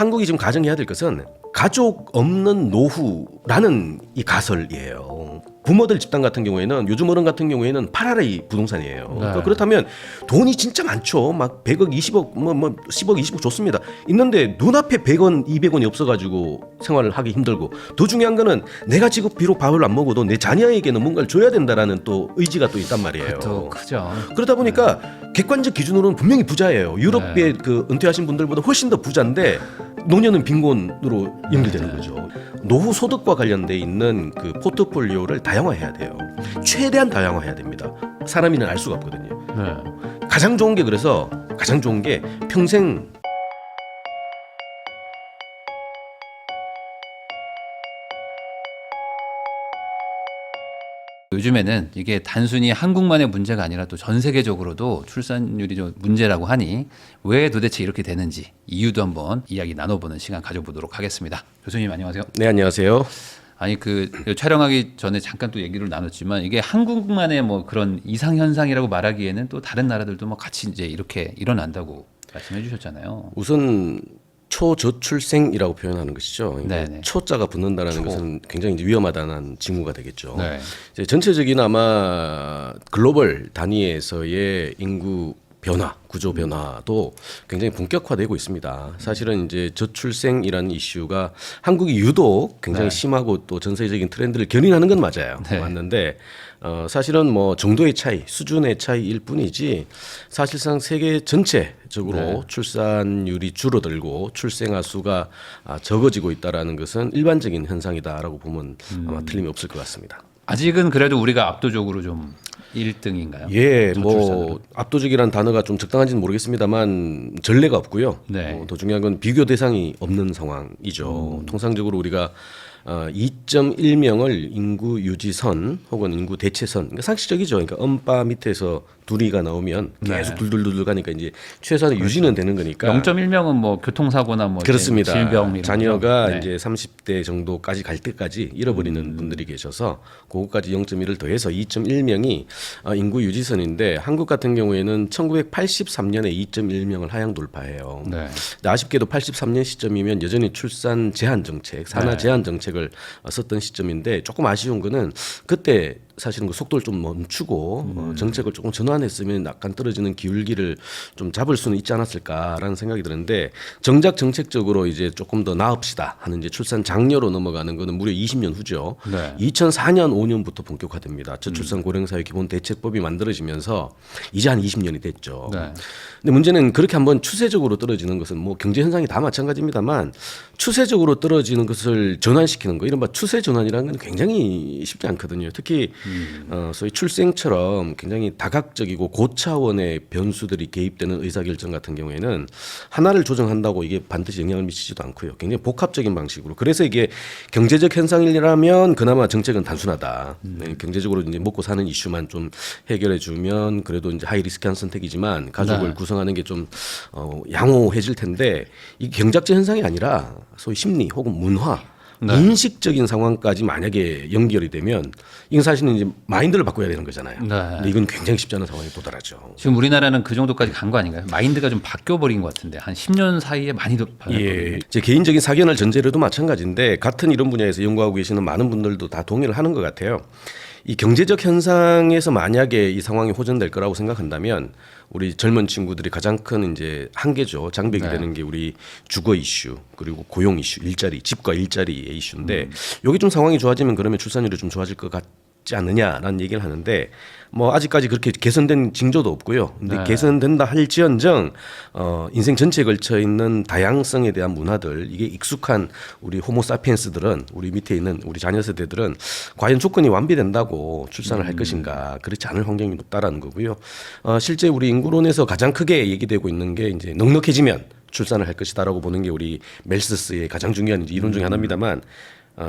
한국이 지금 가정해야 될 것은 가족 없는 노후라는 이 가설이에요. 부모들 집단 같은 경우에는 요즘 어른 같은 경우에는 팔아라이 부동산이에요. 네. 그러니까 그렇다면 돈이 진짜 많죠. 막 100억, 20억, 뭐 10억, 20억 좋습니다. 있는데 눈앞에 100원, 200원이 없어가지고 생활을 하기 힘들고 더 중요한 거는 내가 지금 비록 밥을 안 먹어도 내 자녀에게는 뭔가를 줘야 된다라는 또 의지가 또 있단 말이에요. 또 크죠. 그러다 보니까 객관적 기준으로는 분명히 부자예요. 유럽의 그 은퇴하신 분들보다 훨씬 더 부자인데 노년은 빈곤으로 연결되는 거죠. 노후 소득과 관련돼 있는 그 포트폴리오를 다양화해야 돼요. 최대한 다양화해야 됩니다. 사람이는 알 수가 없거든요. 네. 가장 좋은 게 그래서 가장 좋은 게 평생 요즘에는 이게 단순히 한국만의 문제가 아니라 또 전 세계적으로도 출산율이 좀 문제라고 하니 왜 도대체 이렇게 되는지 이유도 한번 이야기 나눠보는 시간 가져보도록 하겠습니다. 교수님 안녕하세요. 네 안녕하세요. 아니 그 촬영하기 전에 잠깐 또 얘기를 나눴지만 이게 한국만의 뭐 그런 이상 현상이라고 말하기에는 또 다른 나라들도 뭐 같이 이제 이렇게 일어난다고 말씀해 주셨잖아요. 우선 초저출생이라고 표현하는 것이죠. 네네. 초자가 붙는다는 것은 굉장히 이제 위험하다는 징후가 되겠죠. 네. 이제 전체적인 아마 글로벌 단위에서의 인구 변화, 구조 변화도 굉장히 본격화되고 있습니다. 사실은 이제 저출생이라는 이슈가 한국이 유독 굉장히 심하고 또 전 세계적인 트렌드를 견인하는 건 맞아요. 네. 맞는데 사실은 뭐 정도의 차이, 수준의 차이일 뿐이지 사실상 세계 전체적으로 출산율이 줄어들고 출생아 수가 적어지고 있다라는 것은 일반적인 현상이다라고 보면 아마 틀림이 없을 것 같습니다. 아직은 그래도 우리가 압도적으로 좀 1등인가요? 예, 뭐 압도적이라는 단어가 좀 적당한지는 모르겠습니다만 전례가 없고요. 네. 더 중요한 건 비교 대상이 없는 상황이죠. 통상적으로 우리가 2.1명을 인구 유지선 혹은 인구 대체선, 그러니까 상식적이죠. 그러니까 엄빠 밑에서 둘이가 나오면 계속 둘둘둘 가니까 이제 최소한 유지는 되는 거니까. 0.1명은 뭐 교통사고나 뭐 그렇습니다. 질병 이런 자녀가 거죠? 네. 이제 30대 정도까지 갈 때까지 잃어버리는 분들이 계셔서 그거까지 0.1을 더해서 2.1명이 인구 유지선인데 한국 같은 경우에는 1983년에 2.1명을 하향 돌파해요. 네. 근데 아쉽게도 83년 시점이면 여전히 출산 제한 정책, 산하 제한 정책을 썼던 시점인데 조금 아쉬운 거는 그때 사실은 그 속도를 좀 멈추고 정책을 조금 전환했으면 약간 떨어지는 기울기를 좀 잡을 수는 있지 않았을까라는 생각이 드는데 정작 정책적으로 이제 조금 더 나읍시다 하는 이제 출산 장려로 넘어가는 거는 무려 20년 후죠. 네. 2004년 5년부터 본격화됩니다. 저출산 고령사회 기본 대책법이 만들어지면서 이제 한 20년이 됐죠. 네. 근데 문제는 그렇게 한번 추세적으로 떨어지는 것은 뭐 경제 현상이 다 마찬가지입니다만 추세적으로 떨어지는 것을 전환시키는 거 이른바 추세 전환이라는 건 굉장히 쉽지 않거든요. 특히 소위 출생처럼 굉장히 다각적이고 고차원의 변수들이 개입되는 의사결정 같은 경우에는 하나를 조정한다고 이게 반드시 영향을 미치지도 않고요. 굉장히 복합적인 방식으로. 그래서 이게 경제적 현상이라면 그나마 정책은 단순하다. 네, 경제적으로 이제 먹고 사는 이슈만 좀 해결해 주면 그래도 이제 하이 리스크한 선택이지만 가족을 구성하는 게 좀 양호해질 텐데 이 경작적 현상이 아니라 소위 심리 혹은 문화 인식적인 상황까지 만약에 연결이 되면 이건 사실은 이제 마인드를 바꿔야 되는 거잖아요. 네. 근데 이건 굉장히 쉽지 않은 상황에 도달하죠. 지금 우리나라는 그 정도까지 간 거 아닌가요? 마인드가 좀 바뀌어버린 것 같은데 한 10년 사이에 많이 바뀌었거든요. 예, 제 개인적인 사견을 전제로도 마찬가지인데 같은 이런 분야에서 연구하고 계시는 많은 분들도 다 동의를 하는 것 같아요. 이 경제적 현상에서 만약에 이 상황이 호전될 거라고 생각한다면 우리 젊은 친구들이 가장 큰 이제 한계죠. 장벽이 되는 게 우리 주거 이슈 그리고 고용 이슈, 일자리, 집과 일자리의 이슈인데 여기 좀 상황이 좋아지면 그러면 출산율이 좀 좋아질 것 같지 않느냐라는 얘기를 하는데 뭐 아직까지 그렇게 개선된 징조도 없고요. 근데 개선된다 할지언정 인생 전체에 걸쳐 있는 다양성에 대한 문화들 이게 익숙한 우리 호모사피엔스들은 우리 밑에 있는 우리 자녀 세대들은 과연 조건이 완비된다고 출산을 할 것인가 그렇지 않을 환경이 높다라는 거고요. 실제 우리 인구론에서 가장 크게 얘기되고 있는 게 이제 넉넉해지면 출산을 할 것이다라고 보는 게 우리 멜스스의 가장 중요한 이제 이론 중에 하나입니다만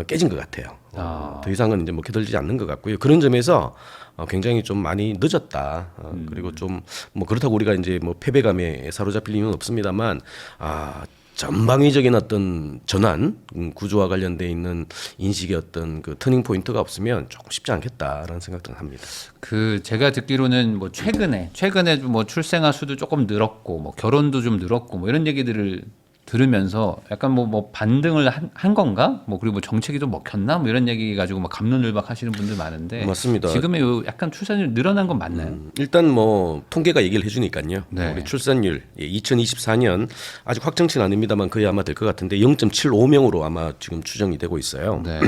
깨진 것 같아요. 더 이상은 이제 먹혀들지 않는 것 같고요. 그런 점에서 굉장히 좀 많이 늦었다. 그리고 좀 뭐 그렇다고 우리가 이제 뭐 패배감에 사로잡힐 이유는 없습니다만 전방위적인 어떤 전환 구조와 관련돼 있는 인식의 어떤 그 터닝 포인트가 없으면 조금 쉽지 않겠다라는 생각도 합니다. 그 제가 듣기로는 뭐 최근에 뭐 출생아 수도 조금 늘었고 뭐 결혼도 좀 늘었고 뭐 이런 얘기들을 들으면서 약간 뭐 반등을 한 건가? 뭐 그리고 뭐 정책이 좀 먹혔나? 뭐 이런 얘기 가지고 막 갑론을박 하시는 분들 많은데 맞습니다. 지금의 요 약간 출산율 늘어난 건 맞나요? 일단 뭐 통계가 얘기를 해주니까요. 네. 우리 출산율 2024년 아직 확정치는 아닙니다만 거의 아마 될 것 같은데 0.75명으로 아마 지금 추정이 되고 있어요. 네.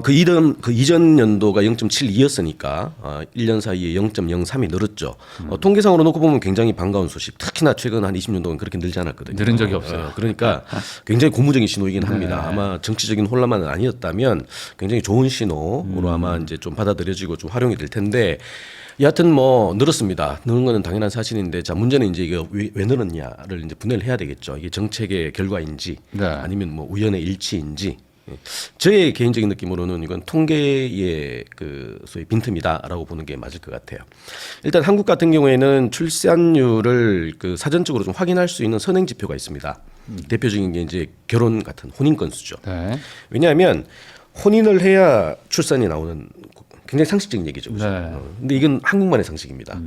그 이전 연도가 0.72였으니까 1년 사이에 0.03이 늘었죠. 통계상으로 놓고 보면 굉장히 반가운 소식. 특히나 최근 한 20년 동안 그렇게 늘지 않았거든요. 늘은 적이 없어요. 그러니까 굉장히 고무적인 신호이긴 합니다. 아마 정치적인 혼란만 아니었다면 굉장히 좋은 신호로 아마 이제 좀 받아들여지고 좀 활용이 될 텐데. 여하튼 뭐 늘었습니다. 늘은 거는 당연한 사실인데 자 문제는 이제 이게 왜 늘었냐를 이제 분해를 해야 되겠죠. 이게 정책의 결과인지 네. 아니면 뭐 우연의 일치인지. 저의 개인적인 느낌으로는 이건 통계의 그 소위 빈틈이다라고 보는 게 맞을 것 같아요. 일단 한국 같은 경우에는 출산율을 그 사전적으로 좀 확인할 수 있는 선행 지표가 있습니다. 대표적인 게 이제 결혼 같은 혼인 건수죠. 네. 왜냐하면 혼인을 해야 출산이 나오는 굉장히 상식적인 얘기죠. 그죠? 네. 근데 이건 한국만의 상식입니다.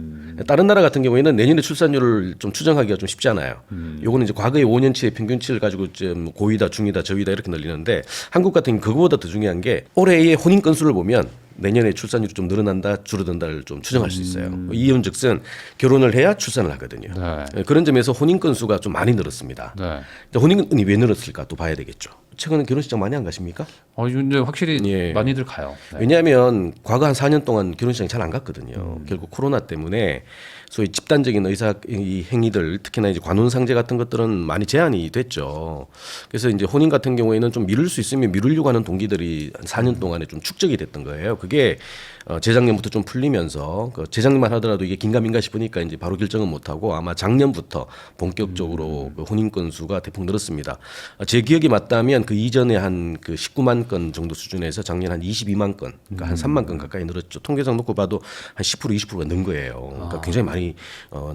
다른 나라 같은 경우에는 내년에 출산율을 좀 추정하기가 좀 쉽지 않아요. 요거는 이제 과거의 5년치의 평균치를 가지고 좀 고이다, 중이다, 저이다 이렇게 늘리는데 한국 같은 경우 그거보다 더 중요한 게 올해의 혼인 건수를 보면 내년에 출산율이 좀 늘어난다, 줄어든다를 좀 추정할 수 있어요. 이윤즉슨 결혼을 해야 출산을 하거든요. 네. 그런 점에서 혼인 건수가 좀 많이 늘었습니다. 네. 혼인건이 왜 늘었을까 또 봐야 되겠죠. 최근에 결혼식장 많이 안 가십니까? 이제 확실히 예. 많이들 가요. 네. 왜냐하면 과거 한 4년 동안 결혼식장 잘 안 갔거든요. 결국 코로나 때문에 소위 집단적인 의사 이 행위들 특히나 이제 관혼상제 같은 것들은 많이 제한이 됐죠. 그래서 이제 혼인 같은 경우에는 좀 미룰 수 있으면 미루려고 하는 동기들이 한 4년 동안에 좀 축적이 됐던 거예요. 그게 재작년부터 좀 풀리면서 재작년만 하더라도 이게 긴가민가 싶으니까 이제 바로 결정은 못하고 아마 작년부터 본격적으로 그 혼인 건수가 대폭 늘었습니다. 제 기억이 맞다면 그 이전에 한 그 19만 건 정도 수준에서 작년 한 22만 건, 그러니까 한 3만 건 가까이 늘었죠. 통계상 놓고 봐도 한 10% 20%가 는 거예요. 그러니까 굉장히 많이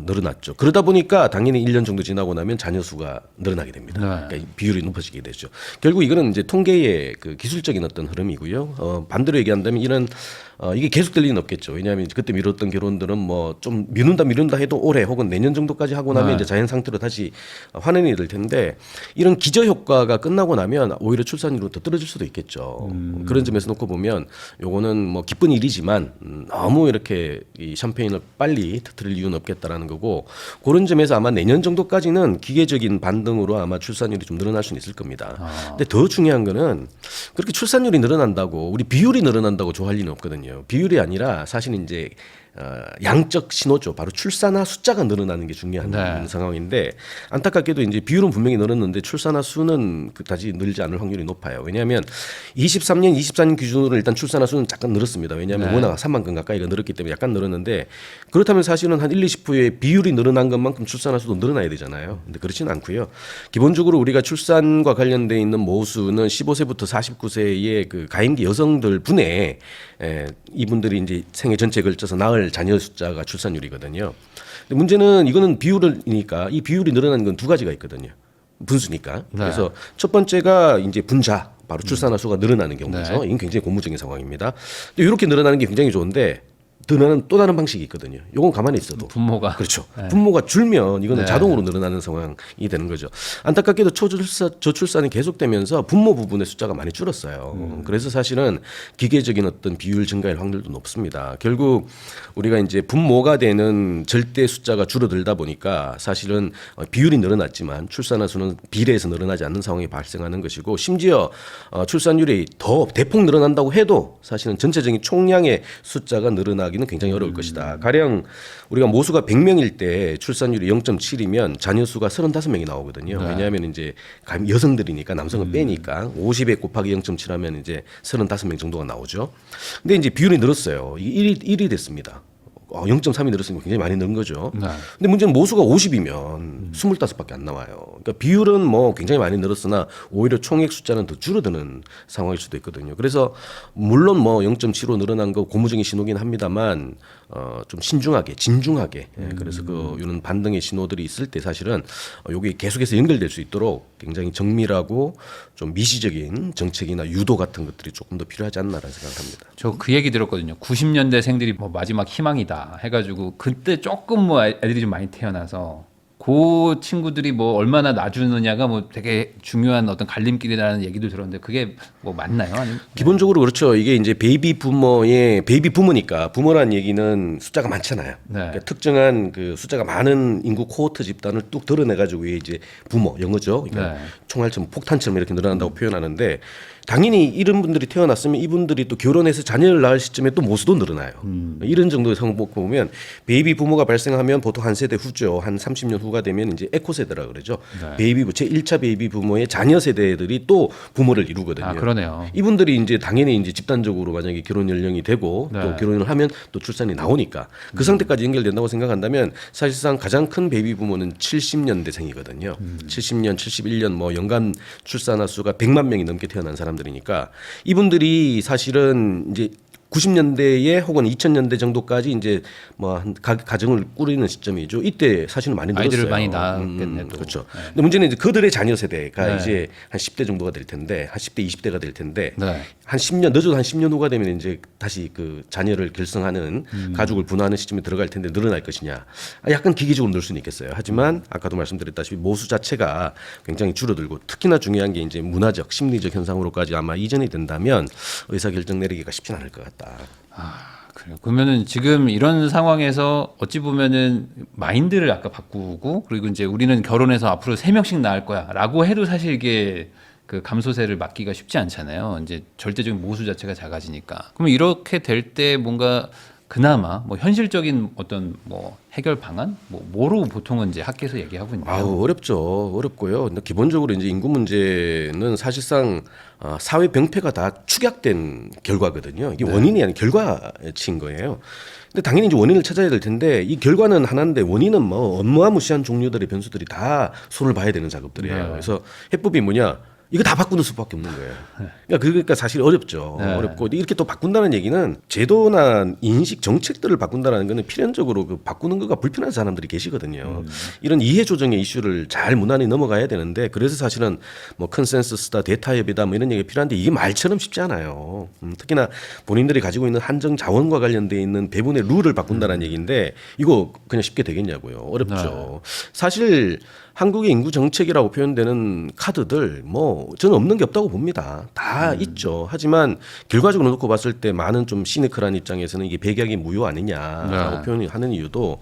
늘어났죠. 그러다 보니까 당연히 1년 정도 지나고 나면 자녀 수가 늘어나게 됩니다. 네. 그러니까 비율이 높아지게 되죠. 결국 이거는 이제 통계의 그 기술적인 어떤 흐름이고요. 반대로 얘기한다면 이런 이게 계속될 리는 없겠죠. 왜냐하면 그때 미뤘던 결혼들은 뭐 좀 미룬다 해도 올해 혹은 내년 정도까지 하고 나면 이제 자연 상태로 다시 환원이 될 텐데 이런 기저 효과가 끝나고 나면 오히려 출산율은 더 떨어질 수도 있겠죠. 그런 점에서 놓고 보면 요거는 뭐 기쁜 일이지만 너무 이렇게 이 샴페인을 빨리 터뜨릴 이유는 없겠다라는 거고 그런 점에서 아마 내년 정도까지는 기계적인 반등으로 아마 출산율이 좀 늘어날 수는 있을 겁니다. 근데 더 중요한 거는 그렇게 출산율이 늘어난다고 우리 비율이 늘어난다고 좋아할 리는 없거든요. 비율이 아니라 사실 이제 양적 신호죠. 바로 출산화 숫자가 늘어나는 게 중요한 네. 상황인데 안타깝게도 이제 비율은 분명히 늘었는데 출산화 수는 그다지 늘지 않을 확률이 높아요. 왜냐하면 23년, 24년 기준으로 일단 출산화 수는 잠깐 늘었습니다. 왜냐하면 네. 워낙 3만 건 가까이가 늘었기 때문에 약간 늘었는데 그렇다면 사실은 한 1, 20%의 비율이 늘어난 것만큼 출산화 수도 늘어나야 되잖아요. 근데 그렇지는 않고요. 기본적으로 우리가 출산과 관련돼 있는 모수는 15세부터 49세의 그 가임기 여성들 분에 이분들이 이제 생애 전체에 걸쳐서 낳을 자녀 숫자가 출산율이거든요. 근데 문제는 이거는 비율이니까 이 비율이 늘어나는 건 두 가지가 있거든요. 분수니까. 네. 그래서 첫 번째가 이제 분자, 바로 출산화 수가 늘어나는 경우죠. 네. 이건 굉장히 고무적인 상황입니다. 근데 이렇게 늘어나는 게 굉장히 좋은데 또 다른 방식이 있거든요. 요건 가만히 있어도 분모가 그렇죠. 네. 분모가 줄면 이거는 네. 자동으로 늘어나는 상황이 되는 거죠. 안타깝게도 저출산이 계속되면서 분모 부분의 숫자가 많이 줄었어요. 그래서 사실은 기계적인 어떤 비율 증가일 확률도 높습니다. 결국 우리가 이제 분모가 되는 절대 숫자가 줄어들다 보니까 사실은 비율이 늘어났지만 출산화 수는 비례해서 늘어나지 않는 상황이 발생하는 것이고 심지어 출산율이 더 대폭 늘어난다고 해도 사실은 전체적인 총량의 숫자가 늘어나기는 굉장히 어려울 것이다. 가령 우리가 모수가 100명일 때 출산율이 0.7이면 자녀 수가 35명이 나오거든요. 네. 왜냐하면 이제 여성들이니까 남성은 빼니까 50에 곱하기 0.7 하면 이제 35명 정도가 나오죠. 근데 이제 비율이 늘었어요. 이게 1이 됐습니다. 0.3이 늘었으니까 굉장히 많이 는 거죠. 네. 근데 문제는 모수가 50이면 25밖에 안 나와요. 그러니까 비율은 뭐 굉장히 많이 늘었으나 오히려 총액 숫자는 더 줄어드는 상황일 수도 있거든요. 그래서 물론 뭐 0.75 늘어난 거 고무적인 신호긴 합니다만 좀 신중하게 진중하게 그래서 그 이런 반등의 신호들이 있을 때 사실은 여기 계속해서 연결될 수 있도록 굉장히 정밀하고 좀 미시적인 정책이나 유도 같은 것들이 조금 더 필요하지 않나라는 생각을 합니다. 저 그 얘기 들었거든요. 90년대생들이 뭐 마지막 희망이다 해가지고 그때 조금 뭐 애들이 좀 많이 태어나서 그 친구들이 뭐 얼마나 놔주느냐가 뭐 되게 중요한 어떤 갈림길이라는 얘기도 들었는데 그게 뭐 맞나요? 아니면 기본적으로 그렇죠. 이게 이제 베이비 부모니까 부모란 얘기는 숫자가 많잖아요. 네. 그러니까 특정한 그 숫자가 많은 인구 코호트 집단을 뚝 드러내 가지고 이제 부모 영어죠. 그러니까 네. 총알처럼 폭탄처럼 이렇게 늘어난다고 표현하는데 당연히 이런 분들이 태어났으면 이분들이 또 결혼해서 자녀를 낳을 시점에 또 모수도 늘어나요. 이런 정도의 성복 보면 베이비 부모가 발생하면 보통 한 세대 후죠. 한 30년 후가 되면 이제 에코 세대라 그러죠. 네. 베이비 제 1차 베이비 부모의 자녀 세대들이 또 부모를 이루거든요. 아, 그러네요. 이분들이 이제 당연히 이제 집단적으로 만약에 결혼 연령이 되고 네. 또 결혼을 하면 또 출산이 나오니까 그 상태까지 연결된다고 생각한다면 사실상 가장 큰 베이비 부모는 70년대생이거든요. 70년, 71년 뭐 연간 출산화 수가 100만 명이 넘게 태어난 사람들이니까 이분들이 사실은 이제 90년대에 혹은 2000년대 정도까지 이제 뭐 한 가정을 꾸리는 시점이죠. 이때 사실은 많이 늘었어요. 아이들을 많이 낳았겠네, 또. 그렇죠. 네. 근데 문제는 이제 그들의 자녀 세대가 네. 이제 한 10대 정도가 될 텐데, 한 10대, 20대가 될 텐데, 네. 한 10년 늦어도 한 10년 후가 되면 이제 다시 그 자녀를 결성하는 가족을 분화하는 시점에 들어갈 텐데 늘어날 것이냐. 약간 기계적으로 늘 수는 있겠어요. 하지만 아까도 말씀드렸다시피 모수 자체가 굉장히 줄어들고 특히나 중요한 게 이제 문화적, 심리적 현상으로까지 아마 이전이 된다면 의사결정 내리기가 쉽진 않을 것 같다. 그래요. 그러면은 지금 이런 상황에서 어찌 보면은 마인드를 아까 바꾸고 그리고 이제 우리는 결혼해서 앞으로 3명씩 낳을 거야라고 해도 사실 이게 그 감소세를 막기가 쉽지 않잖아요. 이제 절대적인 모수 자체가 작아지니까. 그럼 이렇게 될 때 뭔가 그나마 뭐 현실적인 어떤 뭐 해결 방안 뭐로 보통은 이제 학계에서 얘기하고 있나요? 아우 어렵죠. 어렵고요. 근데 기본적으로 이제 인구 문제는 사실상 사회 병폐가 다 축약된 결과거든요. 이게 원인이 아닌 결과치인 거예요. 근데 당연히 이제 원인을 찾아야 될 텐데 이 결과는 하나인데 원인은 뭐 어마무시한 종류들의 변수들이 다 손을 봐야 되는 작업들이에요. 네. 그래서 해법이 뭐냐? 이거 다 바꾸는 수밖에 없는 거예요. 그러니까 사실 어렵죠. 네. 어렵고 이렇게 또 바꾼다는 얘기는 제도나 인식 정책들을 바꾼다는 거는 필연적으로 그 바꾸는 거가 불편한 사람들이 계시거든요. 이런 이해 조정의 이슈를 잘 무난히 넘어가야 되는데 그래서 사실은 뭐 컨센서스다 데이터 협의다 뭐 이런 얘기가 필요한데 이게 말처럼 쉽지 않아요. 특히나 본인들이 가지고 있는 한정 자원과 관련돼 있는 배분의 룰을 바꾼다는 얘기인데 이거 그냥 쉽게 되겠냐고요. 어렵죠. 사실 한국의 인구 정책이라고 표현되는 카드들 뭐 저는 없는 게 없다고 봅니다. 다 있죠. 하지만 결과적으로 놓고 봤을 때 많은 좀 시니컬한 입장에서는 이게 백약이 무효 아니냐라고 네. 표현을 하는 이유도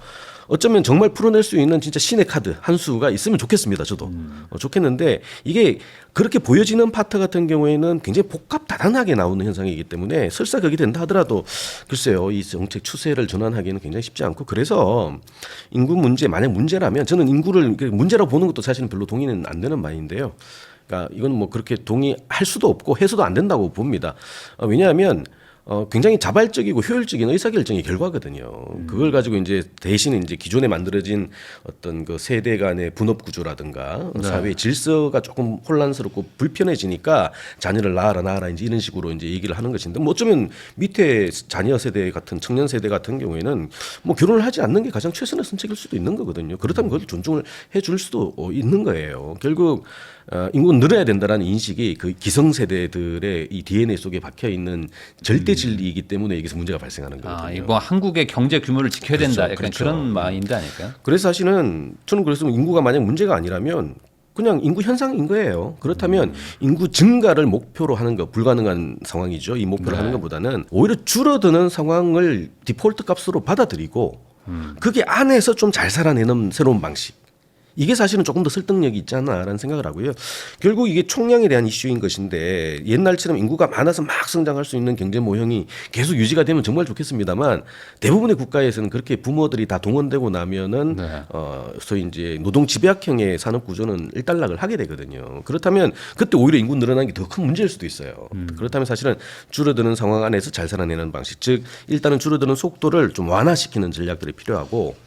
어쩌면 정말 풀어낼 수 있는 진짜 신의 카드 한 수가 있으면 좋겠습니다. 저도 좋겠는데 이게 그렇게 보여지는 파트 같은 경우에는 굉장히 복합다단하게 나오는 현상이기 때문에 설사 그게 된다 하더라도 글쎄요 이 정책 추세를 전환하기는 굉장히 쉽지 않고 그래서 인구 문제 만약 문제라면 저는 인구를 문제라고 보는 것도 사실은 별로 동의는 안 되는 바인데요. 그러니까 이건 뭐 그렇게 동의할 수도 없고 해서도 안 된다고 봅니다. 왜냐하면 굉장히 자발적이고 효율적인 의사결정의 결과거든요. 그걸 가지고 이제 대신 이제 기존에 만들어진 어떤 그 세대 간의 분업 구조라든가 사회 질서가 조금 혼란스럽고 불편해지니까 자녀를 낳아라 이제 이런 식으로 이제 얘기를 하는 것인데 뭐 어쩌면 밑에 자녀 세대 같은 청년 세대 같은 경우에는 뭐 결혼을 하지 않는 게 가장 최선의 선택일 수도 있는 거거든요. 그렇다면 그걸 존중을 해줄 수도 있는 거예요. 결국 인구는 늘어야 된다라는 인식이 그 기성 세대들의 이 DNA 속에 박혀 있는 절대 진리이기 때문에 여기서 문제가 발생하는 거거든요. 이거 한국의 경제 규모를 지켜야 된다. 그렇죠, 약간 그렇죠. 그런 마인드 아닐까요? 그래서 사실은 저는 그래서 인구가 만약 문제가 아니라면 그냥 인구 현상인 거예요. 그렇다면 인구 증가를 목표로 하는 거 불가능한 상황이죠. 이 목표를 하는 것보다는 오히려 줄어드는 상황을 디폴트 값으로 받아들이고 그게 안에서 좀 잘 살아내는 새로운 방식. 이게 사실은 조금 더 설득력이 있지 않나라는 생각을 하고요. 결국 이게 총량에 대한 이슈인 것인데 옛날처럼 인구가 많아서 막 성장할 수 있는 경제 모형이 계속 유지가 되면 정말 좋겠습니다만 대부분의 국가에서는 그렇게 부모들이 다 동원되고 나면은 네. 소위 이제 노동 집약형의 산업 구조는 일단락을 하게 되거든요. 그렇다면 그때 오히려 인구 늘어나는 게 더 큰 문제일 수도 있어요. 그렇다면 사실은 줄어드는 상황 안에서 잘 살아내는 방식, 즉 일단은 줄어드는 속도를 좀 완화시키는 전략들이 필요하고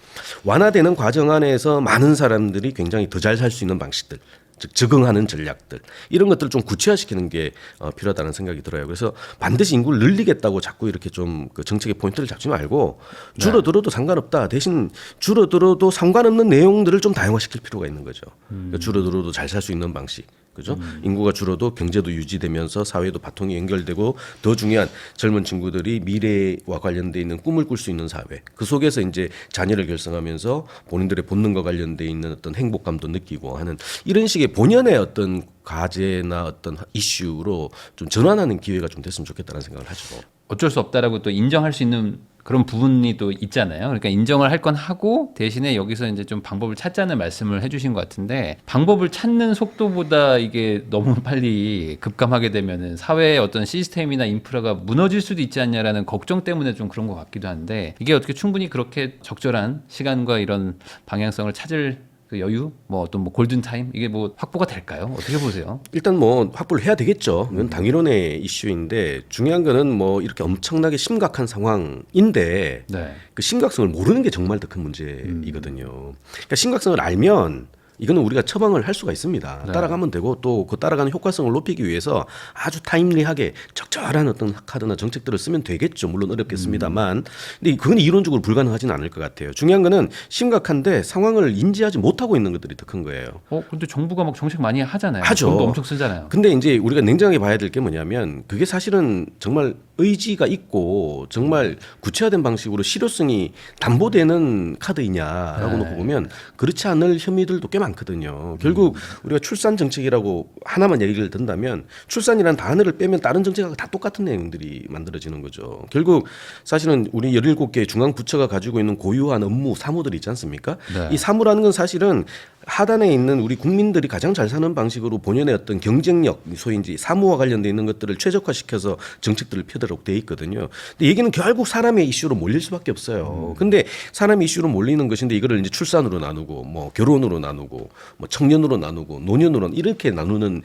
완화되는 과정 안에서 많은 사람들이 굉장히 더 잘 살 수 있는 방식들, 즉 적응하는 전략들 이런 것들을 좀 구체화시키는 게 필요하다는 생각이 들어요. 그래서 반드시 인구를 늘리겠다고 자꾸 이렇게 좀 그 정책의 포인트를 잡지 말고 줄어들어도 상관없다. 대신 줄어들어도 상관없는 내용들을 좀 다양화시킬 필요가 있는 거죠. 그러니까 줄어들어도 잘 살 수 있는 방식. 그죠? 인구가 줄어도 경제도 유지되면서 사회도 바통이 연결되고 더 중요한 젊은 친구들이 미래와 관련돼 있는 꿈을 꿀 수 있는 사회. 그 속에서 이제 자녀를 결성하면서 본인들의 본능과 관련돼 있는 어떤 행복감도 느끼고 하는 이런 식의 본연의 어떤 과제나 어떤 이슈로 좀 전환하는 기회가 좀 됐으면 좋겠다는 생각을 하죠. 어쩔 수 없다라고 또 인정할 수 있는 그런 부분이 또 있잖아요. 그러니까 인정을 할 건 하고 대신에 여기서 이제 좀 방법을 찾자는 말씀을 해주신 것 같은데 방법을 찾는 속도보다 이게 너무 빨리 급감하게 되면은 사회의 어떤 시스템이나 인프라가 무너질 수도 있지 않냐라는 걱정 때문에 좀 그런 것 같기도 한데 이게 어떻게 충분히 그렇게 적절한 시간과 이런 방향성을 찾을 그 여유, 뭐 어떤 뭐 골든 타임 이게 뭐 확보가 될까요? 어떻게 보세요? 일단 뭐 확보를 해야 되겠죠. 이건 당일론의 이슈인데 중요한 거는 뭐 이렇게 엄청나게 심각한 상황인데 네. 그 심각성을 모르는 게 정말 더 큰 문제이거든요. 그러니까 심각성을 알면 이거는 우리가 처방을 할 수가 있습니다. 네. 따라가면 되고 또 그 따라가는 효과성을 높이기 위해서 아주 타임리하게 적절한 어떤 카드나 정책들을 쓰면 되겠죠. 물론 어렵겠습니다만. 근데 그건 이론적으로 불가능하지는 않을 것 같아요. 중요한 거는 심각한데 상황을 인지하지 못하고 있는 것들이 더 큰 거예요. 근데 정부가 막 정책 많이 하잖아요. 하죠. 돈도 엄청 쓰잖아요. 근데 이제 우리가 냉정하게 봐야 될 게 뭐냐면 그게 사실은 정말 의지가 있고 정말 구체화된 방식으로 실효성이 담보되는 카드이냐라고 놓고 보면 그렇지 않을 혐의들도 꽤 많거든요. 결국 우리가 출산 정책이라고 하나만 얘기를 든다면 출산이라는 단어를 빼면 다른 정책하고 다 똑같은 내용들이 만들어지는 거죠. 결국 사실은 우리 17개 중앙부처가 가지고 있는 고유한 업무 사무들이 있지 않습니까? 네. 이 사무라는 건 사실은 하단에 있는 우리 국민들이 가장 잘 사는 방식으로 본연의 어떤 경쟁력, 소위 이제 사무와 관련돼 있는 것들을 최적화시켜서 정책들을 펴도록 돼 있거든요. 근데 얘기는 결국 사람의 이슈로 몰릴 수밖에 없어요. 근데 사람의 이슈로 몰리는 것인데 이거를 이제 출산으로 나누고 뭐 결혼으로 나누고 뭐 청년으로 나누고 노년으로 이렇게 나누는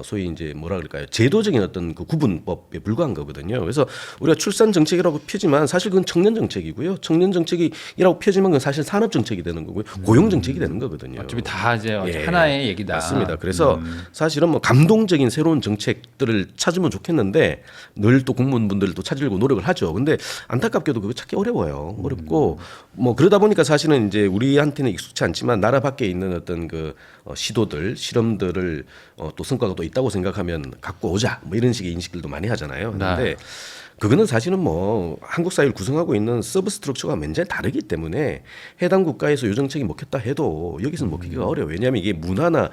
소위 이제 뭐라 그럴까요? 제도적인 어떤 그 구분법에 불과한 거거든요. 그래서 우리가 출산 정책이라고 펴지만 사실 그건 청년 정책이고요. 청년 정책이라고 펴지만 그건 사실 산업 정책이 되는 거고요. 고용 정책이 되는 거거든요. 어차피 다 이제 예, 하나의 얘기다. 맞습니다. 그래서 사실은 뭐 감동적인 새로운 정책들을 찾으면 좋겠는데 늘 또 공무원분들도 찾으려고 노력을 하죠. 근데 안타깝게도 그거 찾기 어려워요. 어렵고 뭐 그러다 보니까 사실은 이제 우리한테는 익숙치 않지만 나라 밖에 있는 어떤 그 시도들, 실험들을 또 성과가 또 있다고 생각하면 갖고 오자 뭐 이런 식의 인식들도 많이 하잖아요. 그런데 네. 그거는 사실은 뭐 한국 사회를 구성하고 있는 서브 스트럭처가 완전히 다르기 때문에 해당 국가에서 요 정책이 먹혔다 해도 여기서는 먹히기가 어려워요. 왜냐하면 이게 문화나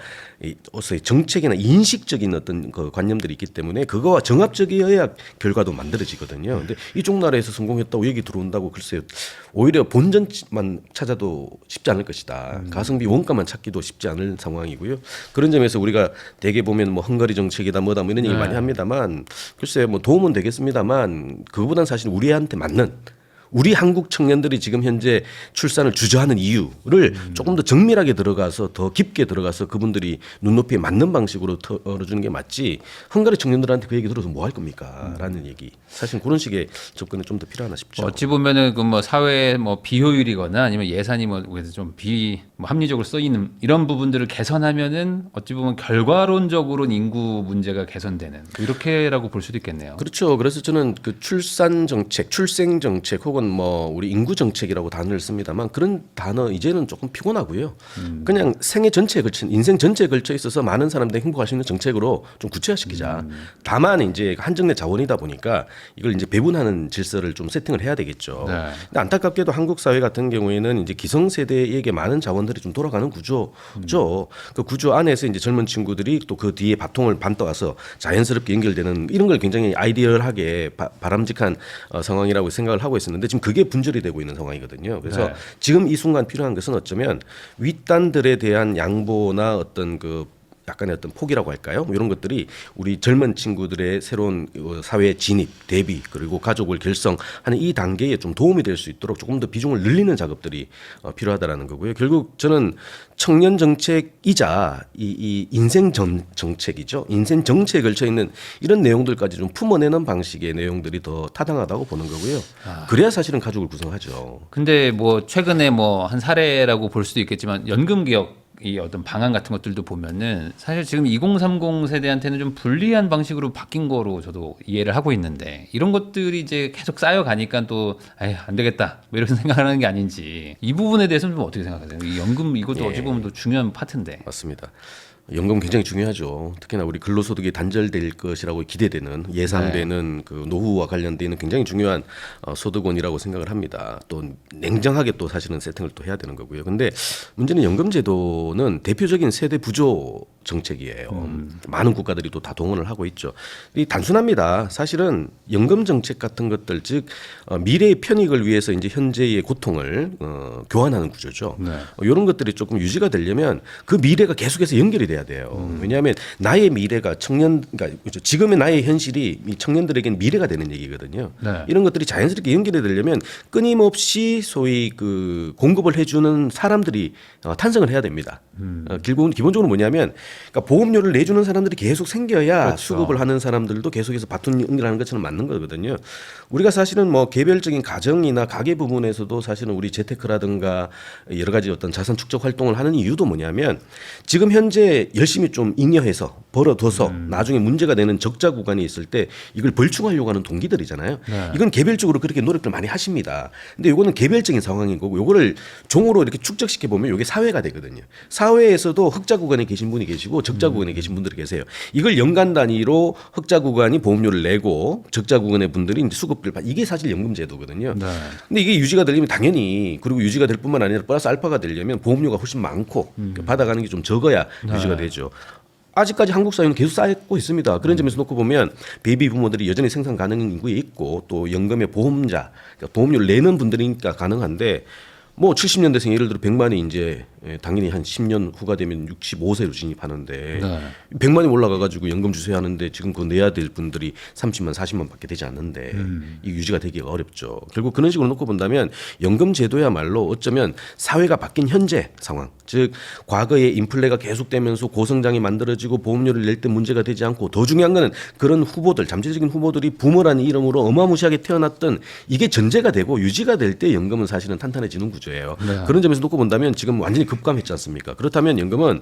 어서의 정책이나 인식적인 어떤 그 관념들이 있기 때문에 그거와 정합적이어야 결과도 만들어지거든요. 근데 이쪽 나라에서 성공했다고 여기 들어온다고 글쎄요. 오히려 본전만 찾아도 쉽지 않을 것이다. 가성비 원가만 찾기도 쉽지 않을 상황이고요. 그런 점에서 우리가 대개 보면 뭐 헝가리 정책이다 뭐다 뭐 이런 얘기 많이 합니다만 글쎄 뭐 도움은 되겠습니다만 그거보다는 사실 우리한테 맞는 우리 한국 청년들이 지금 현재 출산을 주저하는 이유를 조금 더 정밀하게 들어가서 더 깊게 들어가서 그분들이 눈높이에 맞는 방식으로 털어주는 게 맞지 헝가리 청년들한테 그 얘기 들어서 뭐 할 겁니까? 라는 얘기. 사실 그런 식의 접근이 좀 더 필요하나 싶죠. 어찌 보면은 그 뭐 사회 뭐 비효율이거나 아니면 예산이 뭐 그래서 좀 합리적으로 쓰이는 이런 부분들을 개선하면은 어찌 보면 결과론적으로는 인구 문제가 개선되는 뭐 이렇게라고 볼 수도 있겠네요. 그렇죠. 그래서 저는 그 출산 정책, 출생 정책 혹은 뭐 우리 인구 정책이라고 단어를 씁니다만 그런 단어 이제는 조금 피곤하고요. 그냥 생애 전체에 걸친 인생 전체에 걸쳐 있어서 많은 사람들이 행복할 수 있는 정책으로 좀 구체화시키자. 다만 이제 한정된 자원이다 보니까 이걸 이제 배분하는 질서를 좀 세팅을 해야 되겠죠. 네. 근데 안타깝게도 한국 사회 같은 경우에는 이제 기성세대에게 많은 자원들이 좀 돌아가는 구조죠. 그 구조 안에서 이제 젊은 친구들이 또 그 뒤에 바통을 반떠와서 자연스럽게 연결되는 이런 걸 굉장히 아이디얼하게 바람직한 상황이라고 생각을 하고 있었는데 지금 그게 분절이 되고 있는 상황이거든요. 그래서 네. 지금 이 순간 필요한 것은 어쩌면 윗단들에 대한 양보나 어떤 그 약간의 어떤 포기라고 할까요? 뭐 이런 것들이 우리 젊은 친구들의 새로운 사회 진입, 대비 그리고 가족을 결성하는 이 단계에 좀 도움이 될 수 있도록 조금 더 비중을 늘리는 작업들이 필요하다라는 거고요. 결국 저는 청년 정책이자 이 인생 정책이죠. 인생 정책에 걸쳐 있는 이런 내용들까지 좀 품어내는 방식의 내용들이 더 타당하다고 보는 거고요. 그래야 사실은 가족을 구성하죠. 근데 뭐 최근에 뭐 한 사례라고 볼 수도 있겠지만 연금 개혁 이 어떤 방안 같은 것들도 보면은 사실 지금 2030 세대한테는 좀 불리한 방식으로 바뀐 거로 저도 이해를 하고 있는데 이런 것들이 이제 계속 쌓여가니까 또 안 되겠다 뭐 이런 생각을 하는 게 아닌지 이 부분에 대해서는 좀 어떻게 생각하세요? 이 연금 이것도 어찌 보면 또 중요한 파트인데. 맞습니다. 연금 굉장히 중요하죠. 특히나 우리 근로소득이 단절될 것이라고 기대되는 예상되는 그 노후와 관련돼 있는 굉장히 중요한 소득원이라고 생각을 합니다. 또 냉정하게 또 사실은 세팅을 또 해야 되는 거고요. 근데 문제는 연금제도는 대표적인 세대 부조 정책이에요. 많은 국가들이 또 다 동원을 하고 있죠. 이 단순합니다. 사실은 연금 정책 같은 것들 즉 미래의 편익을 위해서 이제 현재의 고통을 교환하는 구조죠. 이런 것들이 조금 유지가 되려면 그 미래가 계속해서 연결이 돼야 돼요. 왜냐하면 나의 미래가 그러니까 지금의 나의 현실이 이 청년들에게는 미래가 되는 얘기거든요. 네. 이런 것들이 자연스럽게 연결이 되려면 끊임없이 소위 그 공급을 해주는 사람들이 탄생을 해야 됩니다. 기본적으로 뭐냐면 그러니까 보험료를 내주는 사람들이 계속 생겨야 그렇죠. 수급을 하는 사람들도 계속해서 바톤 연결하는 것처럼 맞는 거거든요. 우리가 사실은 뭐 개별적인 가정이나 가계 부분에서도 사실은 우리 재테크라든가 여러 가지 어떤 자산 축적 활동을 하는 이유도 뭐냐면 지금 현재 열심히 좀 잉여해서 벌어둬서 나중에 문제가 되는 적자 구간이 있을 때 이걸 벌충하려고 하는 동기들이잖아요. 네. 이건 개별적으로 그렇게 노력들 많이 하십니다. 근데 이거는 개별적인 상황인 거고 요거를 종으로 이렇게 축적시켜 보면 이게 사회가 되거든요. 사회에서도 흑자 구간에 계신 분이 계시고 적자 구간에 계신 분들이 계세요. 이걸 연간 단위로 흑자 구간이 보험료를 내고 적자 구간의 분들이 이제 수급비를 이게 사실 연금 제도거든요. 네. 근데 이게 유지가 되려면 당연히 그리고 유지가 될 뿐만 아니라 플러스 알파가 되려면 보험료가 훨씬 많고 받아가는 게 좀 적어야 유지가 되죠. 아직까지 한국 사회는 계속 쌓고 있습니다. 그런 점에서 놓고 보면 베이비 부모들이 여전히 생산 가능 인구에 있고 또 연금의 보험자, 그러니까 보험료를 내는 분들이니까 가능한데 뭐 70년대생 예를 들어 100만이 이제 당연히 한 10년 후가 되면 65세로 진입하는데 네. 100만이 올라가가지고 연금 주세요 하는데 지금 그거 내야 될 분들이 30만 40만밖에 되지 않는데 이 유지가 되기가 어렵죠. 결국 그런 식으로 놓고 본다면 연금 제도야말로 어쩌면 사회가 바뀐 현재 상황, 즉 과거에 인플레가 계속되면서 고성장이 만들어지고 보험료를 낼 때 문제가 되지 않고 더 중요한 거는 그런 후보들, 잠재적인 후보들이 부모라는 이름으로 어마무시하게 태어났던 이게 전제가 되고 유지가 될 때 연금은 사실은 탄탄해지는 구조예요. 네. 그런 점에서 놓고 본다면 지금 완전히 급감했지 않습니까? 그렇다면 연금은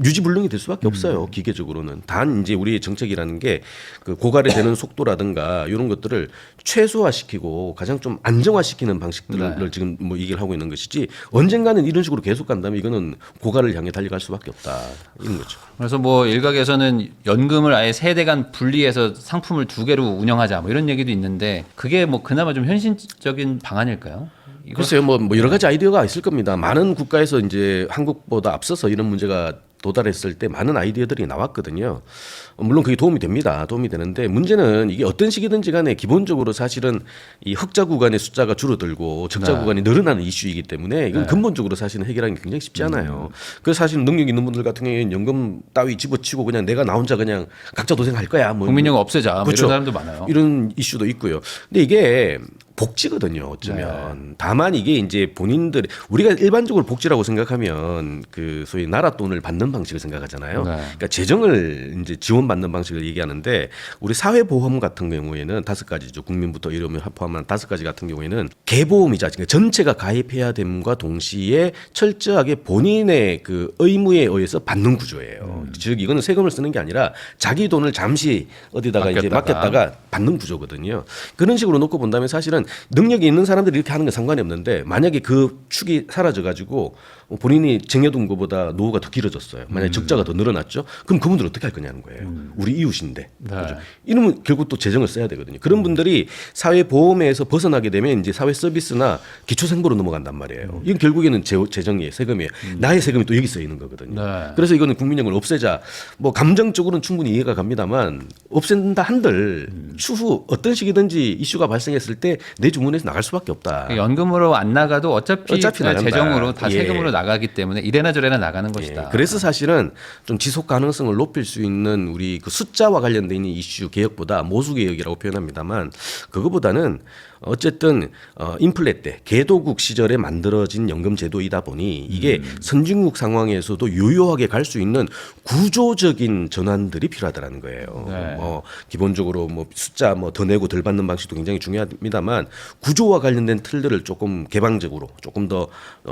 유지불능이 될 수밖에 없어요. 기계적으로는. 단 이제 우리의 정책이라는 게 그 고갈이 되는 속도라든가 이런 것들을 최소화시키고 가장 좀 안정화시키는 방식들을 지금 뭐 얘기를 하고 있는 것이지 언젠가는 이런 식으로 계속 간다면 이거는 고갈을 향해 달려갈 수밖에 없다 이런 거죠. 그래서 뭐 일각에서는 연금을 아예 세대 간 분리해서 상품을 두 개로 운영하자 뭐 이런 얘기도 있는데 그게 뭐 그나마 좀 현실적인 방안일까요? 글쎄요, 뭐 여러 가지 아이디어가 있을 겁니다. 많은 국가에서 이제 한국보다 앞서서 이런 문제가 도달했을 때 많은 아이디어들이 나왔거든요. 물론 그게 도움이 됩니다. 도움이 되는데 문제는 이게 어떤 식이든지 간에 기본적으로 사실은 이 흑자 구간의 숫자가 줄어들고 적자 구간이 늘어나는 이슈이기 때문에 이건 근본적으로 사실은 해결하기 굉장히 쉽지 않아요. 그래서 사실 능력 있는 분들 같은 경우에는 연금 따위 집어치고 그냥 내가 나 혼자 그냥 각자 도생할 거야. 뭐 국민연금 없애자 뭐 그렇죠. 이런 사람도 많아요. 이런 이슈도 있고요. 근데 이게 복지거든요. 어쩌면 다만 이게 이제 본인들 우리가 일반적으로 복지라고 생각하면 그 소위 나라 돈을 받는 방식을 생각하잖아요. 그러니까 재정을 이제 지원받는 방식을 얘기하는데 우리 사회보험 같은 경우에는 5가지죠. 국민부터 이름을 포함한 5가지 같은 경우에는 개보험이자 그러니까 전체가 가입해야 됨과 동시에 철저하게 본인의 그 의무에 의해서 받는 구조예요. 즉 이거는 세금을 쓰는 게 아니라 자기 돈을 잠시 어디다가 이제 맡겼다가 받는 구조거든요. 그런 식으로 놓고 본다면 사실은 능력이 있는 사람들이 이렇게 하는 건 상관이 없는데 만약에 그 축이 사라져 가지고 본인이 쟁여둔 것보다 노후가 더 길어졌어요. 만약에 적자가 더 늘어났죠. 그럼 그분들 어떻게 할 거냐는 거예요. 우리 이웃인데. 그렇죠? 이러면 결국 또 재정을 써야 되거든요. 그런 분들이 사회보험에서 벗어나게 되면 이제 사회 서비스나 기초생보로 넘어간단 말이에요. 이건 결국에는 재정이에요. 세금이에요. 나의 세금이 또 여기 써 있는 거거든요. 그래서 이거는 국민연금을 없애자. 뭐 감정적으로는 충분히 이해가 갑니다만 없앤다 한들 추후 어떤 식이든지 이슈가 발생했을 때 내 주문에서 나갈 수밖에 없다. 연금으로 안 나가도 어차피 나간다. 재정으로 다 예. 세금으로 나가기 때문에 이래나 저래나 나가는 것이다. 그래서 사실은 좀 지속 가능성을 높일 수 있는 우리 그 숫자와 관련돼 있는 이슈 개혁보다 모수 개혁이라고 표현합니다만 그거보다는 어쨌든 인플레 때 개도국 시절에 만들어진 연금 제도이다 보니 이게 선진국 상황에서도 유효하게 갈 수 있는 구조적인 전환들이 필요하다라는 거예요. 네. 기본적으로 뭐 숫자 뭐 더 내고 덜 받는 방식도 굉장히 중요합니다만 구조와 관련된 틀들을 조금 개방적으로 조금 더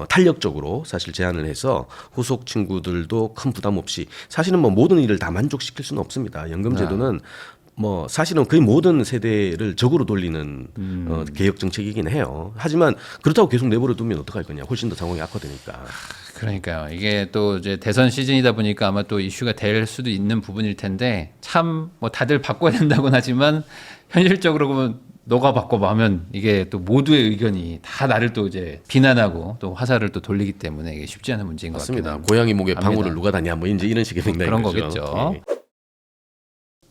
탄력적으로 사실 제안을 해서 후속 친구들도 큰 부담 없이 사실은 뭐 모든 일을 다 만족시킬 수는 없습니다. 연금 제도는 뭐 사실은 거의 모든 세대를 적으로 돌리는 개혁 정책이긴 해요. 하지만 그렇다고 계속 내버려 두면 어떡할 거냐. 훨씬 더 상황이 악화되니까. 그러니까요. 이게 또 이제 대선 시즌이다 보니까 아마 또 이슈가 될 수도 있는 부분일 텐데 참 뭐 다들 바꿔야 된다고는 하지만 현실적으로 보면 너가 바꿔봐 하면 이게 또 모두의 의견이 다 나를 또 이제 비난하고 또 화살을 또 돌리기 때문에 이게 쉽지 않은 문제인 것 같습니다. 맞습니다. 고양이 목에 방울을 누가 다냐 뭐 이제 이런 식의 맥락인 그런 거죠. 거겠죠. 예.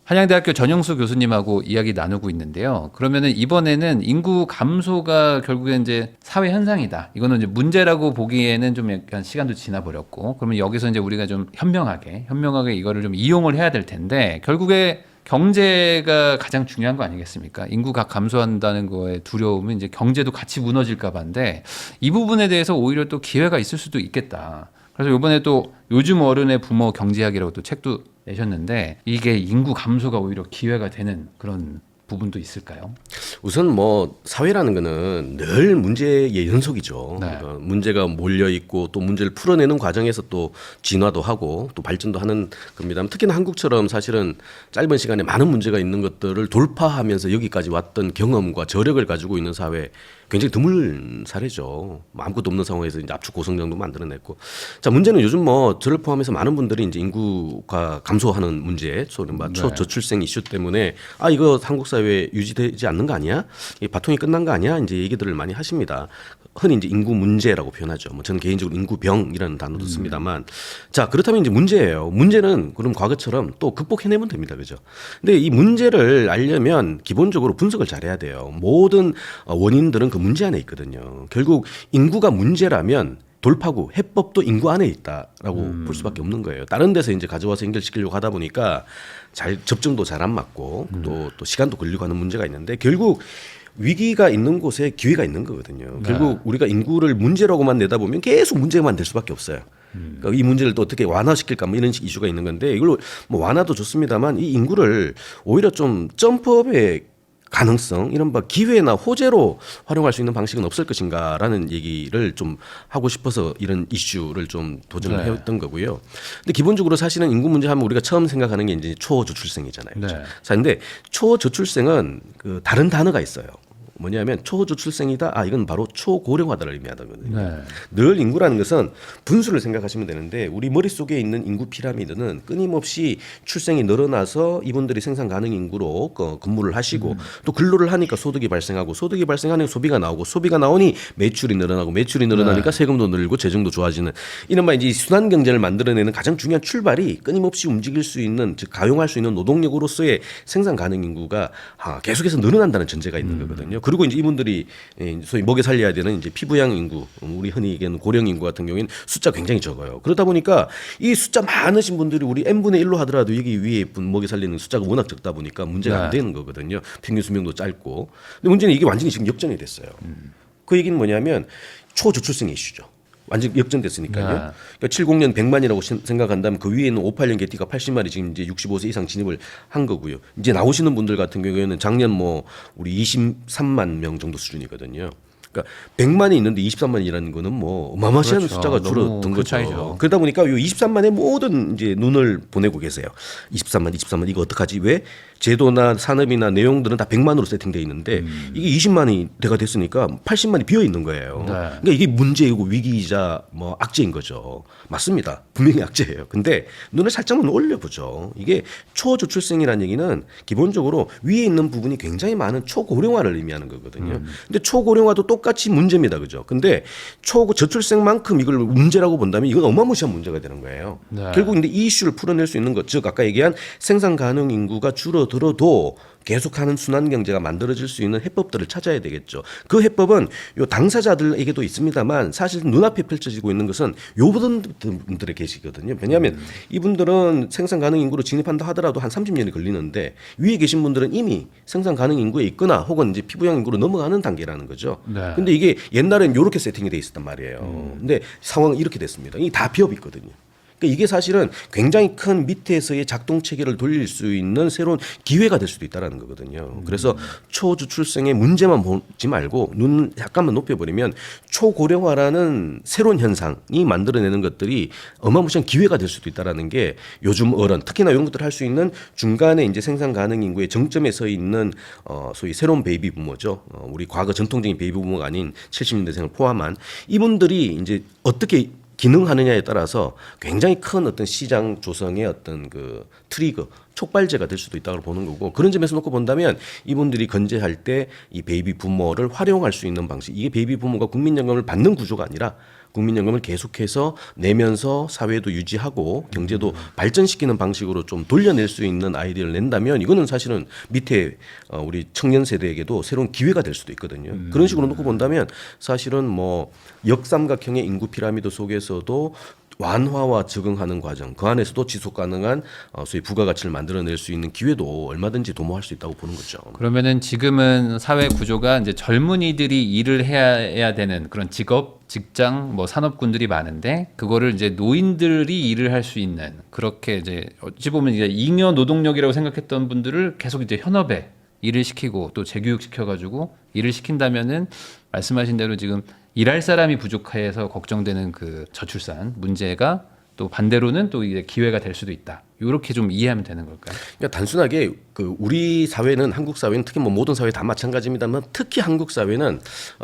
한양대학교 전영수 교수님하고 이야기 나누고 있는데요. 그러면은 이번에는 인구 감소가 결국엔 이제 사회 현상이다. 이거는 이제 문제라고 보기에는 좀 약간 시간도 지나 버렸고, 그러면 여기서 이제 우리가 좀 현명하게 이거를 좀 이용을 해야 될 텐데, 결국에 경제가 가장 중요한 거 아니겠습니까? 인구가 감소한다는 거에 두려움은 이제 경제도 같이 무너질까 봐인데, 이 부분에 대해서 오히려 또 기회가 있을 수도 있겠다. 그래서 이번에 또 요즘 어른의 부모 경제학이라고 또 책도 내셨는데, 이게 인구 감소가 오히려 기회가 되는 그런 부분도 있을까요? 우선 뭐 사회라는 거는 늘 문제의 연속이죠. 네. 그러니까 문제가 몰려 있고 또 문제를 풀어내는 과정에서 또 진화도 하고 또 발전도 하는 겁니다. 특히나 한국처럼 사실은 짧은 시간에 많은 문제가 있는 것들을 돌파하면서 여기까지 왔던 경험과 저력을 가지고 있는 사회, 굉장히 드문 사례죠. 뭐 아무것도 없는 상황에서 이제 압축 고성장도 만들어냈고. 자, 문제는 요즘 뭐 저를 포함해서 많은 분들이 이제 인구가 감소하는 문제, 소위 말 초저출생 이슈 때문에 아 이거 한국 사회에 유지되지 않는 거 아니야? 이 바통이 끝난 거 아니야? 이제 얘기들을 많이 하십니다. 흔히 이제 인구 문제라고 표현하죠. 뭐 저는 개인적으로 인구병이라는 단어도 씁니다만, 자 그렇다면 이제 문제예요. 문제는 그럼 과거처럼 또 극복해내면 됩니다, 그죠? 근데 이 문제를 알려면 기본적으로 분석을 잘해야 돼요. 모든 원인들은 그 문제 안에 있거든요. 결국 인구가 문제라면 돌파구, 해법도 인구 안에 있다라고 볼 수밖에 없는 거예요. 다른 데서 이제 가져와서 연결시키려고 하다 보니까 잘 접종도 잘 안 맞고 또 시간도 걸리고 하는 문제가 있는데, 결국 위기가 있는 곳에 기회가 있는 거거든요. 결국 우리가 인구를 문제라고만 내다보면 계속 문제만 될 수밖에 없어요. 그러니까 이 문제를 또 어떻게 완화시킬까 뭐 이런 이슈가 있는 건데, 이걸로 뭐 완화도 좋습니다만 이 인구를 오히려 좀 점프업의 가능성, 이른바 기회나 호재로 활용할 수 있는 방식은 없을 것인가라는 얘기를 좀 하고 싶어서 이런 이슈를 좀 도전을 해왔던 거고요. 근데 기본적으로 사실은 인구 문제 하면 우리가 처음 생각하는 게 이제 초저출생이잖아요. 그렇죠? 자, 근데 초저출생은 그 다른 단어가 있어요. 뭐냐면 초저출생이다. 아 이건 바로 초고령화를 의미하거든요. 네. 늘 인구라는 것은 분수를 생각하시면 되는데, 우리 머릿속에 있는 인구 피라미드는 끊임없이 출생이 늘어나서 이분들이 생산 가능 인구로 근무를 하시고 또 근로를 하니까 소득이 발생하고, 소득이 발생하니까 소비가 나오고, 소비가 나오니 매출이 늘어나고, 매출이 늘어나니까 세금도 늘고 재정도 좋아지는, 이른바 이제 순환 경제를 만들어내는 가장 중요한 출발이 끊임없이 움직일 수 있는, 즉 가용할 수 있는 노동력으로서의 생산 가능 인구가 계속해서 늘어난다는 전제가 있는 거거든요. 그리고 이제 이분들이 소위 먹여 살려야 되는 이제 피부양 인구, 우리 흔히 얘기하는 고령 인구 같은 경우에는 숫자가 굉장히 적어요. 그러다 보니까 이 숫자 많으신 분들이 우리 n분의 1로 하더라도 여기 위에 분 먹여 살리는 숫자가 워낙 적다 보니까 문제가 안 되는 거거든요. 평균 수명도 짧고. 근데 문제는 이게 완전히 지금 역전이 됐어요. 그 얘기는 뭐냐면 초저출생 이슈죠. 완전 역전됐으니까요. 그러니까 70년 100만이라고 생각한다면 그 위에 있는 58년 개띠가 80만이 지금 이제 65세 이상 진입을 한 거고요. 이제 나오시는 분들 같은 경우에는 작년 뭐 우리 23만 명 정도 수준이거든요. 그러니까 100만이 있는데 23만이라는 거는 뭐 어마어마한 숫자가 줄어든 거죠. 차이죠. 그러다 보니까 이 23만의 모든 이제 눈을 보내고 계세요. 23만 이거 어떡하지? 왜? 제도나 산업이나 내용들은 다 100만으로 세팅되어 있는데 이게 20만이 대가 됐으니까 80만이 비어 있는 거예요. 그러니까 이게 문제이고 위기이자 뭐 악재인 거죠. 맞습니다. 분명히 악재예요. 근데 눈을 살짝만 올려보죠. 이게 초저출생이라는 얘기는 기본적으로 위에 있는 부분이 굉장히 많은 초고령화를 의미하는 거거든요. 근데 초고령화도 똑같이 문제입니다. 그죠? 근데 초저출생만큼 이걸 문제라고 본다면 이건 어마무시한 문제가 되는 거예요. 결국 근데 이 이슈를 풀어낼 수 있는 것, 즉 아까 얘기한 생산 가능 인구가 줄어들어도 계속하는 순환 경제가 만들어질 수 있는 해법들을 찾아야 되겠죠. 그 해법은 요 당사자들에게도 있습니다만 사실 눈앞에 펼쳐지고 있는 것은 요 분들에 계시거든요. 왜냐하면 이분들은 생산 가능 인구로 진입한다 하더라도 한 30년이 걸리는데, 위에 계신 분들은 이미 생산 가능 인구에 있거나 혹은 이제 피부양 인구로 넘어가는 단계라는 거죠. 근데 이게 옛날엔 요렇게 세팅이 돼 있었단 말이에요. 근데 상황은 이렇게 됐습니다. 이게 다 비업 있거든요. 그러니까 이게 사실은 굉장히 큰 밑에서의 작동 체계를 돌릴 수 있는 새로운 기회가 될 수도 있다라는 거거든요. 그래서 초저출생의 문제만 보지 말고 눈 약간만 높여버리면 초고령화라는 새로운 현상이 만들어내는 것들이 어마무시한 기회가 될 수도 있다라는 게 요즘 어른 특히나 이런 것들을 할 수 있는 중간에 이제 생산 가능 인구의 정점에 서 있는 소위 새로운 베이비 부모죠. 우리 과거 전통적인 베이비 부모가 아닌 70년대생을 포함한 이분들이 이제 어떻게 기능하느냐에 따라서 굉장히 큰 어떤 시장 조성의 어떤 그 트리거 촉발제가 될 수도 있다고 보는 거고 그런 점에서 놓고 본다면 이분들이 건재할 때 이 베이비 부모를 활용할 수 있는 방식 이게 베이비 부모가 국민연금을 받는 구조가 아니라 국민연금을 계속해서 내면서 사회도 유지하고 경제도 발전시키는 방식으로 좀 돌려낼 수 있는 아이디어를 낸다면 이거는 사실은 밑에 우리 청년 세대에게도 새로운 기회가 될 수도 있거든요. 그런 식으로 놓고 본다면 사실은 뭐 역삼각형의 인구 피라미드 속에서도 완화와 적응하는 과정 그 안에서도 지속 가능한 소위 부가가치를 만들어낼 수 있는 기회도 얼마든지 도모할 수 있다고 보는 거죠. 그러면은 지금은 사회 구조가 이제 젊은이들이 일을 해야 되는 그런 직업, 직장, 뭐 산업군들이 많은데 그거를 이제 노인들이 일을 할 수 있는 그렇게 이제 어찌 보면 이제 잉여 노동력이라고 생각했던 분들을 계속 이제 현업에 일을 시키고 또 재교육 시켜가지고 일을 시킨다면은 말씀하신 대로 지금 일할 사람이 부족해서 걱정되는 그 저출산 문제가 또 반대로는 또 이제 기회가 될 수도 있다. 이렇게 좀 이해하면 되는 걸까요? 그러니까 단순하게 그 우리 사회는 한국 사회는 특히 뭐 모든 사회 다 마찬가지입니다만 특히 한국 사회는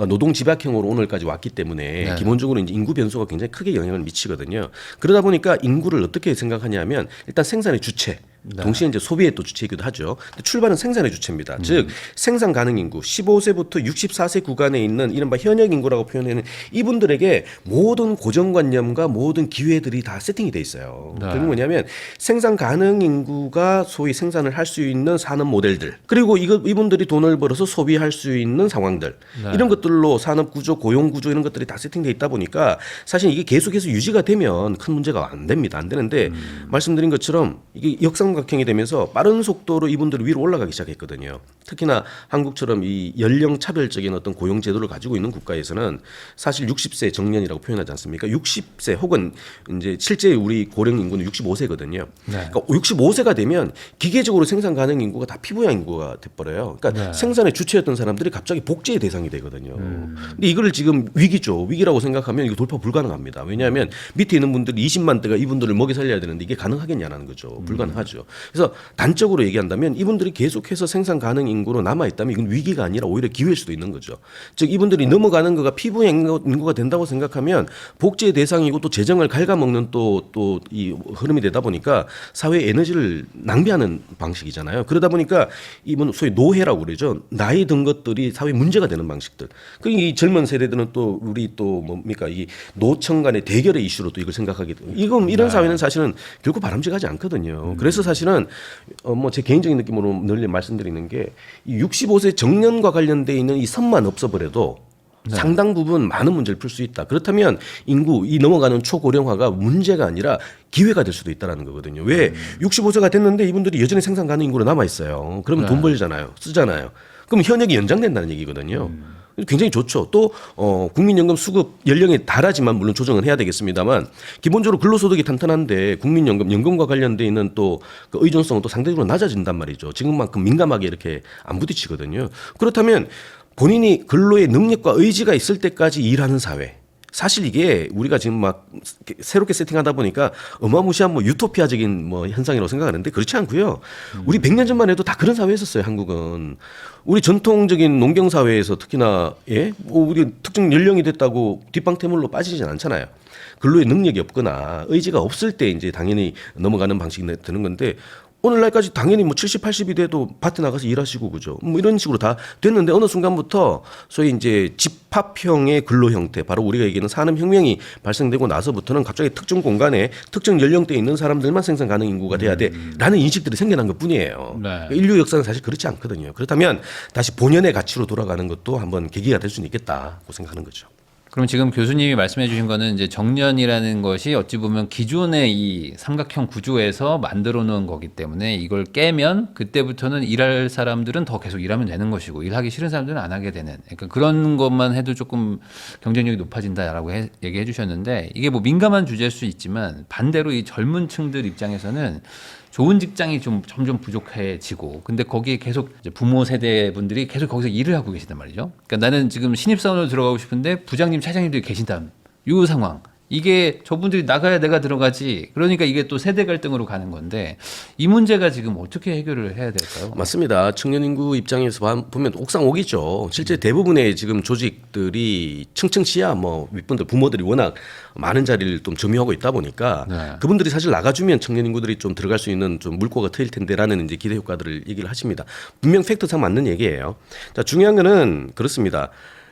노동 집약형으로 오늘까지 왔기 때문에 네. 기본적으로 이제 인구 변수가 굉장히 크게 영향을 미치거든요. 그러다 보니까 인구를 어떻게 생각하냐면 일단 생산의 주체. 동시에 이제 소비의 또 주체이기도 하죠. 근데 출발은 생산의 주체입니다. 즉 생산 가능 인구 15세부터 64세 구간에 있는 이른바 현역 인구라고 표현하는 이분들에게 모든 고정관념과 모든 기회들이 다 세팅이 돼 있어요. 네. 그게 뭐냐면 생산 가능 인구가 소위 생산을 할 수 있는 산업 모델들 그리고 이분들이 돈을 벌어서 소비할 수 있는 상황들 네. 이런 것들로 산업 구조, 고용 구조 이런 것들이 다 세팅돼 있다 보니까 사실 이게 계속해서 유지가 되면 큰 문제가 안 됩니다. 안 되는데 말씀드린 것처럼 이게 역삼각형이 되면서 빠른 속도로 이분들이 위로 올라가기 시작했거든요. 특히나 한국처럼 이 연령 차별적인 어떤 고용 제도를 가지고 있는 국가에서는 사실 60세 정년이라고 표현하지 않습니까? 60세 혹은 이제 실제 우리 고령 인구는 65세거든요. 네. 그러니까 65세가 되면 기계적으로 생산 가능 인구가 다 피부양 인구가 돼버려요. 그러니까 네. 생산의 주체였던 사람들이 갑자기 복제의 대상이 되거든요. 근데 이거를 지금 위기죠. 위기라고 생각하면 이거 돌파 불가능합니다. 왜냐하면 밑에 있는 분들이 20만 대가 이분들을 먹여 살려야 되는데 이게 가능하겠냐는 거죠. 불가능하죠. 그래서 단적으로 얘기한다면 이분들이 계속해서 생산 가능 인구로 남아 있다면 이건 위기가 아니라 오히려 기회일 수도 있는 거죠. 즉 이분들이 넘어가는 거가 피부양 인구가 된다고 생각하면 복제의 대상이고 또 재정을 갉아먹는 또 이 흐름이 되다 보니까 사회 에너지를 낭비하는 방식이잖아요. 그러다 보니까 이분 소위 노회라고 그러죠. 나이 든 것들이 사회 문제가 되는 방식들. 이 젊은 세대들은 또 우리 또 뭡니까 이 노청 간의 대결의 이슈로 또 이걸 생각하게 돼요. 이런 사회는 사실은 결코 바람직하지 않거든요. 그래서 사실은 뭐 제 개인적인 느낌으로 늘 말씀드리는 게 이 65세 정년과 관련돼 있는 이 선만 없어버려도 네. 상당 부분 많은 문제를 풀 수 있다. 그렇다면 인구 이 넘어가는 초고령화가 문제가 아니라 기회가 될 수도 있다라는 거거든요. 왜 65세가 됐는데 이분들이 여전히 생산 가능 인구로 남아 있어요. 그러면 돈 벌잖아요, 쓰잖아요. 그럼 현역이 연장된다는 얘기거든요. 굉장히 좋죠. 또 국민연금 수급 연령에 달하지만 물론 조정은 해야 되겠습니다만 기본적으로 근로소득이 탄탄한데 국민연금 연금과 관련돼 있는 또 그 의존성은 또 상대적으로 낮아진단 말이죠. 지금만큼 민감하게 이렇게 안 부딪히거든요. 그렇다면 본인이 근로의 능력과 의지가 있을 때까지 일하는 사회. 사실 이게 우리가 지금 막 새롭게 세팅하다 보니까 어마무시한 뭐 유토피아적인 뭐 현상이라고 생각하는데 그렇지 않고요. 우리 100년 전만 해도 다 그런 사회였었어요. 한국은. 우리 전통적인 농경 사회에서 특히나 뭐 우리 특정 연령이 됐다고 뒷방태물로 빠지진 않잖아요. 근로의 능력이 없거나 의지가 없을 때 이제 당연히 넘어가는 방식이 되는 건데 오늘날까지 당연히 뭐 70, 80이 돼도 밭에 나가서 일하시고 그죠. 뭐 이런 식으로 다 됐는데 어느 순간부터 소위 이제 집합형의 근로 형태, 바로 우리가 얘기하는 산업혁명이 발생되고 나서부터는 갑자기 특정 공간에 특정 연령대에 있는 사람들만 생산 가능 인구가 돼야 돼라는 인식들이 생겨난 것 뿐이에요. 네. 그러니까 인류 역사는 사실 그렇지 않거든요. 그렇다면 다시 본연의 가치로 돌아가는 것도 한번 계기가 될 수는 있겠다고 생각하는 거죠. 그럼 지금 교수님이 말씀해 주신 거는 이제 정년이라는 것이 어찌 보면 기존의 이 삼각형 구조에서 만들어 놓은 거기 때문에 이걸 깨면 그때부터는 일할 사람들은 더 계속 일하면 되는 것이고 일하기 싫은 사람들은 안 하게 되는, 그러니까 그런 것만 해도 조금 경쟁력이 높아진다라고 얘기해 주셨는데, 이게 뭐 민감한 주제일 수 있지만 반대로 이 젊은 층들 입장에서는 좋은 직장이 좀 점점 부족해지고, 근데 거기에 계속 이제 부모 세대 분들이 계속 거기서 일을 하고 계시단 말이죠. 그러니까 나는 지금 신입사원으로 들어가고 싶은데 부장님, 차장님들이 계신다는 이 상황. 이게 저분들이 나가야 내가 들어가지. 그러니까 이게 또 세대 갈등으로 가는 건데, 이 문제가 지금 어떻게 해결을 해야 될까요? 맞습니다. 청년 인구 입장에서 보면 옥상옥이죠. 실제 대부분의 지금 조직들이 층층 치야 뭐 윗분들 부모들이 워낙 많은 자리를 좀 점유하고 있다 보니까 네. 그분들이 사실 나가주면 청년 인구들이 좀 들어갈 수 있는 좀 물꼬가 트일 텐데라는 이제 기대 효과들을 얘기를 하십니다. 분명 팩트상 맞는 얘기예요. 자, 중요한 거는 그렇습니다.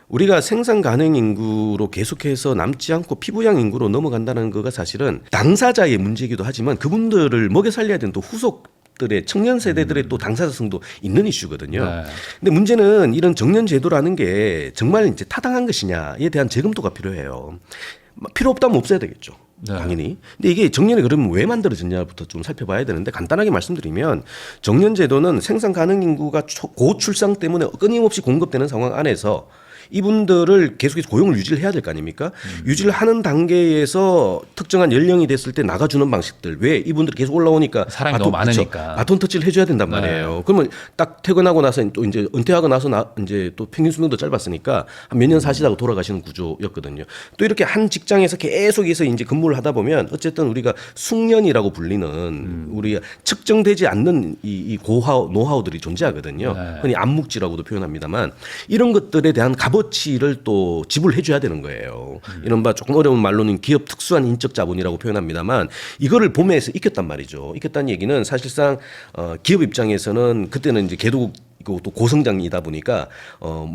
우리가 생산 가능 인구로 계속해서 남지 않고 피부양 인구로 넘어간다는 거가 사실은 당사자의 문제이기도 하지만 그분들을 먹여 살려야 되는 또 후속들의 청년 세대들의 또 당사자성도 있는 이슈거든요. 네. 근데 문제는 이런 정년 제도라는 게 정말 이제 타당한 것이냐에 대한 재검토가 필요해요. 필요 없다면 없애야 되겠죠. 네. 당연히. 근데 이게 정년이 그러면 왜 만들어졌냐부터 좀 살펴봐야 되는데, 간단하게 말씀드리면 정년 제도는 생산 가능 인구가 고출산 때문에 끊임없이 공급되는 상황 안에서 이분들을 계속해서 고용을 유지를 해야 될 거 아닙니까? 유지를 하는 단계에서 특정한 연령이 됐을 때 나가주는 방식들. 왜 이분들이 계속 올라오니까 사람이 너무 많으니까. 바톤 터치를 해줘야 된단 말이에요. 그러면 딱 퇴근하고 나서 또 이제 은퇴하고 나서 이제 또 평균 수명도 짧았으니까 한 몇 년 사시다가 돌아가시는 구조였거든요. 또 이렇게 한 직장에서 계속해서 이제 근무를 하다 보면 어쨌든 우리가 숙련이라고 불리는 우리가 측정되지 않는 이 노하우들이 존재하거든요. 네. 흔히 암묵지라고도 표현합니다만 이런 것들에 대한 값어치를 또 지불해 줘야 되는 거예요. 이른바 조금 어려운 말로는 기업 특수한 인적 자본이라고 표현합니다만 이거를 봄에서 익혔단 말이죠. 익혔다는 얘기는 사실상 기업 입장에서는 그때는 이제 개도국 또 고성장이다 보니까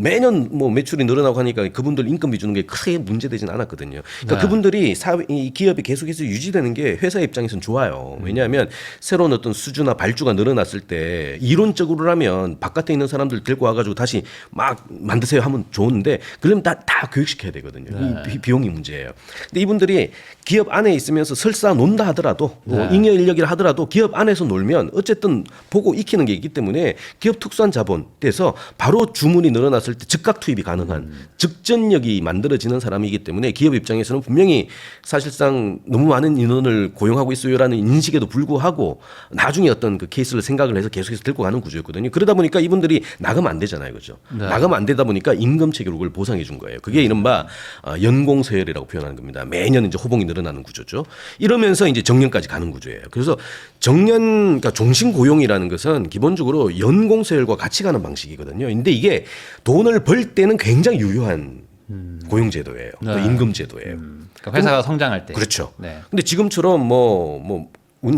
매년 뭐 매출이 늘어나고 하니까 그분들 인건비 주는 게 크게 문제되진 않았거든요. 그러니까 네. 그분들이 이 기업이 계속해서 유지되는 게 회사 입장에서는 좋아요. 왜냐하면 새로운 어떤 수주나 발주가 늘어났을 때 이론적으로라면 바깥에 있는 사람들 데리고 와가지고 다시 막 만드세요 하면 좋은데 그러면 다 교육시켜야 되거든요. 네. 이 비용이 문제예요. 근데 이분들이 기업 안에 있으면서 설사 논다 하더라도 네. 잉여 인력이라 하더라도 기업 안에서 놀면 어쨌든 보고 익히는 게 있기 때문에 기업 특수한 자본 돼서 바로 주문이 늘어났을 때 즉각 투입이 가능한 즉전력이 만들어지는 사람이기 때문에 기업 입장에서는 분명히 사실상 너무 많은 인원을 고용하고 있어요라는 인식에도 불구하고 나중에 어떤 그 케이스를 생각을 해서 계속해서 들고 가는 구조였거든요. 그러다 보니까 이분들이 나가면 안 되잖아요. 그죠? 네. 나가면 안 되다 보니까 임금 체계로 그걸 보상해 준 거예요. 그게 이른바 연공 서열이라고 표현하는 겁니다. 매년 이제 호봉이 늘어나는 구조죠. 이러면서 이제 정년까지 가는 구조예요. 그래서 그러니까 종신 고용이라는 것은 기본적으로 연공 서열과 같이 가는 방식이거든요. 근데 이게 돈을 벌 때는 굉장히 유효한 고용제도예요. 또 네. 임금제도예요. 그러니까 회사가 성장할 때. 그렇죠. 네. 근데 지금처럼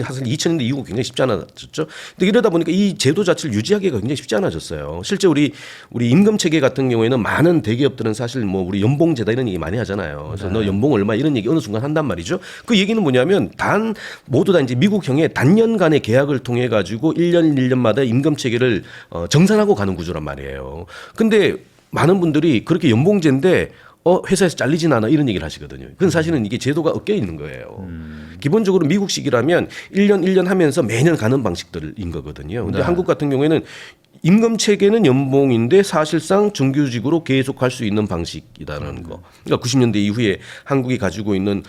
사실 2000년대 이후가 굉장히 쉽지 않아졌죠. 근데 이러다 보니까 이 제도 자체를 유지하기가 굉장히 쉽지 않아졌어요. 실제 우리 임금 체계 같은 경우에는 많은 대기업들은 사실 우리 연봉제다 이런 얘기 많이 하잖아요. 그래서 너 연봉 얼마 이런 얘기 어느 순간 한단 말이죠. 그 얘기는 뭐냐면 모두 다 이제 미국형의 단년간의 계약을 통해 가지고 1년마다 임금 체계를 정산하고 가는 구조란 말이에요. 근데 많은 분들이 그렇게 연봉제인데 회사에서 잘리진 않아 이런 얘기를 하시거든요. 그건 사실은 이게 제도가 엮여 있는 거예요. 기본적으로 미국식이라면 1년 하면서 매년 가는 방식들인 거거든요. 근데 네. 한국 같은 경우에는 임금 체계는 연봉인데 사실상 정규직으로 계속 갈 수 있는 방식이라는 거. 그러니까 90년대 이후에 한국이 가지고 있는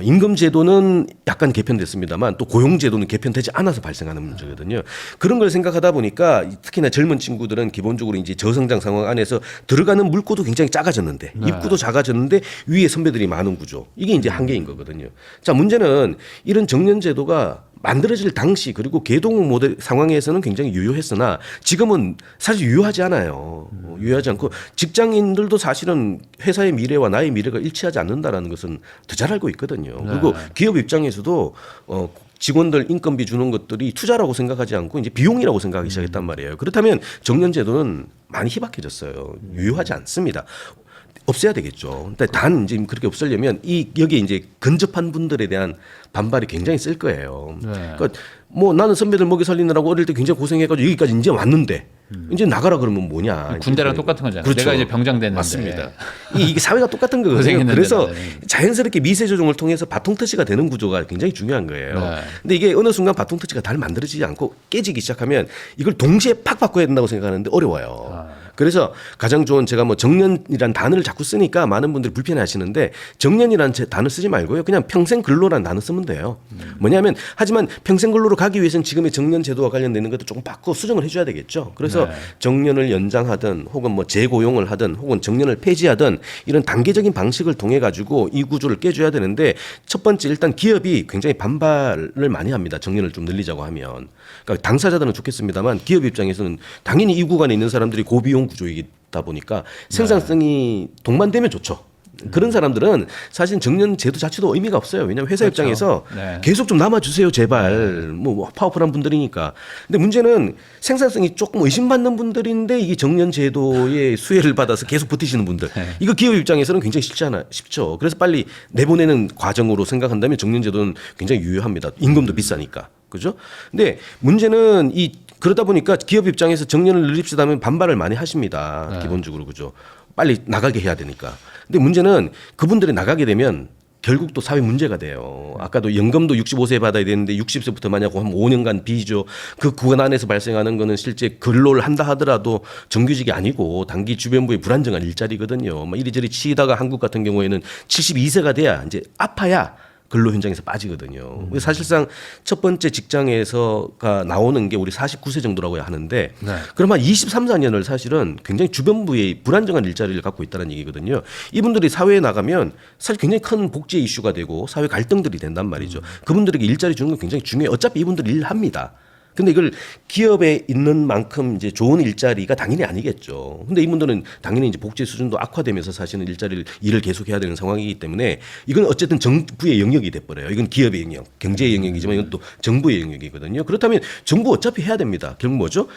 임금 제도는 약간 개편됐습니다만 또 고용 제도는 개편되지 않아서 발생하는 문제거든요. 그런 걸 생각하다 보니까 특히나 젊은 친구들은 기본적으로 이제 저성장 상황 안에서 들어가는 물꼬도 굉장히 작아졌는데 입구도 작아졌는데 위에 선배들이 많은 구조. 이게 이제 한계인 거거든요. 자, 문제는 이런 정년 제도가 만들어질 당시 그리고 개동 모델 상황에서는 굉장히 유효했으나 지금은 사실 유효하지 않아요. 유효하지 않고 직장인들도 사실은 회사의 미래와 나의 미래가 일치하지 않는다라는 것은 더 잘 알고 있거든요. 그리고 기업 입장에서도 직원들 인건비 주는 것들이 투자라고 생각하지 않고 이제 비용이라고 생각하기 시작했단 말이에요. 그렇다면 정년 제도는 많이 희박해졌어요. 유효하지 않습니다. 없애야 되겠죠. 근데 단 이제 그렇게 없애려면 여기에 이제 근접한 분들에 대한 반발이 굉장히 쓸 거예요. 네. 그러니까 나는 선배들 먹여 살리느라고 어릴 때 굉장히 고생해가지고 여기까지 이제 왔는데 이제 나가라 그러면 뭐냐. 군대랑 이제 똑같은 거잖아요. 그렇죠. 내가 이제 병장 됐는데. 맞습니다. 이게 사회가 똑같은 거거든요. 고생했는데 그래서 나는. 자연스럽게 미세 조정을 통해서 바통 터치가 되는 구조가 굉장히 중요한 거예요. 네. 근데 이게 어느 순간 바통 터치가 잘 만들어지지 않고 깨지기 시작하면 이걸 동시에 팍 바꿔야 된다고 생각하는데 어려워요. 그래서 가장 좋은 제가 뭐 정년이란 단어를 자꾸 쓰니까 많은 분들이 불편해하시는데 정년이라는 단어 쓰지 말고요. 그냥 평생 근로라는 단어 쓰면 돼요. 뭐냐면 하지만 평생 근로로 가기 위해서는 지금의 정년 제도와 관련되는 것도 조금 바꿔 수정을 해줘야 되겠죠. 그래서 네. 정년을 연장하든 혹은 뭐 재고용을 하든 혹은 정년을 폐지하든 이런 단계적인 방식을 통해 가지고 이 구조를 깨줘야 되는데 첫 번째 일단 기업이 굉장히 반발을 많이 합니다. 정년을 좀 늘리자고 하면. 그러니까 당사자들은 좋겠습니다만 기업 입장에서는 당연히 이 구간에 있는 사람들이 고비용 구조이다 보니까 생산성이 동반되면 좋죠. 그런 사람들은 사실 정년 제도 자체도 의미가 없어요. 왜냐하면 회사 그렇죠. 입장에서 네. 계속 좀 남아주세요, 제발. 뭐 파워풀한 분들이니까. 근데 문제는 생산성이 조금 의심받는 분들인데 이게 정년 제도의 수혜를 받아서 계속 버티시는 분들. 이거 기업 입장에서는 굉장히 쉽죠. 그래서 빨리 내보내는 과정으로 생각한다면 정년 제도는 굉장히 유효합니다. 임금도 비싸니까. 그죠? 근데 문제는 그러다 보니까 기업 입장에서 정년을 늘립시다 하면 반발을 많이 하십니다. 네. 기본적으로. 그죠? 빨리 나가게 해야 되니까. 근데 문제는 그분들이 나가게 되면 결국 또 사회 문제가 돼요. 아까도 연금도 65세에 받아야 되는데 60세부터 만약 한 5년간 비죠. 그 구간 안에서 발생하는 거는 실제 근로를 한다 하더라도 정규직이 아니고 단기 주변부의 불안정한 일자리거든요. 뭐 이리저리 치다가 한국 같은 경우에는 72세가 돼야 이제 아파야 근로 현장에서 빠지거든요. 사실상 첫 번째 직장에서가 나오는 게 우리 49세 정도라고 하는데 네. 그러면 23, 4년을 사실은 굉장히 주변부의 불안정한 일자리를 갖고 있다는 얘기거든요. 이분들이 사회에 나가면 사실 굉장히 큰 복지 이슈가 되고 사회 갈등들이 된단 말이죠. 그분들에게 일자리 주는 건 굉장히 중요해요. 어차피 이분들 일합니다. 근데 이걸 기업에 있는 만큼 이제 좋은 일자리가 당연히 아니겠죠. 근데 이분들은 당연히 이제 복지 수준도 악화되면서 사실은 일을 계속해야 되는 상황이기 때문에 이건 어쨌든 정부의 영역이 돼버려요. 이건 기업의 영역, 경제의 영역이지만 이건 또 정부의 영역이거든요. 그렇다면 정부 어차피 해야 됩니다. 결국 뭐죠?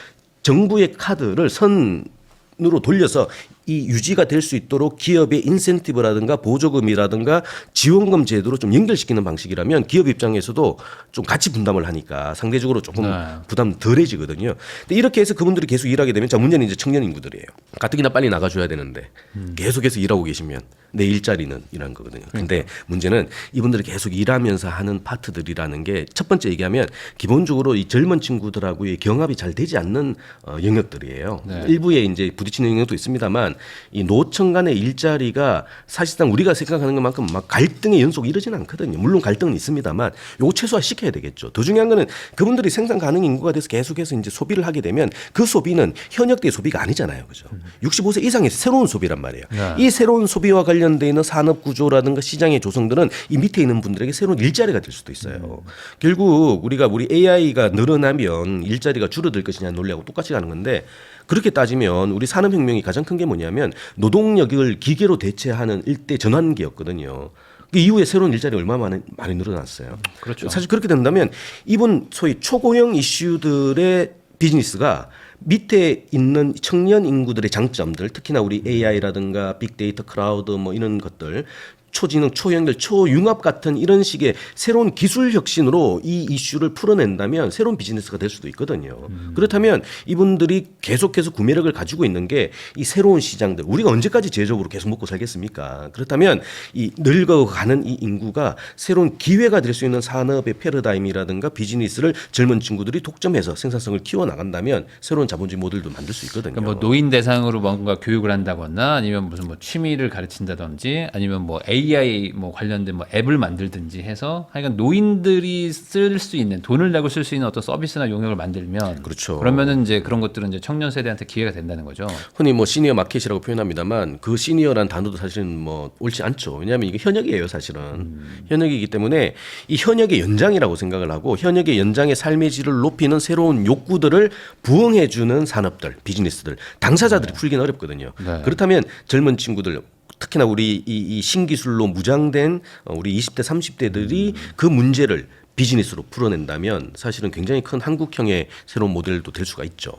정부의 카드를 선으로 돌려서 이 유지가 될 수 있도록 기업의 인센티브라든가 보조금이라든가 지원금 제도로 좀 연결시키는 방식이라면 기업 입장에서도 좀 같이 분담을 하니까 상대적으로 조금 네. 부담 덜해지거든요. 근데 이렇게 해서 그분들이 계속 일하게 되면 자 문제는 이제 청년 인구들이에요. 가뜩이나 빨리 나가줘야 되는데 계속해서 일하고 계시면 내 일자리는 이런 거거든요. 근데 문제는 이분들이 계속 일하면서 하는 파트들이라는 게 첫 번째 얘기하면 기본적으로 이 젊은 친구들하고의 경합이 잘 되지 않는 영역들이에요. 네. 일부에 이제 부딪히는 영역도 있습니다만 이 노천 간의 일자리가 사실상 우리가 생각하는 것만큼 막 갈등의 연속이 이러지는 않거든요. 물론 갈등은 있습니다만 요거 최소화 시켜야 되겠죠. 더 중요한 거는 그분들이 생산 가능 인구가 돼서 계속해서 이제 소비를 하게 되면 그 소비는 현역 때 소비가 아니잖아요. 그죠? 65세 이상의 새로운 소비란 말이에요. 네. 이 새로운 소비와 관련되어 있는 산업 구조라든가 시장의 조성들은 이 밑에 있는 분들에게 새로운 일자리가 될 수도 있어요. 결국 우리 AI가 늘어나면 일자리가 줄어들 것이냐는 논리하고 똑같이 가는 건데 그렇게 따지면 우리 산업혁명이 가장 큰 게 뭐냐면 노동력을 기계로 대체하는 일대 전환기였거든요. 그 이후에 새로운 일자리가 얼마나 많이 늘어났어요. 그렇죠. 사실 그렇게 된다면 이번 소위 초고용 이슈들의 비즈니스가 밑에 있는 청년 인구들의 장점들, 특히나 우리 AI라든가 빅데이터, 클라우드 뭐 이런 것들, 초지능, 초연결, 초융합 같은 이런 식의 새로운 기술 혁신으로 이 이슈를 풀어낸다면 새로운 비즈니스가 될 수도 있거든요. 그렇다면 이분들이 계속해서 구매력을 가지고 있는 게 이 새로운 시장들, 우리가 언제까지 제조업으로 계속 먹고 살겠습니까? 그렇다면 이 늙어가는 이 인구가 새로운 기회가 될 수 있는 산업의 패러다임이라든가 비즈니스를 젊은 친구들이 독점해서 생산성을 키워나간다면 새로운 자본주의 모델도 만들 수 있거든요. 그러니까 뭐 노인 대상으로 뭔가 교육을 한다거나 아니면 무슨 뭐 취미를 가르친다든지 아니면 뭐 AI 뭐 관련된 뭐 앱을 만들든지 해서 하여간 노인들이 쓸 수 있는 돈을 내고 쓸 수 있는 어떤 서비스나 용역을 만들면 그렇죠. 그러면은 이제 그런 것들은 이제 청년 세대한테 기회가 된다는 거죠. 흔히 뭐 시니어 마켓이라고 표현합니다만 그 시니어란 단어도 사실은 뭐 옳지 않죠. 왜냐하면 이게 현역이에요, 사실은. 현역이기 때문에 이 현역의 연장이라고 생각을 하고 현역의 연장의 삶의 질을 높이는 새로운 욕구들을 부응해주는 산업들, 비즈니스들, 당사자들이 풀기는 어렵거든요. 네. 그렇다면 젊은 친구들 특히나 우리 이 신기술로 무장된 우리 20대, 30대들이 그 문제를 비즈니스로 풀어낸다면 사실은 굉장히 큰 한국형의 새로운 모델도 될 수가 있죠.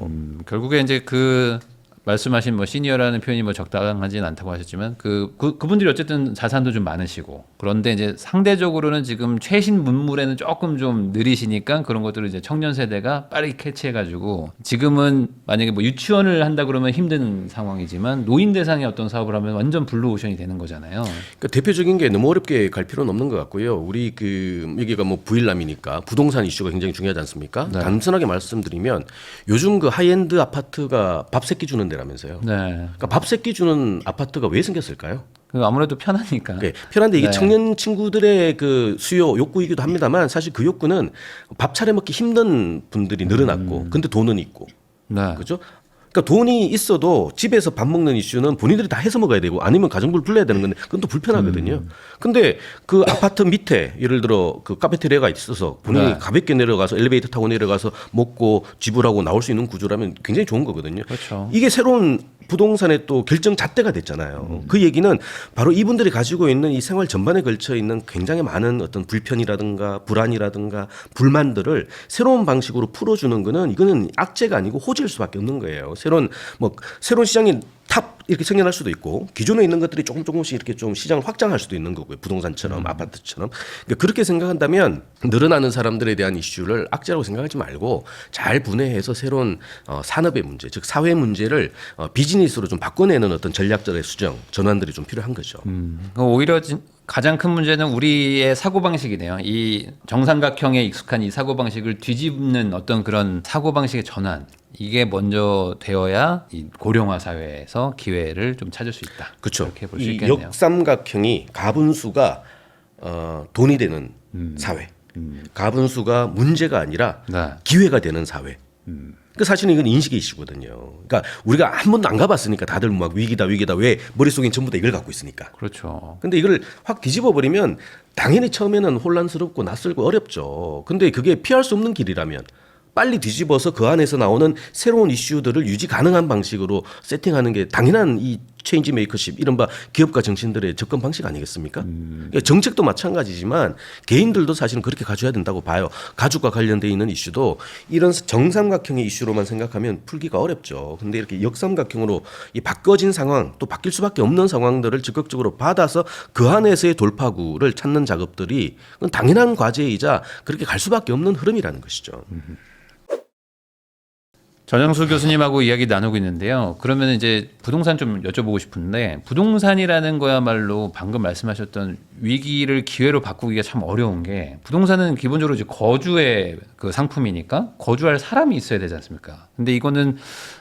결국에 이제 그 말씀하신 뭐 시니어라는 표현이 뭐 적당하지는 않다고 하셨지만 그분들이 어쨌든 자산도 좀 많으시고 그런데 이제 상대적으로는 지금 최신 문물에는 조금 좀 느리시니까 그런 것들을 이제 청년 세대가 빠르게 캐치해가지고 지금은 만약에 뭐 유치원을 한다 그러면 힘든 상황이지만 노인 대상의 어떤 사업을 하면 완전 블루오션이 되는 거잖아요. 그러니까 대표적인 게 너무 어렵게 갈 필요는 없는 것 같고요. 우리 여기가 뭐 부일남이니까 부동산 이슈가 굉장히 중요하지 않습니까? 네. 단순하게 말씀드리면 요즘 그 하이엔드 아파트가 밥 세끼 주는 데라면서요. 네. 그러니까 밥 세끼 주는 아파트가 왜 생겼을까요? 아무래도 편하니까. 네, 편한데 이게 네. 청년 친구들의 그 수요 욕구이기도 합니다만 사실 그 욕구는 밥 차려 먹기 힘든 분들이 늘어났고 근데 돈은 있고 네. 그죠? 그러니까 돈이 있어도 집에서 밥 먹는 이슈는 본인들이 다 해서 먹어야 되고 아니면 가정부를 불러야 되는 건데 그건 또 불편하거든요. 근데 그 아파트 밑에 예를 들어 그 카페테리아가 있어서 본인이 네. 가볍게 내려가서 엘리베이터 타고 내려가서 먹고 지불하고 나올 수 있는 구조라면 굉장히 좋은 거거든요. 그렇죠. 이게 새로운 부동산의 또 결정 잣대가 됐잖아요. 그 얘기는 바로 이분들이 가지고 있는 이 생활 전반에 걸쳐 있는 굉장히 많은 어떤 불편이라든가 불안이라든가 불만들을 새로운 방식으로 풀어주는 거는 이거는 악재가 아니고 호재일 수밖에 없는 거예요. 새로운 시장이 탑 이렇게 생겨날 수도 있고 기존에 있는 것들이 조금씩 이렇게 좀 시장을 확장할 수도 있는 거고요. 부동산처럼 아파트처럼. 그러니까 그렇게 생각한다면 늘어나는 사람들에 대한 이슈를 악재라고 생각하지 말고 잘 분해해서 새로운 산업의 문제, 즉 사회 문제를 비즈니스로 좀 바꿔내는 어떤 전략적인 수정, 전환들이 좀 필요한 거죠. 오히려 가장 큰 문제는 우리의 사고방식이네요. 이 정삼각형에 익숙한 이 사고방식을 뒤집는 어떤 그런 사고방식의 전환. 이게 먼저 되어야 이 고령화 사회에서 기회를 좀 찾을 수 있다. 그렇죠. 이렇게 볼 수 이 있겠네요. 역삼각형이 가분수가 돈이 되는 사회, 가분수가 문제가 아니라 네. 기회가 되는 사회. 그 사실은 이건 인식의 이슈거든요. 그러니까 우리가 한 번도 안 가봤으니까 다들 막 위기다 왜 머릿속엔 전부 다 이걸 갖고 있으니까. 그렇죠. 근데 이걸 확 뒤집어 버리면 당연히 처음에는 혼란스럽고 낯설고 어렵죠. 근데 그게 피할 수 없는 길이라면 빨리 뒤집어서 그 안에서 나오는 새로운 이슈들을 유지 가능한 방식으로 세팅하는 게 당연한 이 체인지 메이커십 이른바 기업가 정신들의 접근 방식 아니겠습니까? 그러니까 정책도 마찬가지지만 개인들도 사실은 그렇게 가져야 된다고 봐요. 가족과 관련돼 있는 이슈도 이런 정삼각형의 이슈로만 생각하면 풀기가 어렵죠. 근데 이렇게 역삼각형으로 이 바꿔진 상황 또 바뀔 수밖에 없는 상황들을 적극적으로 받아서 그 안에서의 돌파구를 찾는 작업들이 그건 당연한 과제이자 그렇게 갈 수밖에 없는 흐름이라는 것이죠. 전영수 교수님하고 이야기 나누고 있는데요. 그러면 이제 부동산 좀 여쭤보고 싶은데 부동산이라는 거야말로 방금 말씀하셨던 위기를 기회로 바꾸기가 참 어려운 게 부동산은 기본적으로 이제 거주의 그 상품이니까 거주할 사람이 있어야 되지 않습니까? 근데 이거는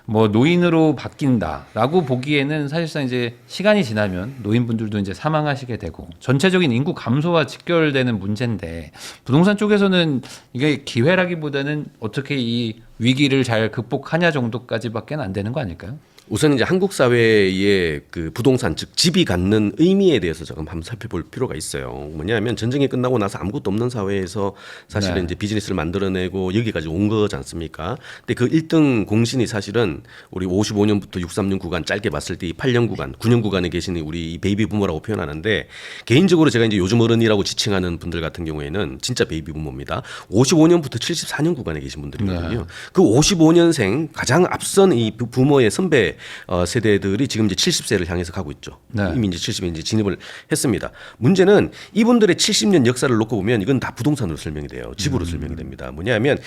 뭐 노인으로 바뀐다라고 보기에는 사실상 이제 시간이 지나면 노인분들도 이제 사망하시게 되고 전체적인 인구 감소와 직결되는 문제인데 부동산 쪽에서는 이게 기회라기보다는 어떻게 이 위기를 잘 극복하냐 정도까지밖에 안 되는 거 아닐까요? 우선 이제 한국 사회의 그 부동산 즉 집이 갖는 의미에 대해서 조금 한번 살펴볼 필요가 있어요. 뭐냐면 전쟁이 끝나고 나서 아무것도 없는 사회에서 사실은 네. 이제 비즈니스를 만들어내고 여기까지 온 거지 않습니까? 근데 그 1등 공신이 사실은 우리 55년부터 63년 구간 짧게 봤을 때 이 8년 구간, 9년 구간에 계시는 우리 이 베이비 부모라고 표현하는데 개인적으로 제가 이제 요즘 어른이라고 지칭하는 분들 같은 경우에는 진짜 베이비 부모입니다. 55년부터 74년 구간에 계신 분들이거든요. 네. 그 55년생 가장 앞선 이 부모의 선배 세대들이 지금 이제 70세를 향해서 가고 있죠. 네. 이미 이제 70에 이제 진입을 했습니다. 문제는 이분들의 70년 역사를 놓고 보면 이건 다 부동산으로 설명이 돼요. 집으로 설명이 됩니다. 뭐냐면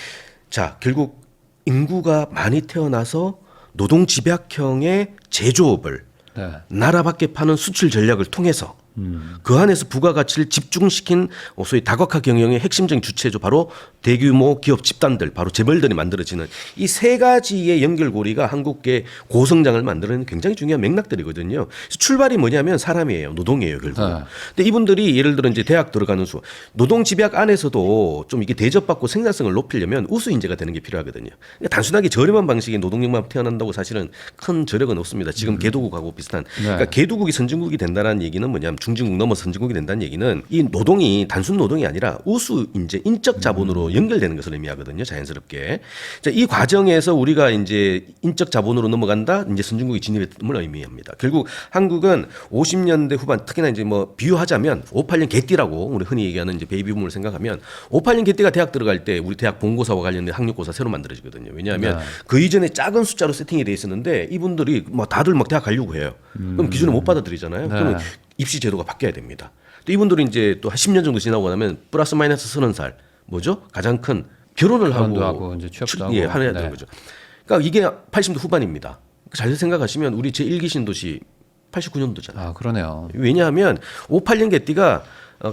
자, 결국 인구가 많이 태어나서 노동 집약형의 제조업을 네. 나라 밖에 파는 수출 전략을 통해서 그 안에서 부가가치를 집중시킨 소위 다각화 경영의 핵심적인 주체죠. 바로 대규모 기업 집단들, 바로 재벌들이 만들어지는 이 세 가지의 연결고리가 한국의 고성장을 만드는 굉장히 중요한 맥락들이거든요. 그래서 출발이 뭐냐면 사람이에요. 노동이에요, 결국. 네. 근데 이분들이 예를 들어 이제 대학 들어가는 수, 노동 집약 안에서도 좀 이게 대접받고 생산성을 높이려면 우수 인재가 되는 게 필요하거든요. 그러니까 단순하게 저렴한 방식의 노동력만 태어난다고 사실은 큰 저력은 없습니다. 지금 개도국하고 비슷한. 네. 그러니까 개도국이 선진국이 된다는 얘기는 뭐냐면 중진국 넘어 선진국이 된다는 얘기는 이 노동이 단순 노동이 아니라 우수 이제 인적 자본으로 연결되는 것을 의미하거든요. 자연스럽게. 자, 이 과정에서 우리가 이제 인적 자본으로 넘어간다. 이제 선진국이 진입했음을 의미합니다. 결국 한국은 50년대 후반 특히나 이제 뭐 비유하자면 58년 개띠라고 우리 흔히 얘기하는 이제 베이비붐을 생각하면 58년 개띠가 대학 들어갈 때 우리 대학 본고사와 관련된 학력고사 새로 만들어지거든요. 왜냐하면 그 이전에 작은 숫자로 세팅이 돼 있었는데 이분들이 뭐 다들 막 대학 가려고 해요. 그럼 기준을 못 받아들이잖아요. 그러면 입시 제도가 바뀌어야 됩니다. 또 이분들이 이제 또 한 10년 정도 지나고 나면 플러스 마이너스 30살 뭐죠? 가장 큰 결혼을 하고 이제 취업도 하고 해야 되는 거죠. 그러니까 이게 80대 후반입니다. 잘 생각하시면 우리 제1기 신도시 89년도잖아요. 아, 그러네요. 왜냐하면 58년 개띠가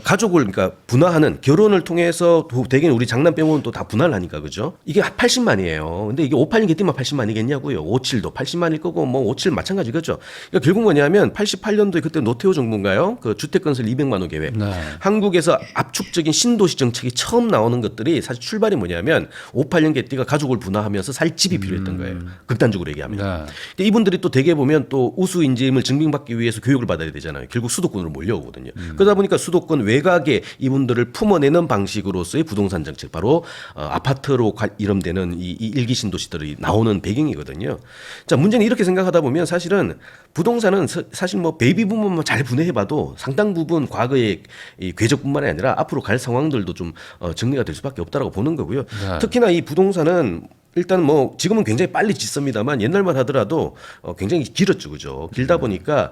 가족을 그러니까 분화하는 결혼을 통해서 대개는 우리 장남 빼고는 또 다 분화를 하니까 그죠? 이게 80만이에요. 근데 이게 58년 개띠만 80만이겠냐고요. 57도 80만일 거고 뭐 57 마찬가지 그죠? 그러니까 결국 뭐냐면 88년도에 그때 노태우 정부인가요? 그 주택 건설 200만 호 계획. 한국에서 압축적인 신도시 정책이 처음 나오는 것들이 사실 출발이 뭐냐면 58년 개띠가 가족을 분화하면서 살 집이 필요했던 거예요. 극단적으로 얘기하면. 그러니까 이분들이 또 대개 보면 또 우수 인재임을 증빙받기 위해서 교육을 받아야 되잖아요. 결국 수도권으로 몰려오거든요. 그러다 보니까 수도권 외곽에 이분들을 품어내는 방식으로서의 부동산 정책 바로 아파트로 이름되는 이 일기 신도시들이 나오는 배경이거든요. 자, 문제는 이렇게 생각하다 보면 사실은 부동산은 사실 뭐 베이비붐만 잘 분해해봐도 상당 부분 과거의 이 궤적뿐만이 아니라 앞으로 갈 상황들도 좀 정리가 될 수밖에 없다라고 보는 거고요. 특히나 이 부동산은 일단 뭐 지금은 굉장히 빨리 짓습니다만 옛날만 하더라도 굉장히 길었죠, 그죠? 길다 보니까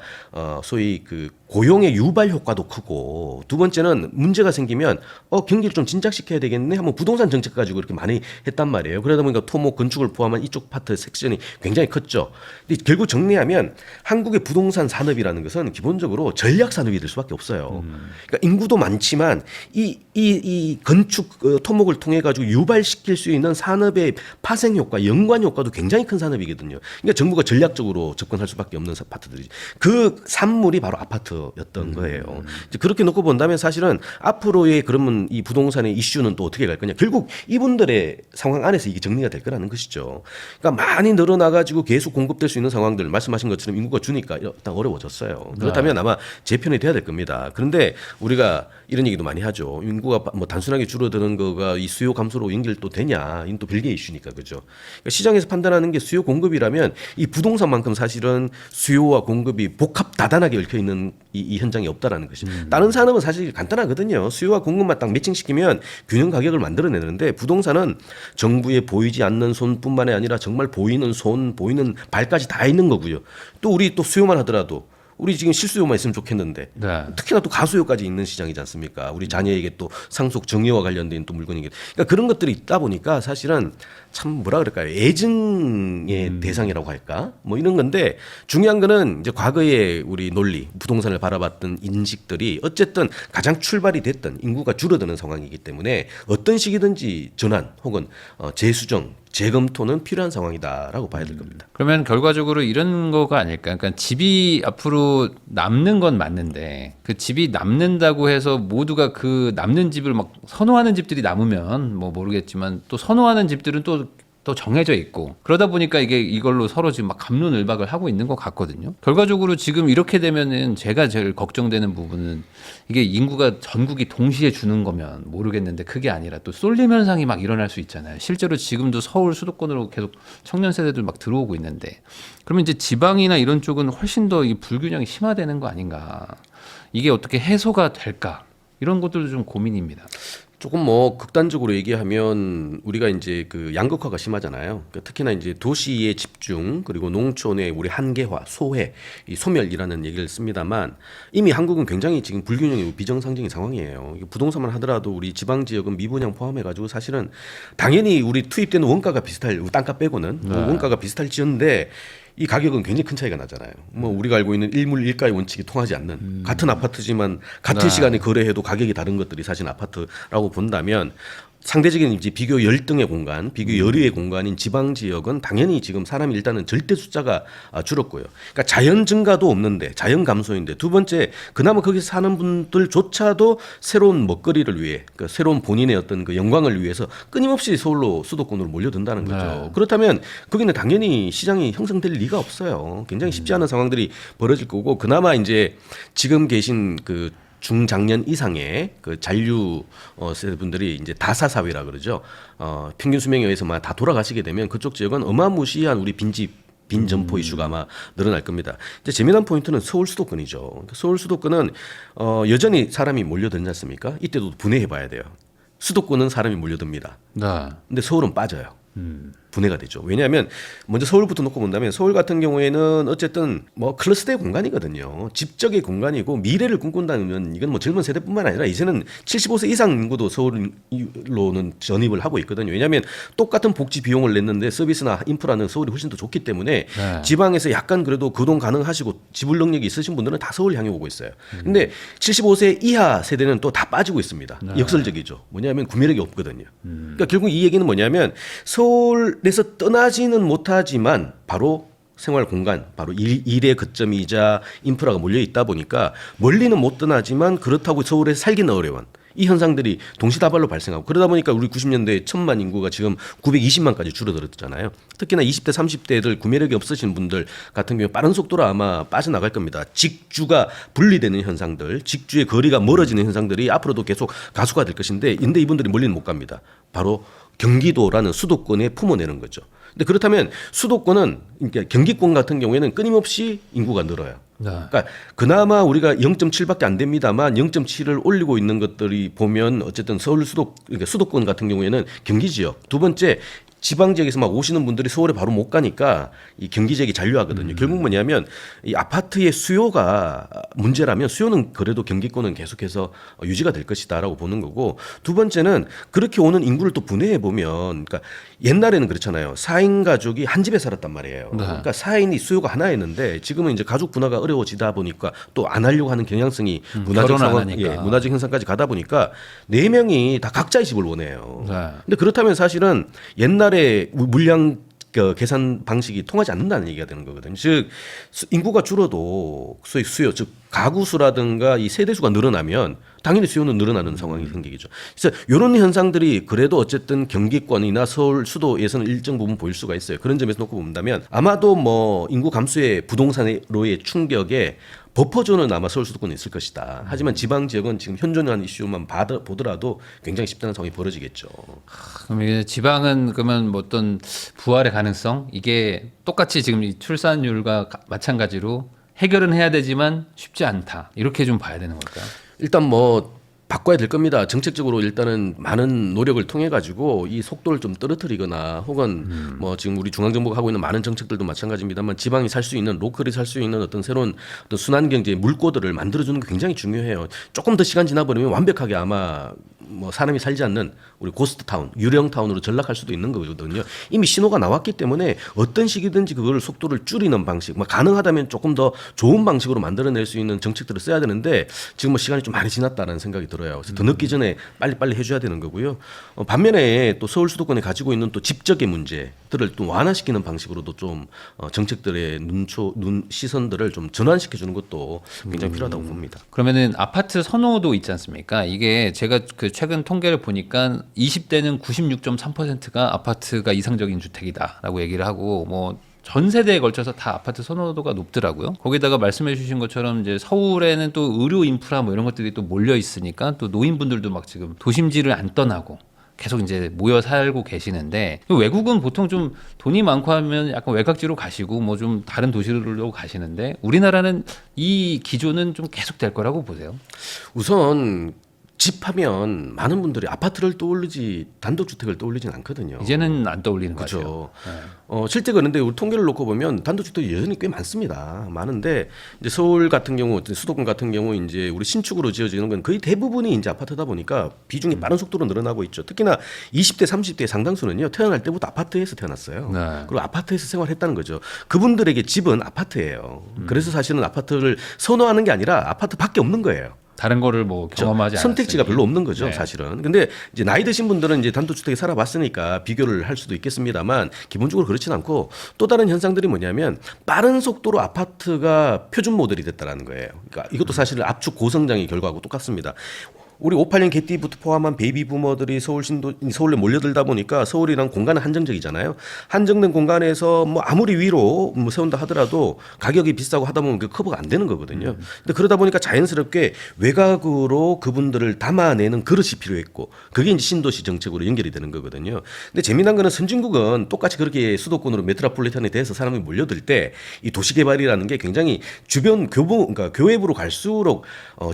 소위 그 고용의 유발 효과도 크고 두 번째는 문제가 생기면 경기를 좀 진작시켜야 되겠네 하면 부동산 정책 가지고 이렇게 많이 했단 말이에요. 그러다 보니까 토목 건축을 포함한 이쪽 파트 섹션이 굉장히 컸죠. 근데 결국 정리하면 한국의 부동산 산업이라는 것은 기본적으로 전략 산업이 될 수밖에 없어요. 그러니까 인구도 많지만 이 건축 토목을 통해 가지고 유발시킬 수 있는 산업의 파생 효과, 연관 효과도 굉장히 큰 산업이거든요. 그러니까 정부가 전략적으로 접근할 수밖에 없는 파트들이지. 그 산물이 바로 아파트였던 거예요. 이제 그렇게 놓고 본다면 사실은 앞으로의 그러면 이 부동산의 이슈는 또 어떻게 갈 거냐. 결국 이분들의 상황 안에서 이게 정리가 될 거라는 것이죠. 그러니까 많이 늘어나가지고 계속 공급될 수 있는 상황들 말씀하신 것처럼 인구가 주니까 일단 어려워졌어요. 그렇다면 아마 재편이 돼야 될 겁니다. 그런데 우리가 이런 얘기도 많이 하죠. 인구가 뭐 단순하게 줄어드는 거가 이 수요 감소로 연결도 되냐. 이건 또 별개의 이슈니까 그죠. 그러니까 시장에서 판단하는 게 수요 공급이라면 이 부동산만큼 사실은 수요와 공급이 복합 다단하게 얽혀 있는 이 현장이 없다라는 것이. 다른 산업은 사실 간단하거든요. 수요와 공급만 딱 매칭시키면 균형 가격을 만들어내는데 부동산은 정부에 보이지 않는 손뿐만이 아니라 정말 보이는 손, 보이는 발까지 다 있는 거고요. 또 우리 또 수요만 하더라도 우리 지금 실수요만 있으면 좋겠는데 특히나 또 가수요까지 있는 시장이지 않습니까? 우리 자녀에게 또 상속 정의와 관련된 또 물건이게. 그러니까 그런 것들이 있다 보니까 사실은 참 뭐라 그럴까요? 애증의 대상이라고 할까? 뭐 이런 건데 중요한 거는 이제 과거의 우리 논리, 부동산을 바라봤던 인식들이 어쨌든 가장 출발이 됐던 인구가 줄어드는 상황이기 때문에 어떤 시기든지 전환 혹은 재수정 재검토는 필요한 상황이다라고 봐야 될 겁니다. 그러면 결과적으로 이런 거가 아닐까? 그러니까 집이 앞으로 남는 건 맞는데 그 집이 남는다고 해서 모두가 그 남는 집을 막 선호하는 집들이 남으면 뭐 모르겠지만 또 선호하는 집들은 또 정해져 있고 그러다 보니까 이게 이걸로 서로 지금 막 갑론을박을 하고 있는 것 같거든요. 결과적으로 지금 이렇게 되면은 제가 제일 걱정되는 부분은 이게 인구가 전국이 동시에 주는 거면 모르겠는데 그게 아니라 또 쏠림 현상이 막 일어날 수 있잖아요. 실제로 지금도 서울 수도권으로 계속 청년 세대들 막 들어오고 있는데 그러면 이제 지방이나 이런 쪽은 훨씬 더 이 불균형이 심화되는 거 아닌가. 이게 어떻게 해소가 될까? 이런 것들도 좀 고민입니다. 조금 뭐 극단적으로 얘기하면 우리가 이제 그 양극화가 심하잖아요. 그러니까 특히나 이제 도시의 집중 그리고 농촌의 우리 한계화, 소외, 이 소멸이라는 얘기를 씁니다만 이미 한국은 굉장히 지금 불균형이고 비정상적인 상황이에요. 부동산만 하더라도 우리 지방 지역은 미분양 포함해가지고 사실은 당연히 우리 투입되는 원가가 비슷할 땅값 빼고는 원가가 비슷할지언데 이 가격은 굉장히 큰 차이가 나잖아요. 뭐 우리가 알고 있는 일물 일가의 원칙이 통하지 않는 같은 아파트지만 같은 시간에 거래해도 가격이 다른 것들이 사실 아파트라고 본다면 상대적인 이제 비교 열등의 공간, 비교 열의의 공간인 지방 지역은 당연히 지금 사람이 일단은 절대 숫자가 줄었고요. 그러니까 자연 증가도 없는데 자연 감소인데 두 번째 그나마 거기서 사는 분들조차도 새로운 먹거리를 위해 그러니까 새로운 본인의 어떤 그 영광을 위해서 끊임없이 서울로 수도권으로 몰려든다는 거죠. 네. 그렇다면 거기는 당연히 시장이 형성될 리가 없어요. 굉장히 쉽지 않은 상황들이 벌어질 거고 그나마 이제 지금 계신 그 중장년 이상의 그 잔류 세대분들이 이제 다사 사회라 그러죠. 평균 수명에 의해서만 다 돌아가시게 되면 그쪽 지역은 어마무시한 우리 빈 점포 이슈가 아마 늘어날 겁니다. 이제 재미난 포인트는 서울 수도권이죠. 그러니까 서울 수도권은 여전히 사람이 몰려들지 않습니까? 이때도 분해해 봐야 돼요. 수도권은 사람이 몰려듭니다. 네. 근데 서울은 빠져요. 분해가 되죠. 왜냐하면 먼저 서울부터 놓고 본다면 서울 같은 경우에는 어쨌든 뭐 클러스터의 공간이거든요. 집적의 공간이고 미래를 꿈꾼다면 이건 뭐 젊은 세대뿐만 아니라 이제는 75세 이상 인구도 서울로는 전입을 하고 있거든요. 왜냐하면 똑같은 복지 비용을 냈는데 서비스나 인프라는 서울이 훨씬 더 좋기 때문에 네. 지방에서 약간 그래도 거동 가능하시고 지불 능력이 있으신 분들은 다 서울 향해 오고 있어요. 근데 75세 이하 세대는 또 다 빠지고 있습니다. 역설적이죠. 뭐냐면 구매력이 없거든요. 그러니까 결국 이 얘기는 뭐냐면 서울에서 떠나지는 못하지만 바로 생활 공간, 바로 일의 거점이자 인프라가 몰려 있다 보니까 멀리는 못 떠나지만 그렇다고 서울에 살기는 어려운 이 현상들이 동시다발로 발생하고 그러다 보니까 우리 90년대에 1,000만 인구가 지금 920만까지 줄어들었잖아요. 특히나 20대, 30대들 구매력이 없으신 분들 같은 경우 빠른 속도로 아마 빠져나갈 겁니다. 직주가 분리되는 현상들, 직주의 거리가 멀어지는 현상들이 앞으로도 계속 가수가 될 것인데 근데 이분들이 멀리는 못 갑니다. 바로 경기도라는 수도권에 품어내는 거죠. 근데 그렇다면 수도권은 그러니까 경기권 같은 경우에는 끊임없이 인구가 늘어요. 네. 그러니까 그나마 우리가 0.7밖에 안 됩니다만 0.7을 올리고 있는 것들이 보면 어쨌든 그러니까 수도권 같은 경우에는 경기 지역 두 번째 지방 지역에서 막 오시는 분들이 서울에 바로 못 가니까 이 경기 지역이 잔류하거든요. 결국 뭐냐면 이 아파트의 수요가 문제라면 수요는 그래도 경기권은 계속해서 유지가 될 것이다라고 보는 거고 두 번째는 그렇게 오는 인구를 또 분해해 보면 그러니까 옛날에는 그렇잖아요. 4인 가족이 한 집에 살았단 말이에요. 네. 그러니까 4인이 수요가 하나였는데 지금은 이제 가족 분화가 어려워지다 보니까 또 안 하려고 하는 경향성이 문화적 결혼 안 상황, 하니까. 문화적 현상까지 가다 보니까 4명이 다 각자의 집을 원해요. 네. 근데 그렇다면 사실은 옛날에 물량 계산 방식이 통하지 않는다는 얘기가 되는 거거든요. 즉 인구가 줄어도 소위 수요, 즉 가구 수라든가 이 세대 수가 늘어나면 당연히 수요는 늘어나는 상황이 생기겠죠. 그래서 이런 현상들이 그래도 어쨌든 경기권이나 서울 수도에서는 일정 부분 보일 수가 있어요. 그런 점에서 놓고 본다면 아마도 뭐 인구 감소의 부동산으로의 충격에 버퍼존은 아마 서울 수도권에 있을 것이다. 하지만 지방 지역은 지금 현존하는 이슈만 보더라도 굉장히 쉽다는 상황이 벌어지겠죠. 그럼 이제 지방은 그러면 뭐 어떤 부활의 가능성 이게 똑같이 지금 이 출산율과 마찬가지로 해결은 해야 되지만 쉽지 않다 이렇게 좀 봐야 되는 걸까요? 일단 뭐 바꿔야 될 겁니다. 정책적으로 일단은 많은 노력을 통해 가지고 이 속도를 좀 떨어뜨리거나 혹은 뭐 지금 우리 중앙정부가 하고 있는 많은 정책들도 마찬가지입니다만 지방이 살 수 있는 로컬이 살 수 있는 어떤 새로운 어떤 순환 경제의 물꼬들을 만들어주는 게 굉장히 중요해요. 조금 더 시간 지나버리면 완벽하게 아마 뭐 사람이 살지 않는 우리 고스트 타운, 유령 타운으로 전락할 수도 있는 거거든요. 이미 신호가 나왔기 때문에 어떤 시기든지 그걸 속도를 줄이는 방식, 뭐 가능하다면 조금 더 좋은 방식으로 만들어낼 수 있는 정책들을 써야 되는데 지금 뭐 시간이 좀 많이 지났다는 생각이 들어요. 그래서 더 늦기 전에 빨리빨리 해줘야 되는 거고요. 반면에 또 서울 수도권이 가지고 있는 또 집적의 문제들을 또 완화시키는 방식으로도 좀 정책들의 시선들을 좀 전환시켜주는 것도 굉장히 필요하다고 봅니다. 그러면은 아파트 선호도 있지 않습니까? 이게 제가 그 최근 통계를 보니까 20대는 96.3%가 아파트가 이상적인 주택이다라고 얘기를 하고 뭐 전 세대에 걸쳐서 다 아파트 선호도가 높더라고요. 거기다가 말씀해 주신 것처럼 이제 서울에는 또 의료 인프라 뭐 이런 것들이 또 몰려 있으니까 또 노인분들도 막 지금 도심지를 안 떠나고 계속 이제 모여 살고 계시는데 외국은 보통 좀 돈이 많고 하면 약간 외곽지로 가시고 뭐 좀 다른 도시로 가시는데 우리나라는 이 기조는 좀 계속 될 거라고 보세요. 우선 집하면 많은 분들이 아파트를 떠올리지 단독주택을 떠올리진 않거든요. 이제는 안 떠올리는 그렇죠. 거죠. 실제 그런데 우리 통계를 놓고 보면 단독주택이 여전히 꽤 많습니다. 많은데 이제 서울 같은 경우, 수도권 같은 경우 이제 우리 신축으로 지어지는 건 거의 대부분이 이제 아파트다 보니까 비중이 빠른 속도로 늘어나고 있죠. 특히나 20대, 30대 상당수는요 태어날 때부터 아파트에서 태어났어요. 네. 그리고 아파트에서 생활했다는 거죠. 그분들에게 집은 아파트예요. 그래서 사실은 아파트를 선호하는 게 아니라 아파트밖에 없는 거예요. 다른 거를 뭐 경험하지 않았으니 선택지가 별로 없는 거죠, 네. 사실은. 근데 이제 나이 드신 분들은 이제 단독주택에 살아봤으니까 비교를 할 수도 있겠습니다만 기본적으로 그렇진 않고 또 다른 현상들이 뭐냐면 빠른 속도로 아파트가 표준 모델이 됐다라는 거예요. 그러니까 이것도 사실 압축 고성장의 결과하고 똑같습니다. 우리 58년 개띠부터 포함한 베이비 부머들이 서울에 몰려들다 보니까 서울이란 공간은 한정적이잖아요. 한정된 공간에서 뭐 아무리 위로 뭐 세운다 하더라도 가격이 비싸고 하다 보면 그 커버가 안 되는 거거든요. 근데 그러다 보니까 자연스럽게 외곽으로 그분들을 담아내는 그릇이 필요했고 그게 이제 신도시 정책으로 연결이 되는 거거든요. 근데 재미난 거는 선진국은 똑같이 그렇게 수도권으로 메트로폴리탄에 대해서 사람이 몰려들 때 이 도시개발이라는 게 굉장히 주변 그러니까 교외부로 갈수록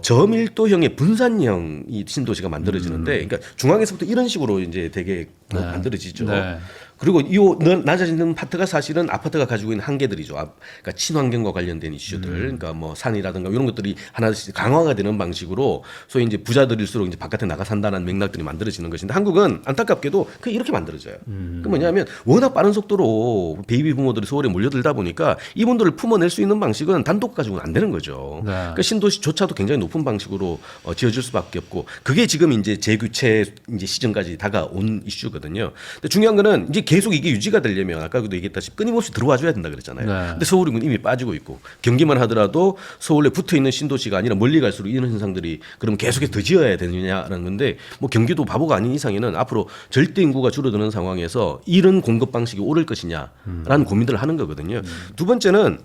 저밀도형의 분산형 이 신도시가 만들어지는데, 그러니까 중앙에서부터 이런 식으로 이제 되게 만들어지죠. 네. 그리고 이 낮아지는 파트가 사실은 아파트가 가지고 있는 한계들이죠. 그러니까 친환경과 관련된 이슈들, 그러니까 뭐 산이라든가 이런 것들이 하나씩 강화가 되는 방식으로 소위 이제 부자들일수록 이제 바깥에 나가 산다는 맥락들이 만들어지는 것인데 한국은 안타깝게도 그게 이렇게 만들어져요. 그 뭐냐면 워낙 빠른 속도로 베이비 부모들이 서울에 몰려들다 보니까 이분들을 품어낼 수 있는 방식은 단독 가지고는 안 되는 거죠. 네. 그러니까 신도시조차도 굉장히 높은 방식으로 지어질 수밖에 없고 그게 지금 이제 재규체 이제 시즌까지 다가온 이슈거든요. 근데 중요한 거는 이제 계속 이게 유지가 되려면 아까도 얘기했다시피 끊임없이 들어와줘야 된다 그랬잖아요. 네. 근데 서울은 이미 빠지고 있고 경기만 하더라도 서울에 붙어 있는 신도시가 아니라 멀리 갈수록 이런 현상들이 그럼 계속해서 더 지어야 되느냐라는 건데 뭐 경기도 바보가 아닌 이상에는 앞으로 절대 인구가 줄어드는 상황에서 이런 공급 방식이 오를 것이냐라는 고민들을 하는 거거든요. 두 번째는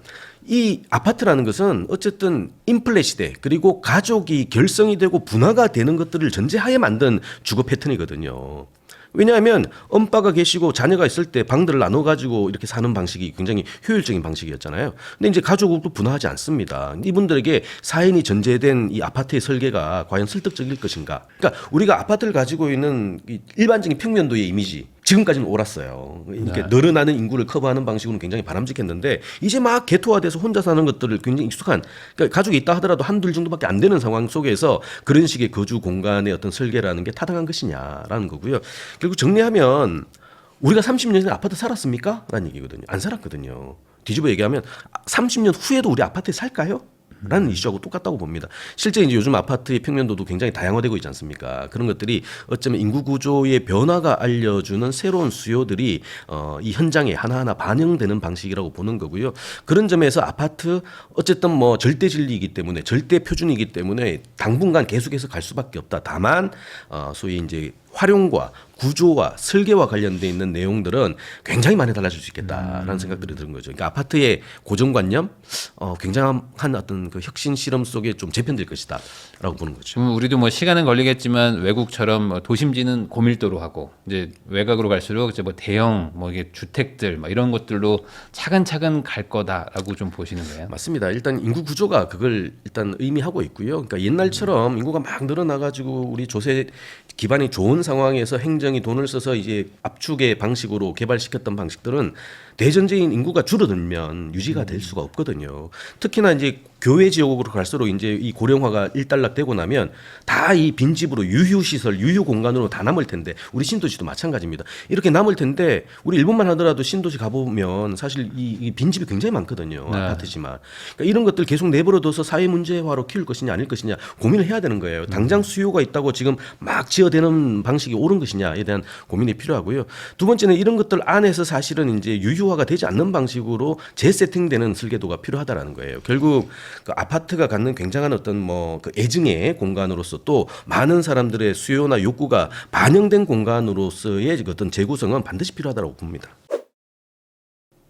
이 아파트라는 것은 어쨌든 인플레 시대 그리고 가족이 결성이 되고 분화가 되는 것들을 전제하에 만든 주거 패턴이거든요. 왜냐하면 엄빠가 계시고 자녀가 있을 때 방들을 나눠 가지고 이렇게 사는 방식이 굉장히 효율적인 방식이었잖아요. 근데 이제 가족도 분화하지 않습니다. 이분들에게 4인이 전제된 이 아파트의 설계가 과연 설득적일 것인가? 그러니까 우리가 아파트를 가지고 있는 이 일반적인 평면도의 이미지 지금까지는 옳았어요. 이렇게 늘어나는 인구를 커버하는 방식으로는 굉장히 바람직했는데 이제 막 개토화돼서 혼자 사는 것들을 굉장히 익숙한 그러니까 가족이 있다 하더라도 한둘 정도밖에 안 되는 상황 속에서 그런 식의 거주 공간의 어떤 설계라는 게 타당한 것이냐라는 거고요. 결국 정리하면 우리가 30년 전에 아파트 살았습니까? 라는 얘기거든요. 안 살았거든요. 뒤집어 얘기하면 30년 후에도 우리 아파트에 살까요? 라는 이슈하고 똑같다고 봅니다. 실제 이제 요즘 아파트의 평면도도 굉장히 다양화되고 있지 않습니까? 그런 것들이 어쩌면 인구 구조의 변화가 알려주는 새로운 수요들이 이 현장에 하나하나 반영되는 방식이라고 보는 거고요. 그런 점에서 아파트 어쨌든 뭐 절대 진리이기 때문에 절대 표준이기 때문에 당분간 계속해서 갈 수밖에 없다. 다만 소위 이제 활용과 구조와 설계와 관련돼 있는 내용들은 굉장히 많이 달라질 수 있겠다라는 생각들이 드는 거죠. 그러니까 아파트의 고정관념, 굉장한 어떤 그 혁신 실험 속에 좀 재편될 것이다라고 보는 거죠. 지금 우리도 뭐 시간은 걸리겠지만 외국처럼 도심지는 고밀도로 하고 이제 외곽으로 갈수록 이제 뭐 대형 뭐 이게 주택들 뭐 이런 것들로 차근차근 갈 거다라고 좀 보시는 거예요. 맞습니다. 일단 인구 구조가 그걸 일단 의미하고 있고요. 그러니까 옛날처럼 인구가 막 늘어나가지고 우리 조세 기반이 좋은 상황에서 행정이 돈을 써서 이제 압축의 방식으로 개발시켰던 방식들은 대전제인 인구가 줄어들면 유지가 될 수가 없거든요. 특히나 이제 교외 지역으로 갈수록 이제 이 고령화가 일단락되고 나면 다 이 빈집으로 유휴시설, 유휴공간으로 다 남을 텐데 우리 신도시도 마찬가지입니다. 이렇게 남을 텐데 우리 일본만 하더라도 신도시 가보면 사실 이 빈집이 굉장히 많거든요. 네. 아파트지만. 그러니까 이런 것들 계속 내버려둬서 사회 문제화로 키울 것이냐 아닐 것이냐 고민을 해야 되는 거예요. 당장 수요가 있다고 지금 막 지어대는 방식이 옳은 것이냐에 대한 고민이 필요하고요. 두 번째는 이런 것들 안에서 사실은 이제 유휴화가 되지 않는 방식으로 재세팅되는 설계도가 필요하다라는 거예요. 결국 그 아파트가 갖는 굉장한 어떤 뭐 그 애증의 공간으로서 또 많은 사람들의 수요나 욕구가 반영된 공간으로서의 어떤 재구성은 반드시 필요하다고 봅니다.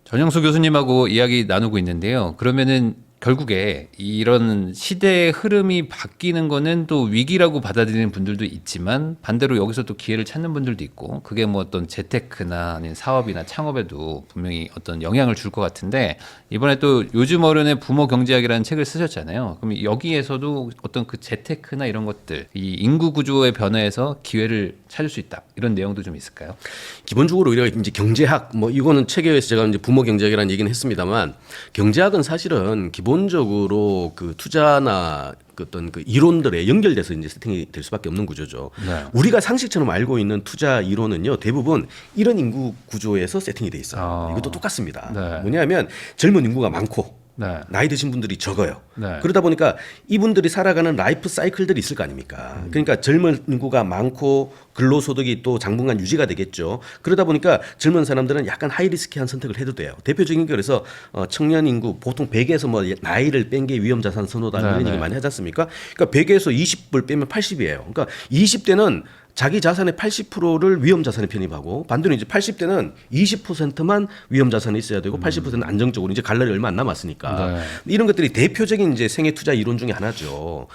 전영수 교수님하고 이야기 나누고 있는데요. 그러면은 결국에 이런 시대의 흐름이 바뀌는 거는 또 위기라고 받아들이는 분들도 있지만 반대로 여기서 또 기회를 찾는 분들도 있고 그게 뭐 어떤 재테크나 아니면 사업이나 창업에도 분명히 어떤 영향을 줄 것 같은데 이번에 또 요즘 어른의 부모 경제학이라는 책을 쓰셨잖아요. 그럼 여기에서도 어떤 그 재테크나 이런 것들 이 인구 구조의 변화에서 기회를 찾을 수 있다 이런 내용도 좀 있을까요? 기본적으로 우리가 이제 경제학 뭐 이거는 책에서 제가 이제 부모 경제학이라는 얘기는 했습니다만 경제학은 사실은 기본적으로 그 투자나 그 어떤 그 이론들에 연결돼서 이제 세팅이 될 수밖에 없는 구조죠. 네. 우리가 상식처럼 알고 있는 투자 이론은요 대부분 이런 인구 구조에서 세팅이 돼 있어요. 이것도 똑같습니다. 네. 뭐냐면 젊은 인구가 많고 네. 나이 드신 분들이 적어요. 네. 그러다 보니까 이분들이 살아가는 라이프 사이클들이 있을 거 아닙니까? 그러니까 젊은 인구가 많고 근로소득이 또 당분간 유지가 되겠죠. 그러다 보니까 젊은 사람들은 약간 하이리스키한 선택을 해도 돼요. 대표적인 게 그래서 청년 인구 보통 100에서 뭐 나이를 뺀 게 위험자산 선호다 이런 네, 얘기 많이 하지 않습니까? 그러니까 100에서 20을 빼면 80이에요. 그러니까 20대는 자기 자산의 80%를 위험 자산에 편입하고 반대로 이제 80대는 20%만 위험 자산이 있어야 되고 80%는 안정적으로 이제 갈 날이 얼마 안 남았으니까 네. 이런 것들이 대표적인 이제 생애 투자 이론 중에 하나죠.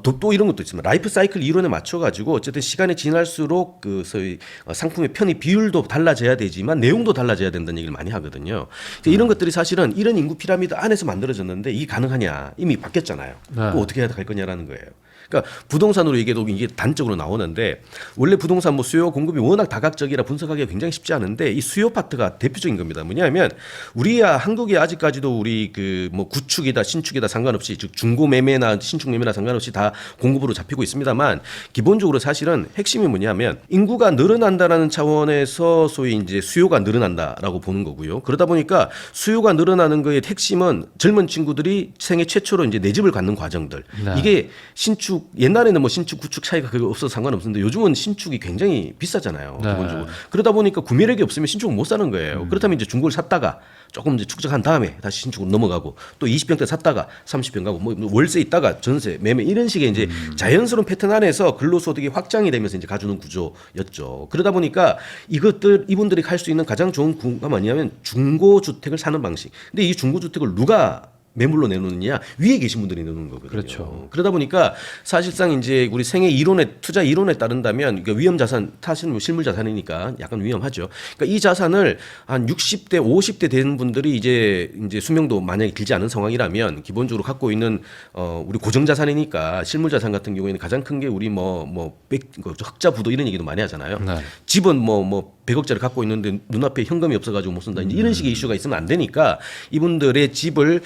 또 이런 것도 있습니다. 라이프 사이클 이론에 맞춰 가지고 어쨌든 시간이 지날수록 그 소위 상품의 편입 비율도 달라져야 되지만 내용도 달라져야 된다는 얘기를 많이 하거든요. 이런 것들이 사실은 이런 인구 피라미드 안에서 만들어졌는데 이게 가능하냐 이미 바뀌었잖아요. 네. 또 어떻게 해야 갈 거냐라는 거예요. 그러니까 부동산으로 얘기해도 이게 단적으로 나오는데 원래 부동산 뭐 수요 공급이 워낙 다각적이라 분석하기가 굉장히 쉽지 않은데 이 수요 파트가 대표적인 겁니다. 뭐냐면 우리야 한국이 아직까지도 우리 그 뭐 구축이다 신축이다 상관없이 즉 중고 매매나 신축 매매나 상관없이 다 공급으로 잡히고 있습니다만 기본적으로 사실은 핵심이 뭐냐면 인구가 늘어난다라는 차원에서 소위 이제 수요가 늘어난다라고 보는 거고요. 그러다 보니까 수요가 늘어나는 거의 핵심은 젊은 친구들이 생애 최초로 이제 내 집을 갖는 과정들. 네. 이게 신축 옛날에는 뭐 신축 구축 차이가 그거 없어서 상관없었는데 요즘은 신축이 굉장히 비싸잖아요. 네. 기본적으로. 그러다 보니까 구매력이 없으면 신축을 못 사는 거예요. 그렇다면 이제 중고를 샀다가 조금 이제 축적한 다음에 다시 신축으로 넘어가고 또 20평대 샀다가 30평 가고 뭐 월세 있다가 전세 매매 이런 식의 이제 자연스러운 패턴 안에서 근로소득이 확장이 되면서 이제 가주는 구조였죠. 그러다 보니까 이분들이 할 수 있는 가장 좋은 구가 뭐냐면 중고주택을 사는 방식. 근데 이 중고주택을 누가 매물로 내놓느냐 위에 계신 분들이 내놓는 거거든요. 그렇죠. 그러다 보니까 사실상 이제 우리 생애 이론에 투자 이론에 따른다면 그러니까 위험 자산 사실은 뭐 실물 자산이니까 약간 위험하죠. 그러니까 이 자산을 한 60대 50대 되는 분들이 이제 수명도 만약에 길지 않은 상황이라면 기본적으로 갖고 있는 우리 고정 자산이니까 실물 자산 같은 경우에는 가장 큰 게 우리 흑자 부도 이런 얘기도 많이 하잖아요. 네. 집은 뭐 100억짜리 갖고 있는데 눈앞에 현금이 없어가지고 못 쓴다. 이제 이런 식의 이슈가 있으면 안 되니까 이분들의 집을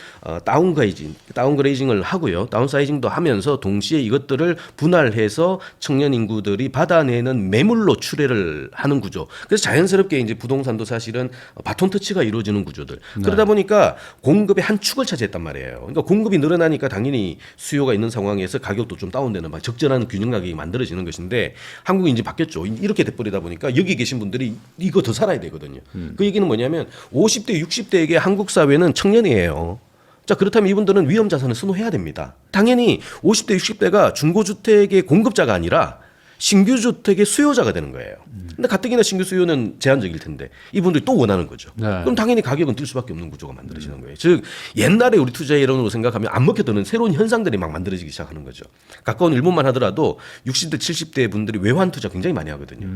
다운그레이징을 하고요. 다운사이징도 하면서 동시에 이것들을 분할해서 청년 인구들이 받아내는 매물로 출회를 하는 구조. 그래서 자연스럽게 이제 부동산도 사실은 바톤 터치가 이루어지는 구조들. 그러다 보니까 공급의 한 축을 차지했단 말이에요. 그러니까 공급이 늘어나니까 당연히 수요가 있는 상황에서 가격도 좀 다운되는 막 적절한 균형 가격이 만들어지는 것인데 한국이 이제 바뀌었죠. 이렇게 돼버리다 보니까 여기 계신 분들이 이거 더 살아야 되거든요. 그 얘기는 뭐냐면 50대, 60대에게 한국 사회는 청년이에요. 자, 그렇다면 이분들은 위험 자산을 선호해야 됩니다. 당연히 50대, 60대가 중고주택의 공급자가 아니라 신규 주택의 수요자가 되는 거예요. 근데 가뜩이나 신규 수요는 제한적일 텐데 이분들이 또 원하는 거죠. 네. 그럼 당연히 가격은 뛸 수밖에 없는 구조가 만들어지는 거예요. 즉 옛날에 우리 투자 이론으로 생각하면 안 먹혀드는 새로운 현상들이 막 만들어지기 시작하는 거죠. 가까운 일본만 하더라도 60대, 70대 분들이 외환 투자 굉장히 많이 하거든요.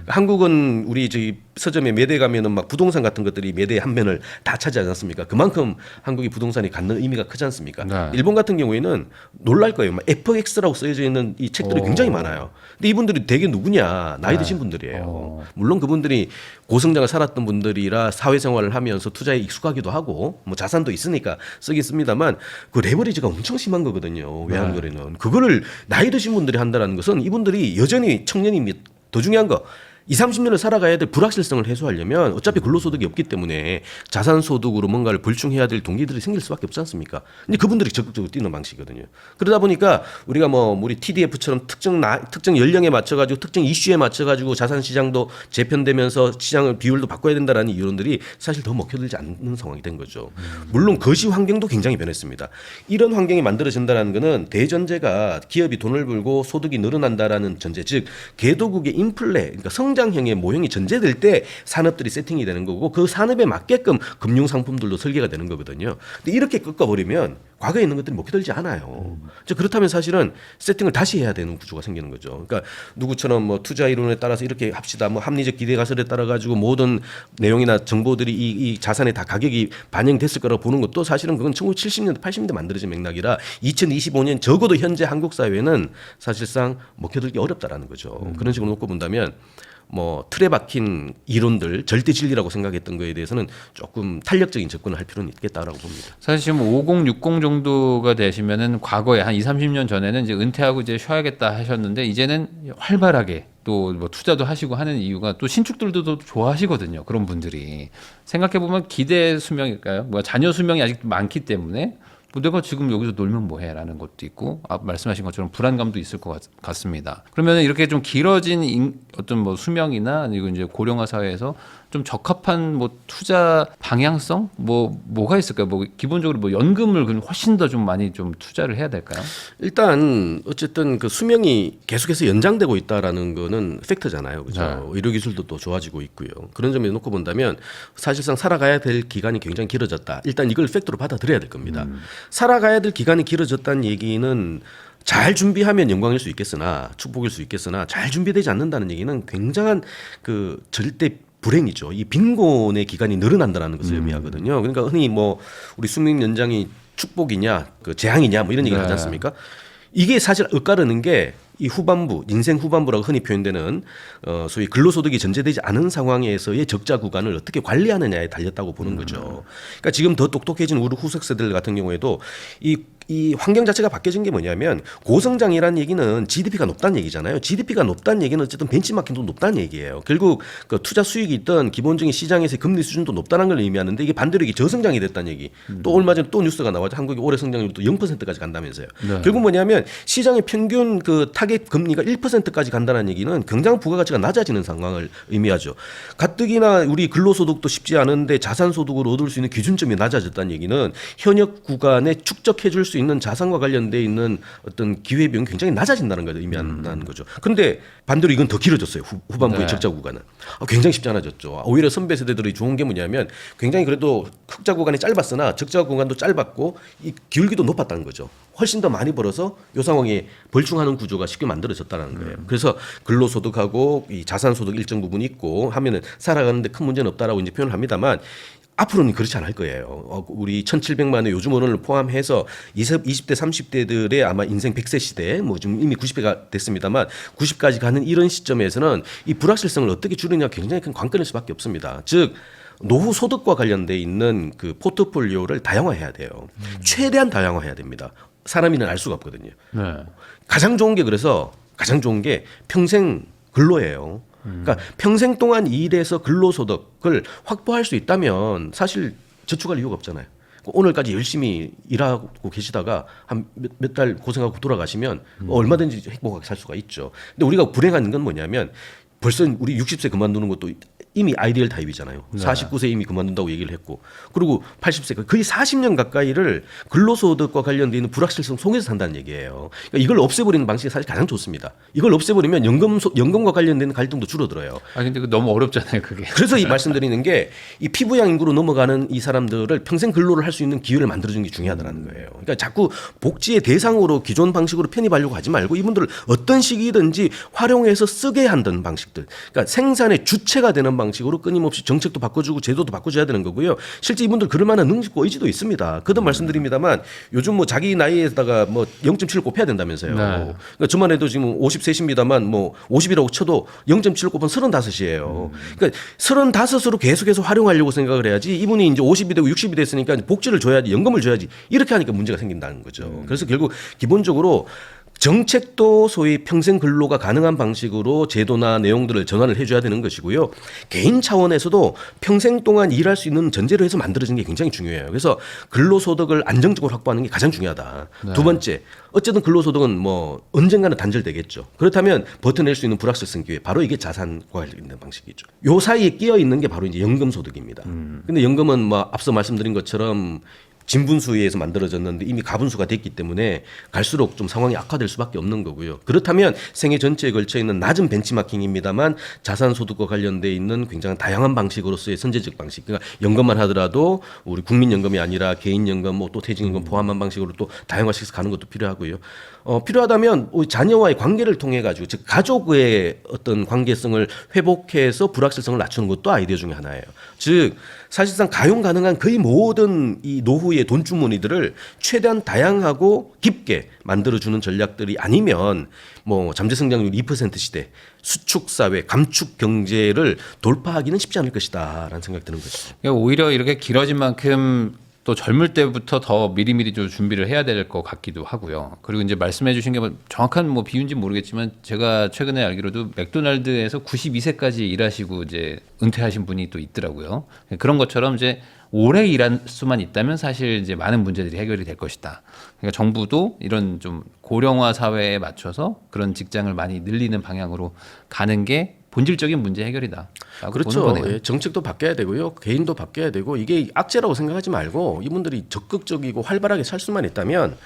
한국은 우리 저희 서점에 매대 가면은 막 부동산 같은 것들이 매대 한 면을 다 차지하지 않습니까? 그만큼 한국이 부동산이 갖는 의미가 크지 않습니까? 네. 일본 같은 경우에는 놀랄 거예요. 막 FX라고 쓰여져 있는 이 책들이 굉장히 많아요. 근데 이분들이 되게 누구냐? 나이 드신 분들이에요. 물론 그분들이 고성장을 살았던 분들이라 사회생활을 하면서 투자에 익숙하기도 하고 뭐 자산도 있으니까 쓰겠습니다만 그 레버리지가 엄청 심한 거거든요. 외환거래는. 그거를 나이 드신 분들이 한다는 것은 이분들이 여전히 청년입니다. 더 중요한 거 20, 30년을 살아가야 될 불확실성을 해소하려면 어차피 근로소득이 없기 때문에 자산소득으로 뭔가를 벌충해야 될 동기들이 생길 수밖에 없지 않습니까? 근데 그분들이 적극적으로 뛰는 방식이거든요. 그러다 보니까 우리가 뭐 우리 TDF처럼 특정 연령에 맞춰가지고 특정 이슈에 맞춰가지고 자산시장도 재편되면서 시장을 비율도 바꿔야 된다라는 이론들이 사실 더 먹혀들지 않는 상황이 된 거죠. 물론 거시 환경도 굉장히 변했습니다. 이런 환경이 만들어진다는 것은 대전제가 기업이 돈을 벌고 소득이 늘어난다라는 전제, 즉 개도국의 인플레, 그러니까 성장형의 모형이 전제될 때 산업들이 세팅이 되는 거고 그 산업에 맞게끔 금융 상품들도 설계가 되는 거거든요. 근데 이렇게 꺾어버리면 과거에 있는 것들이 먹혀들지 않아요. 그렇다면 사실은 세팅을 다시 해야 되는 구조가 생기는 거죠. 그러니까 누구처럼 뭐 투자 이론에 따라서 이렇게 합시다. 뭐 합리적 기대 가설에 따라 가지고 모든 내용이나 정보들이 이 자산에 다 가격이 반영됐을 거라고 보는 것도 사실은 그건 1970년대, 80년대 만들어진 맥락이라 2025년 적어도 현재 한국 사회는 사실상 먹혀들기 어렵다라는 거죠. 그런 식으로 놓고 본다면 뭐 틀에 박힌 이론들 절대 진리라고 생각했던 거에 대해서는 조금 탄력적인 접근을 할 필요는 있겠다라고 봅니다. 사실 지금 50, 60 정도가 되시면은 과거에 한 20, 30년 전에는 이제 은퇴하고 이제 쉬어야겠다 하셨는데 이제는 활발하게 또 뭐 투자도 하시고 하는 이유가 또 신축들도 또 좋아하시거든요. 그런 분들이 생각해 보면 기대 수명일까요? 뭐 자녀 수명이 아직 많기 때문에 뭐 내가 지금 여기서 놀면 뭐해라는 것도 있고 말씀하신 것처럼 불안감도 있을 것 같습니다. 그러면 이렇게 좀 길어진 어떤 뭐 수명이나 아니고 이제 고령화 사회에서 좀 적합한 뭐 투자 방향성 뭐가 있을까요? 뭐 기본적으로 뭐 연금을 그럼 훨씬 더 좀 많이 좀 투자를 해야 될까요? 일단 어쨌든 그 수명이 계속해서 연장되고 있다라는 거는 팩트잖아요. 그죠? 네. 의료 기술도 또 좋아지고 있고요. 그런 점에 놓고 본다면 사실상 살아가야 될 기간이 굉장히 길어졌다. 일단 이걸 팩트로 받아들여야 될 겁니다. 살아가야 될 기간이 길어졌다는 얘기는 잘 준비하면 영광일 수 있겠으나 축복일 수 있겠으나 잘 준비되지 않는다는 얘기는 굉장한 그 절대 불행이죠. 이 빈곤의 기간이 늘어난다는 것을 의미하거든요. 그러니까 흔히 뭐 우리 수명 연장이 축복이냐, 그 재앙이냐, 뭐 이런 얘기를 하지 않습니까? 이게 사실 엇가르는 게 이 후반부, 인생 후반부라고 흔히 표현되는 소위 근로소득이 전제되지 않은 상황에서의 적자 구간을 어떻게 관리하느냐에 달렸다고 보는 거죠. 그러니까 지금 더 똑똑해진 우리 후석 세대들 같은 경우에도 이 환경 자체가 바뀌어진 게 뭐냐면 고성장이라는 얘기는 GDP가 높다는 얘기잖아요. GDP가 높다는 얘기는 어쨌든 벤치마킹도 높다는 얘기예요. 결국 그 투자 수익이 있던 기본적인 시장에서의 금리 수준도 높다는 걸 의미하는데 이게 반대로 이게 저성장이 됐다는 얘기. 또 얼마 전에 또 뉴스가 나왔죠. 한국이 올해 성장률이 또 0%까지 간다면서요. 네. 결국 뭐냐면 시장의 평균 그 타겟 금리가 1%까지 간다는 얘기는 굉장한 부가가치가 낮아지는 상황을 의미하죠. 가뜩이나 우리 근로소득도 쉽지 않은데 자산소득으로 얻을 수 있는 기준점이 낮아졌다는 얘기는 현역 구간에 축적해줄 수 있는 자산과 관련돼 있는 어떤 기회비용이 굉장히 낮아진다는 걸 의미한다는 거죠. 그런데 반대로 이건 더 길어졌어요. 후반부의 네. 적자 구간은 굉장히 쉽지 않아졌죠. 오히려 선배 세대들이 좋은 게 뭐냐면 굉장히 그래도 흑자 구간이 짧았으나 적자 구간도 짧았고 이 기울기도 높았다는 거죠. 훨씬 더 많이 벌어서 이 상황에 벌충하는 구조가 쉽게 만들어졌다는 거예요. 그래서 근로소득하고 이 자산소득 일정 부분이 있고 하면은 살아가는데 큰 문제는 없다라고 이제 표현을 합니다만 앞으로는 그렇지 않을 거예요. 우리 1,700만의 요즘 언론을 포함해서 20대, 30대들의 아마 인생 100세 시대, 뭐 좀 이미 90세가 됐습니다만 90까지 가는 이런 시점에서는 이 불확실성을 어떻게 줄이냐 굉장히 큰 관건일 수밖에 없습니다. 즉 노후 소득과 관련돼 있는 그 포트폴리오를 다양화해야 돼요. 최대한 다양화해야 됩니다. 사람이는 알 수가 없거든요. 네. 가장 좋은 게 그래서 가장 좋은 게 평생 근로예요. 그러니까 평생 동안 일해서 근로소득을 확보할 수 있다면 사실 저축할 이유가 없잖아요. 오늘까지 열심히 일하고 계시다가 한 몇 달 고생하고 돌아가시면 얼마든지 행복하게 살 수가 있죠. 근데 우리가 불행한 건 뭐냐면 벌써 우리 60세 그만두는 것도 이미 아이디얼 타입이잖아요. 네. 49세 이미 그만둔다고 얘기를 했고 그리고 80세 거의 40년 가까이를 근로소득과 관련돼 있는 불확실성 속에서 산다는 얘기예요. 그러니까 이걸 없애버리는 방식이 사실 가장 좋습니다. 이걸 없애버리면 연금과 관련된 갈등도 줄어들어요. 근데 너무 어렵잖아요, 그게. 그래서 이 말씀드리는 게 이 피부양 인구로 넘어가는 이 사람들을 평생 근로를 할 수 있는 기회를 만들어주는 게 중요하다는 거예요. 그러니까 자꾸 복지의 대상으로 기존 방식으로 편입하려고 하지 말고 이분들을 어떤 시기든지 활용해서 쓰게 한다는 방식들. 그러니까 생산의 주체가 되는 방식으로 끊임없이 정책도 바꿔주고 제도도 바꿔줘야 되는 거고요. 실제 이분들 그럴 만한 능력과 의지도 있습니다. 거듭 말씀드립니다만 요즘 뭐 자기 나이에다가 뭐 0.7을 곱해야 된다면서요. 네. 그러니까 저만 해도 지금 50세십니다만 뭐 50이라고 쳐도 0.7을 곱하면 35이에요. 그러니까 35으로 계속해서 활용하려고 생각을 해야지 이분이 이제 50이 되고 60이 됐으니까 복지를 줘야지 연금을 줘야지 이렇게 하니까 문제가 생긴다는 거죠. 그래서 결국 기본적으로 정책도 소위 평생 근로가 가능한 방식으로 제도나 내용들을 전환을 해줘야 되는 것이고요. 개인 차원에서도 평생 동안 일할 수 있는 전제로 해서 만들어진 게 굉장히 중요해요. 그래서 근로소득을 안정적으로 확보하는 게 가장 중요하다. 네. 두 번째, 어쨌든 근로소득은 뭐 언젠가는 단절되겠죠. 그렇다면 버텨낼 수 있는 불확실성 기회, 바로 이게 자산과 관련된 방식이죠. 요 사이에 끼어 있는 게 바로 이제 연금소득입니다. 근데 연금은 뭐 앞서 말씀드린 것처럼 진분수에 의해서 만들어졌는데 이미 가분수가 됐기 때문에 갈수록 좀 상황이 악화될 수밖에 없는 거고요. 그렇다면 생애 전체에 걸쳐 있는 낮은 벤치마킹입니다만 자산소득과 관련돼 있는 굉장히 다양한 방식으로서의 선제적 방식. 그러니까 연금만 하더라도 우리 국민연금이 아니라 개인연금, 뭐 또 퇴직연금 포함한 방식으로 또 다양화시켜서 가는 것도 필요하고요. 필요하다면 우리 자녀와의 관계를 통해 가지고 즉 가족의 어떤 관계성을 회복해서 불확실성을 낮추는 것도 아이디어 중에 하나예요. 즉 사실상 가용 가능한 거의 모든 이 노후의 돈 주머니들을 최대한 다양하고 깊게 만들어주는 전략들이 아니면 뭐 잠재 성장률 2% 시대, 수축 사회, 감축 경제를 돌파하기는 쉽지 않을 것이다라는 생각이 드는 거죠. 그러니까 오히려 이렇게 길어진 만큼 또 젊을 때부터 더 미리미리 좀 준비를 해야 될 것 같기도 하고요. 그리고 이제 말씀해주신 게 뭐 정확한 뭐 비유인지 모르겠지만 제가 최근에 알기로도 맥도날드에서 92세까지 일하시고 이제 은퇴하신 분이 또 있더라고요. 그런 것처럼 이제 오래 일할 수만 있다면 사실 이제 많은 문제들이 해결이 될 것이다. 그러니까 정부도 이런 좀 고령화 사회에 맞춰서 그런 직장을 많이 늘리는 방향으로 가는 게 본질적인 문제 해결이다. 그렇죠. 예, 정책도 바뀌어야 되고요. 개인도 바뀌어야 되고 이게 악재라고 생각하지 말고 이분들이 적극적이고 활발하게 살 수만 있다면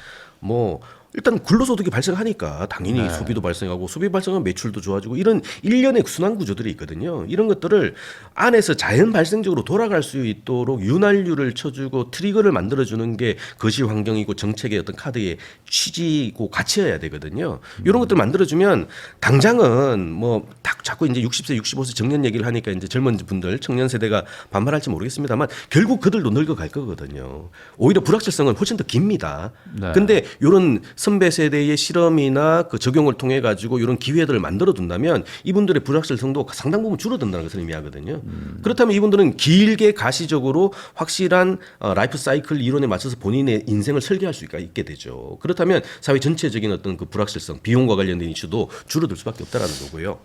뭐 일단 근로소득이 발생하니까 당연히 소비도 발생하고 소비 발생하면 매출도 좋아지고 이런 일련의 순환 구조들이 있거든요. 이런 것들을 안에서 자연 발생적으로 돌아갈 수 있도록 윤활유를 쳐주고 트리거를 만들어주는 게 거시 환경이고 정책의 어떤 카드의 취지고 가치여야 되거든요. 이런 것들 만들어주면 당장은 뭐 자꾸 이제 60세, 65세 정년 얘기를 하니까 이제 젊은 분들, 청년 세대가 반발할지 모르겠습니다만 결국 그들도 늙어갈 거거든요. 오히려 불확실성은 훨씬 더 깁니다. 네. 근데 이런 선배 세대의 실험이나 그 적용을 통해 가지고 이런 기회들을 만들어 둔다면 이분들의 불확실성도 상당 부분 줄어든다는 것을 의미하거든요. 그렇다면 이분들은 길게 가시적으로 확실한 라이프 사이클 이론에 맞춰서 본인의 인생을 설계할 수 있게 되죠. 그렇다면 사회 전체적인 어떤 그 불확실성, 비용과 관련된 이슈도 줄어들 수밖에 없다라는 거고요.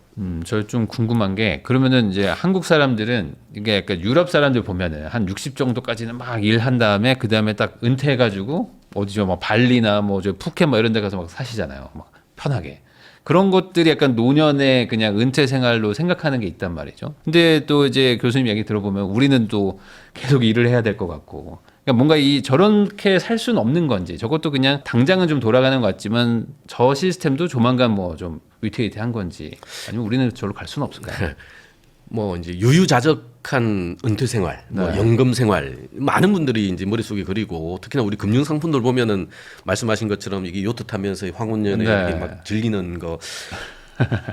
저 좀 궁금한 게 그러면은 이제 한국 사람들은 이게 약간 유럽 사람들 보면은 한 60 정도까지는 막 일한 다음에 그 다음에 딱 은퇴해가지고 어디죠, 뭐 발리나 뭐 저 푸켓 뭐 이런 데 가서 막 사시잖아요. 막 편하게. 그런 것들이 약간 노년의 그냥 은퇴 생활로 생각하는 게 있단 말이죠. 근데 또 이제 교수님 얘기 들어보면 우리는 또 계속 일을 해야 될 것 같고. 그러니까 뭔가 저렇게 살 수는 없는 건지 저것도 그냥 당장은 좀 돌아가는 것 같지만 저 시스템도 조만간 뭐 좀 위태위태한 건지 아니면 우리는 저로 갈 수는 없을까요? 뭐 이제 유유자적한 은퇴 생활, 뭐 네. 연금 생활 많은 분들이 이제 머릿속에 그리고 특히나 우리 금융 상품들 보면은 말씀하신 것처럼 이게 요트 타면서 황혼연애 네. 이렇게 막 즐기는 거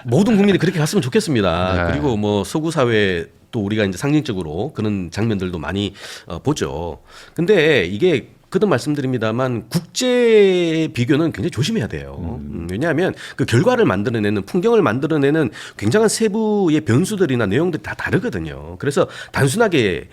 모든 국민이 그렇게 갔으면 좋겠습니다. 네. 그리고 뭐 서구 사회 또 우리가 이제 상징적으로 그런 장면들도 많이 보죠. 근데 이게 거듭 말씀드립니다만 국제 비교는 굉장히 조심해야 돼요. 왜냐하면 그 결과를 만들어내는 풍경을 만들어내는 굉장한 세부의 변수들이나 내용들이 다 다르거든요. 그래서 단순하게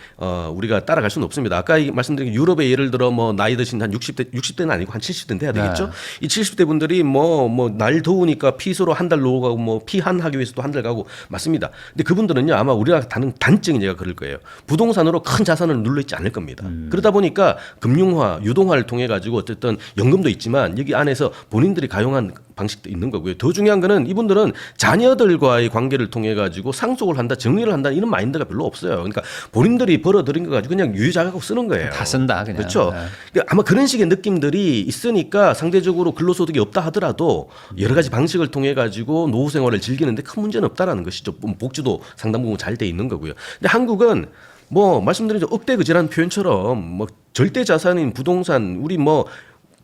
우리가 따라갈 수는 없습니다. 아까 말씀드린 유럽의 예를 들어 뭐 나이 드신 한 60대는 아니고 한 70대는 돼야 되겠죠. 네. 이 70대 분들이 뭐 날 더우니까 피소로 한 달 놀고 가고 뭐 피한 하기 위해서도 한 달 가고 맞습니다. 근데 그분들은요 아마 우리가 다른 단증이 제가 그럴 거예요. 부동산으로 큰 자산을 눌러 있지 않을 겁니다. 그러다 보니까 금융화 유동화를 통해 가지고 어쨌든 연금도 있지만 여기 안에서 본인들이 가용한 방식도 있는 거고요. 더 중요한 거는 이분들은 자녀들과의 관계를 통해 가지고 상속을 한다, 정리를 한다 이런 마인드가 별로 없어요. 그러니까 본인들이 벌어들인 거 가지고 그냥 유유자적하고 쓰는 거예요. 다 쓴다 그냥. 그렇죠. 네. 그러니까 아마 그런 식의 느낌들이 있으니까 상대적으로 근로소득이 없다 하더라도 여러 가지 방식을 통해 가지고 노후 생활을 즐기는데 큰 문제는 없다라는 것이죠. 복지도 상당 부분 잘 돼 있는 거고요. 근데 한국은 뭐 말씀드린 억대 그지라는 표현처럼 뭐 절대 자산인 부동산 우리 뭐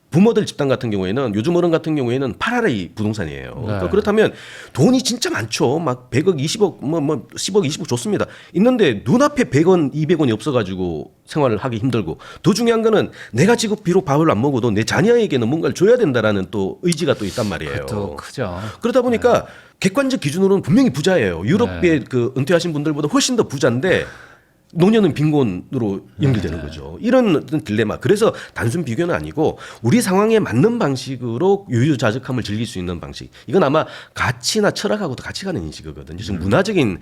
부모들 집단 같은 경우에는 요즘 어른 같은 경우에는 파라레이 부동산이에요. 네. 그러니까 그렇다면 돈이 진짜 많죠. 막 100억, 20억, 뭐 10억, 20억 좋습니다. 있는데 눈앞에 100원, 200원이 없어가지고 생활을 하기 힘들고 더 중요한 거는 내가 지금 비록 밥을 안 먹어도 내 자녀에게는 뭔가를 줘야 된다라는 또 의지가 또 있단 말이에요. 그것도 크죠. 그러다 보니까 객관적 기준으로는 분명히 부자예요. 유럽의 그 은퇴하신 분들보다 훨씬 더 부자인데 노년은 빈곤으로 연결되는 거죠. 이런 어떤 딜레마. 그래서 단순 비교는 아니고 우리 상황에 맞는 방식으로 유유자적함을 즐길 수 있는 방식. 이건 아마 가치나 철학하고도 같이 가는 인식이거든요. 지금 문화적인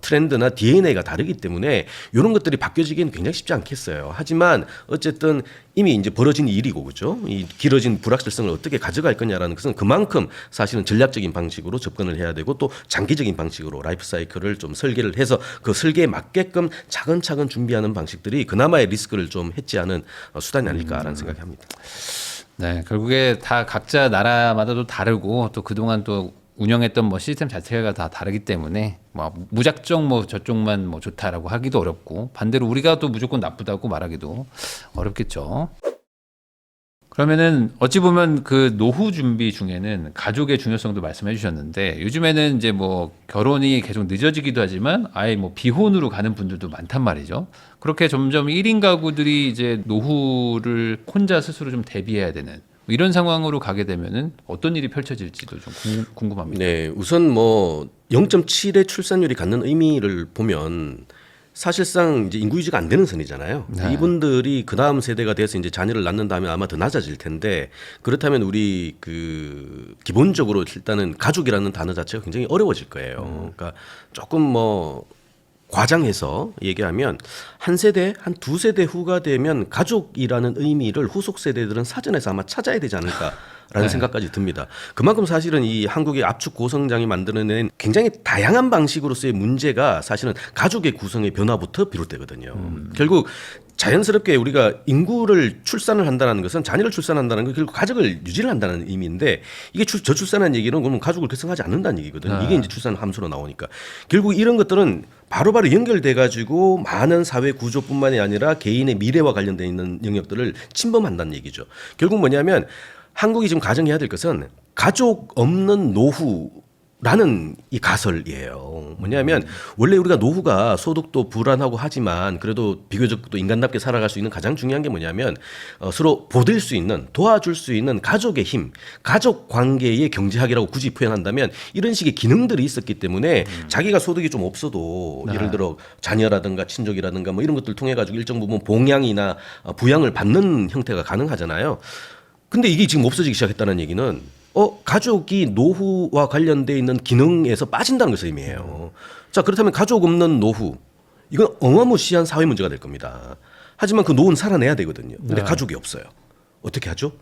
트렌드나 DNA가 다르기 때문에 이런 것들이 바뀌어지기는 굉장히 쉽지 않겠어요. 하지만 어쨌든 이미 이제 벌어진 일이고 그죠. 이 길어진 불확실성을 어떻게 가져갈 거냐라는 것은 그만큼 사실은 전략적인 방식으로 접근을 해야 되고 또 장기적인 방식으로 라이프 사이클을 좀 설계를 해서 그 설계에 맞게끔 차근차근 준비하는 방식들이 그나마의 리스크를 좀 해지하는 수단이 아닐까라는 생각이 합니다. 네, 결국에 다 각자 나라마다도 다르고 또 그동안 또 운영했던 뭐 시스템 자체가 다 다르기 때문에 뭐 무작정 뭐 저쪽만 뭐 좋다라고 하기도 어렵고 반대로 우리가 또 무조건 나쁘다고 말하기도 어렵겠죠. 그러면은 어찌 보면 그 노후 준비 중에는 가족의 중요성도 말씀해 주셨는데 요즘에는 이제 뭐 결혼이 계속 늦어지기도 하지만 아예 뭐 비혼으로 가는 분들도 많단 말이죠. 그렇게 점점 1인 가구들이 이제 노후를 혼자 스스로 좀 대비해야 되는 이런 상황으로 가게 되면은 어떤 일이 펼쳐질지도 좀 궁금합니다. 네, 우선 뭐 0.7의 출산율이 갖는 의미를 보면 사실상 이제 인구 유지가 안 되는 선이잖아요. 네. 이분들이 그 다음 세대가 돼서 이제 자녀를 낳는다면 아마 더 낮아질 텐데 그렇다면 우리 그 기본적으로 일단은 가족이라는 단어 자체가 굉장히 어려워질 거예요. 그러니까 조금 뭐 과장해서 얘기하면 한 세대, 한 두 세대 후가 되면 가족이라는 의미를 후속 세대들은 사전에서 아마 찾아야 되지 않을까라는 생각까지 듭니다. 그만큼 사실은 이 한국의 압축 고성장이 만들어낸 굉장히 다양한 방식으로서의 문제가 사실은 가족의 구성의 변화부터 비롯되거든요. 결국 자연스럽게 우리가 인구를 출산을 한다는 것은 자녀를 출산한다는 건 결국 가족을 유지를 한다는 의미인데 이게 저출산한 얘기는 그러면 가족을 결성하지 않는다는 얘기거든요. 이게 이제 출산 함수로 나오니까 결국 이런 것들은 바로바로 연결돼 가지고 많은 사회 구조뿐만이 아니라 개인의 미래와 관련돼 있는 영역들을 침범한다는 얘기죠. 결국 뭐냐면 한국이 지금 가정해야 될 것은 가족 없는 노후라는 이 가설이에요. 뭐냐면 원래 우리가 노후가 소득도 불안하고 하지만 그래도 비교적 또 인간답게 살아갈 수 있는 가장 중요한 게 뭐냐면 서로 보댈 수 있는 도와줄 수 있는 가족의 힘, 가족 관계의 경제학이라고 굳이 표현한다면 이런 식의 기능들이 있었기 때문에 자기가 소득이 좀 없어도 예를 들어 자녀라든가 친족이라든가 뭐 이런 것들 통해 가지고 일정 부분 봉양이나 부양을 받는 형태가 가능하잖아요. 근데 이게 지금 없어지기 시작했다는 얘기는 가족이 노후와 관련돼 있는 기능에서 빠진다는 것을 의미해요. 자, 그렇다면 가족 없는 노후. 이건 어마무시한 사회 문제가 될 겁니다. 하지만 그 노후는 살아내야 되거든요. 근데 가족이 없어요. 어떻게 하죠?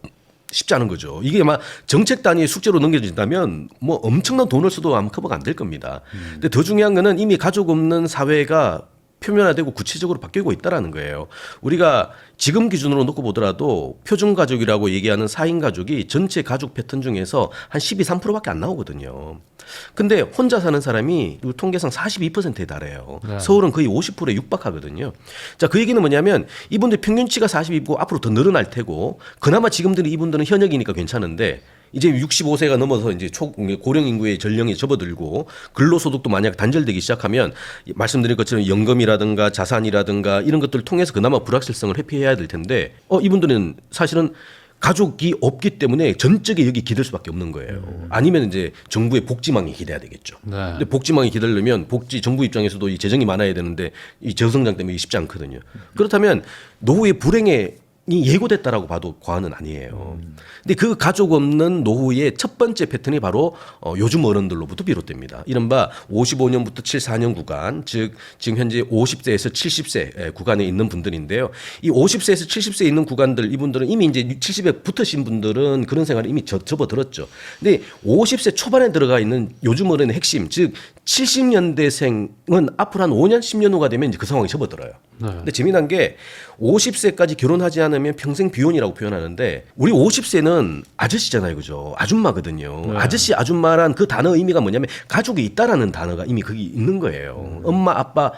쉽지 않은 거죠. 이게 아마 정책 단위의 숙제로 넘겨진다면 뭐 엄청난 돈을 써도 아마 커버가 안 될 겁니다. 근데 더 중요한 거는 이미 가족 없는 사회가 표면화되고 구체적으로 바뀌고 있다라는 거예요. 우리가 지금 기준으로 놓고 보더라도 표준 가족이라고 얘기하는 4인 가족이 전체 가족 패턴 중에서 한 12, 3%밖에 안 나오거든요. 근데 혼자 사는 사람이 통계상 42%에 달해요. 네. 서울은 거의 50%에 육박하거든요. 자, 그 얘기는 뭐냐면 이분들 평균치가 42고 앞으로 더 늘어날 테고 그나마 지금들은 이분들은 현역이니까 괜찮은데 이제 65세가 넘어서 이제 고령 인구의 전령이 접어들고 근로소득도 만약 단절되기 시작하면 말씀드린 것처럼 연금이라든가 자산이라든가 이런 것들을 통해서 그나마 불확실성을 회피해야 될 텐데 이분들은 사실은 가족이 없기 때문에 전적에 여기 기댈 수밖에 없는 거예요. 아니면 이제 정부의 복지망이 기대야 되겠죠. 네. 근데 복지망이 기대려면 정부 입장에서도 이 재정이 많아야 되는데 이 저성장 때문에 쉽지 않거든요. 그렇다면 노후의 불행에 예고됐다라고 봐도 과언은 아니에요. 근데 그 가족 없는 노후의 첫 번째 패턴이 바로 요즘 어른들로부터 비롯됩니다. 이른바 55년부터 74년 구간, 즉 지금 현재 50세에서 70세 구간에 있는 분들인데요. 이 50세에서 70세 있는 구간들 이분들은 이미 이제 70에 붙으신 분들은 그런 생활을 이미 접어들었죠. 근데 50세 초반에 들어가 있는 요즘 어른의 핵심, 즉 70년대생은 앞으로 한 5년, 10년 후가 되면 이제 그 상황이 접어들어요. 근데 재미난 게 50세까지 결혼하지 않으면 평생 비혼이라고 표현하는데 우리 50세는 아저씨잖아요. 그죠? 아줌마거든요. 네. 아저씨, 아줌마란 그 단어 의미가 뭐냐면 가족이 있다라는 단어가 이미 거기 있는 거예요. 엄마, 아빠,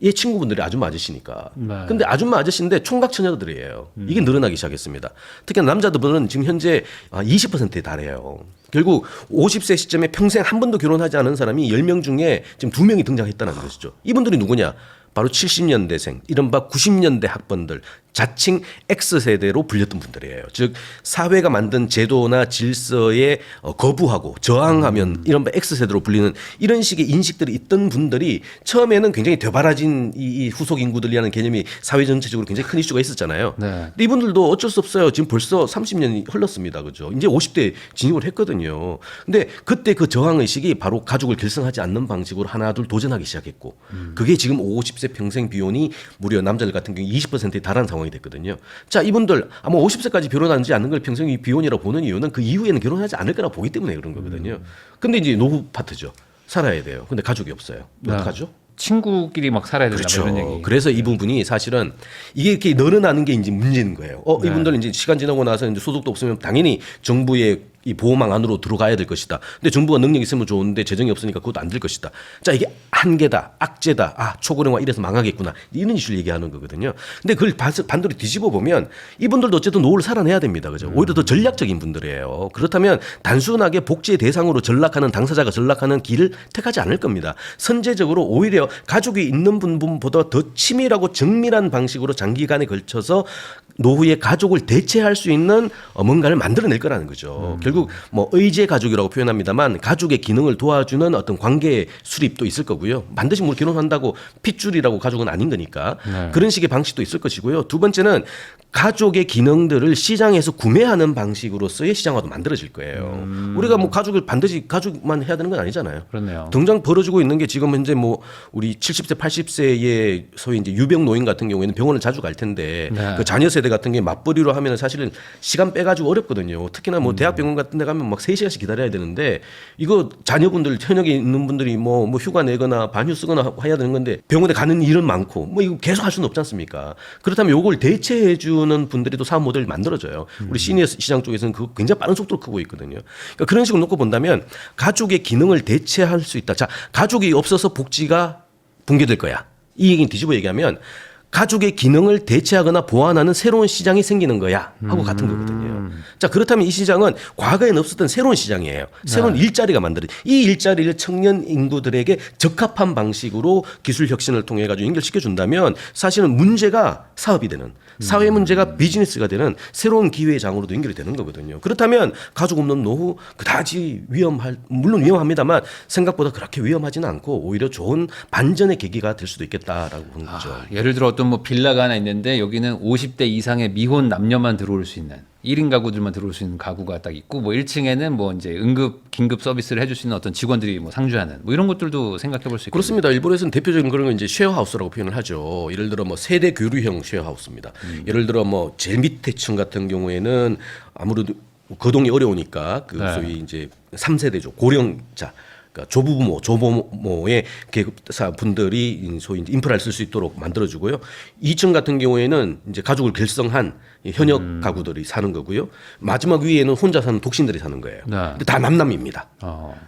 얘 친구분들이 아줌마 아저씨니까. 네. 근데 아줌마 아저씨인데 총각 처녀들이에요. 이게 늘어나기 시작했습니다. 특히 남자들은 지금 현재 20%에 달해요. 결국 50세 시점에 평생 한 번도 결혼하지 않은 사람이 10명 중에 지금 2명이 등장했다는 것이죠. 이분들이 누구냐? 바로 70년대생, 이른바 90년대 학번들, 자칭 X세대로 불렸던 분들이에요. 즉 사회가 만든 제도나 질서에 거부하고 저항하면 이른바 X세대로 불리는 이런 식의 인식들이 있던 분들이 처음에는 굉장히 되바라진 이 후속 인구들이라는 개념이 사회 전체적으로 굉장히 큰 이슈가 있었잖아요. 네. 근데 이분들도 어쩔 수 없어요. 지금 벌써 30년이 흘렀습니다. 그죠? 이제 50대 진입을 했거든요. 근데 그때 그 저항의식이 바로 가족을 결성하지 않는 방식으로 하나 둘 도전하기 시작했고 그게 지금 50세 평생 비혼이 무려 남자들 같은 경우 20%에 달하는 상황이 됐거든요. 자, 이분들 아마 50세까지 결혼하지 않는 걸 평생 비혼이라고 보는 이유는 그 이후에는 결혼하지 않을 거라 보기 때문에 그런 거거든요. 근데 이제 노후 파트죠. 살아야 돼요. 근데 가족이 없어요. 어떡하죠? 친구끼리 막 살아야 된다 그렇죠. 이런 얘기. 그래서 이 부분이 사실은 이게 이렇게 늘어나는 게 이제 문제인 거예요. 이분들 이제 시간 지나고 나서 이제 소득도 없으면 당연히 정부의 이 보호망 안으로 들어가야 될 것이다. 근데 정부가 능력이 있으면 좋은데 재정이 없으니까 그것도 안 될 것이다. 자, 이게 한계다, 악재다, 초고령화 이래서 망하겠구나. 이런 이슈를 얘기하는 거거든요. 근데 그걸 반대로 뒤집어 보면 이분들도 어쨌든 노후를 살아내야 됩니다. 그죠? 오히려 더 전략적인 분들이에요. 그렇다면 단순하게 복지의 대상으로 전락하는 당사자가 전락하는 길을 택하지 않을 겁니다. 선제적으로 오히려 가족이 있는 분보다 더 치밀하고 정밀한 방식으로 장기간에 걸쳐서 노후의 가족을 대체할 수 있는 뭔가를 만들어낼 거라는 거죠. 결국 뭐 의제 가족이라고 표현합니다만 가족의 기능을 도와주는 어떤 관계 수립도 있을 거고요. 반드시 뭐 결혼한다고 핏줄이라고 가족은 아닌 거니까 그런 식의 방식도 있을 것이고요. 두 번째는 가족의 기능들을 시장에서 구매하는 방식으로서의 시장화도 만들어질 거예요. 우리가 뭐 가족을 반드시 가족만 해야 되는 건 아니잖아요. 그렇네요. 당장 벌어지고 있는 게 지금 현재 뭐 우리 70세, 80세의 소위 이제 유병 노인 같은 경우에는 병원을 자주 갈 텐데 네. 그 자녀 세대 같은 게 맞벌이로 하면 사실은 시간 빼가지고 어렵거든요. 특히나 뭐 대학병원 같은 데 가면 막 3시간씩 기다려야 되는데 이거 자녀분들 현역에 있는 분들이 뭐 휴가 내거나 반휴 쓰거나 해야 되는 건데 병원에 가는 일은 많고 뭐 이거 계속 할 수는 없지 않습니까? 그렇다면 요걸 대체해 주는 분들이 또 사업 모델을 만들어져요. 우리 시니어 시장 쪽에서는 그 굉장히 빠른 속도로 크고 있거든요. 그러니까 그런 식으로 놓고 본다면 가족의 기능을 대체할 수 있다. 자, 가족이 없어서 복지가 붕괴될 거야. 이 얘기는 뒤집어 얘기하면 가족의 기능을 대체하거나 보완하는 새로운 시장이 생기는 거야 하고 같은 거거든요. 자, 그렇다면 이 시장은 과거에는 없었던 새로운 시장이에요. 새로운 일자리가 만들어져. 이 일자리를 청년 인구들에게 적합한 방식으로 기술 혁신을 통해 가지고 연결시켜 준다면 사실은 문제가 사업이 되는 사회 문제가 비즈니스가 되는 새로운 기회의 장으로도 연결이 되는 거거든요. 그렇다면 가족 없는 노후 그다지 물론 위험합니다만 생각보다 그렇게 위험하지는 않고 오히려 좋은 반전의 계기가 될 수도 있겠다라고 보는 거죠. 예를 들어 어떤 뭐 빌라가 하나 있는데 여기는 50대 이상의 미혼 남녀만 들어올 수 있는 1인 가구들만 들어올 수 있는 가구가 딱 있고 뭐 1층에는 뭐 이제 긴급 서비스를 해줄 수 있는 어떤 직원들이 뭐 상주하는 뭐 이런 것들도 생각해 볼 수 있고 그렇습니다. 일본에서는 대표적인 그런 건 이제 쉐어하우스라고 표현을 하죠. 예를 들어 뭐 세대 교류형 쉐어하우스입니다. 예를 들어 뭐 제일 밑에 층 같은 경우에는 아무래도 거동이 어려우니까 그 소위 이제 3세대죠. 고령자. 그러니까 조부모, 조모모의 계급사 분들이 소위 이제 인프라를 쓸 수 있도록 만들어주고요. 2층 같은 경우에는 이제 가족을 결성한 현역 가구들이 사는 거고요. 마지막 위에는 혼자 사는 독신들이 사는 거예요. 네. 근데 다 남남입니다.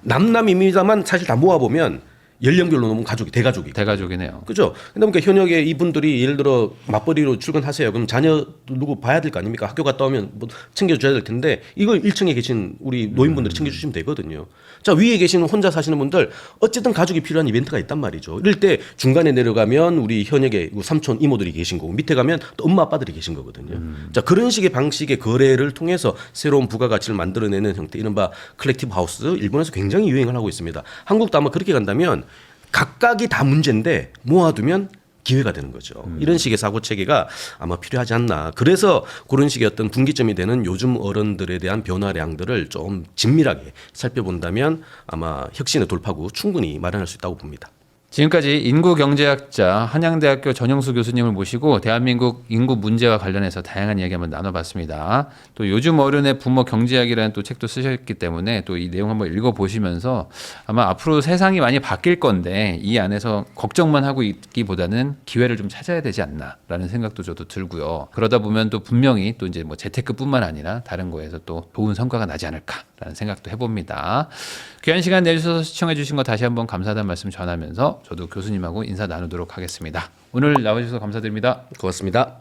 남남입니다만 사실 다 모아보면 연령별로 놓으면 대가족이네요. 그죠? 그러니까 현역의 이분들이 예를 들어 맞벌이로 출근하세요. 그럼 자녀 누구 봐야 될 거 아닙니까? 학교 갔다 오면 뭐 챙겨줘야 될 텐데 이걸 1층에 계신 우리 노인분들이 챙겨주시면 되거든요. 자, 위에 계시는 혼자 사시는 분들 어쨌든 가족이 필요한 이벤트가 있단 말이죠. 이럴 때 중간에 내려가면 우리 현역의 삼촌 이모들이 계신 거고 밑에 가면 또 엄마 아빠들이 계신 거거든요. 자, 그런 식의 방식의 거래를 통해서 새로운 부가가치를 만들어내는 형태 이른바 컬렉티브 하우스 일본에서 굉장히 유행을 하고 있습니다. 한국도 아마 그렇게 간다면 각각이 다 문제인데 모아두면 기회가 되는 거죠. 이런 식의 사고 체계가 아마 필요하지 않나. 그래서 그런 식의 어떤 분기점이 되는 요즘 어른들에 대한 변화량들을 좀 긴밀하게 살펴본다면 아마 혁신의 돌파구 충분히 마련할 수 있다고 봅니다. 지금까지 인구경제학자 한양대학교 전영수 교수님을 모시고 대한민국 인구 문제와 관련해서 다양한 이야기 한번 나눠봤습니다. 또 요즘 어른의 부모 경제학이라는 또 책도 쓰셨기 때문에 또 이 내용 한번 읽어보시면서 아마 앞으로 세상이 많이 바뀔 건데 이 안에서 걱정만 하고 있기보다는 기회를 좀 찾아야 되지 않나라는 생각도 저도 들고요. 그러다 보면 또 분명히 또 이제 뭐 재테크뿐만 아니라 다른 거에서 또 좋은 성과가 나지 않을까라는 생각도 해봅니다. 귀한 시간 내주셔서 시청해주신 거 다시 한번 감사하다는 말씀 전하면서 저도 교수님하고 인사 나누도록 하겠습니다. 오늘 나와주셔서 감사드립니다. 고맙습니다.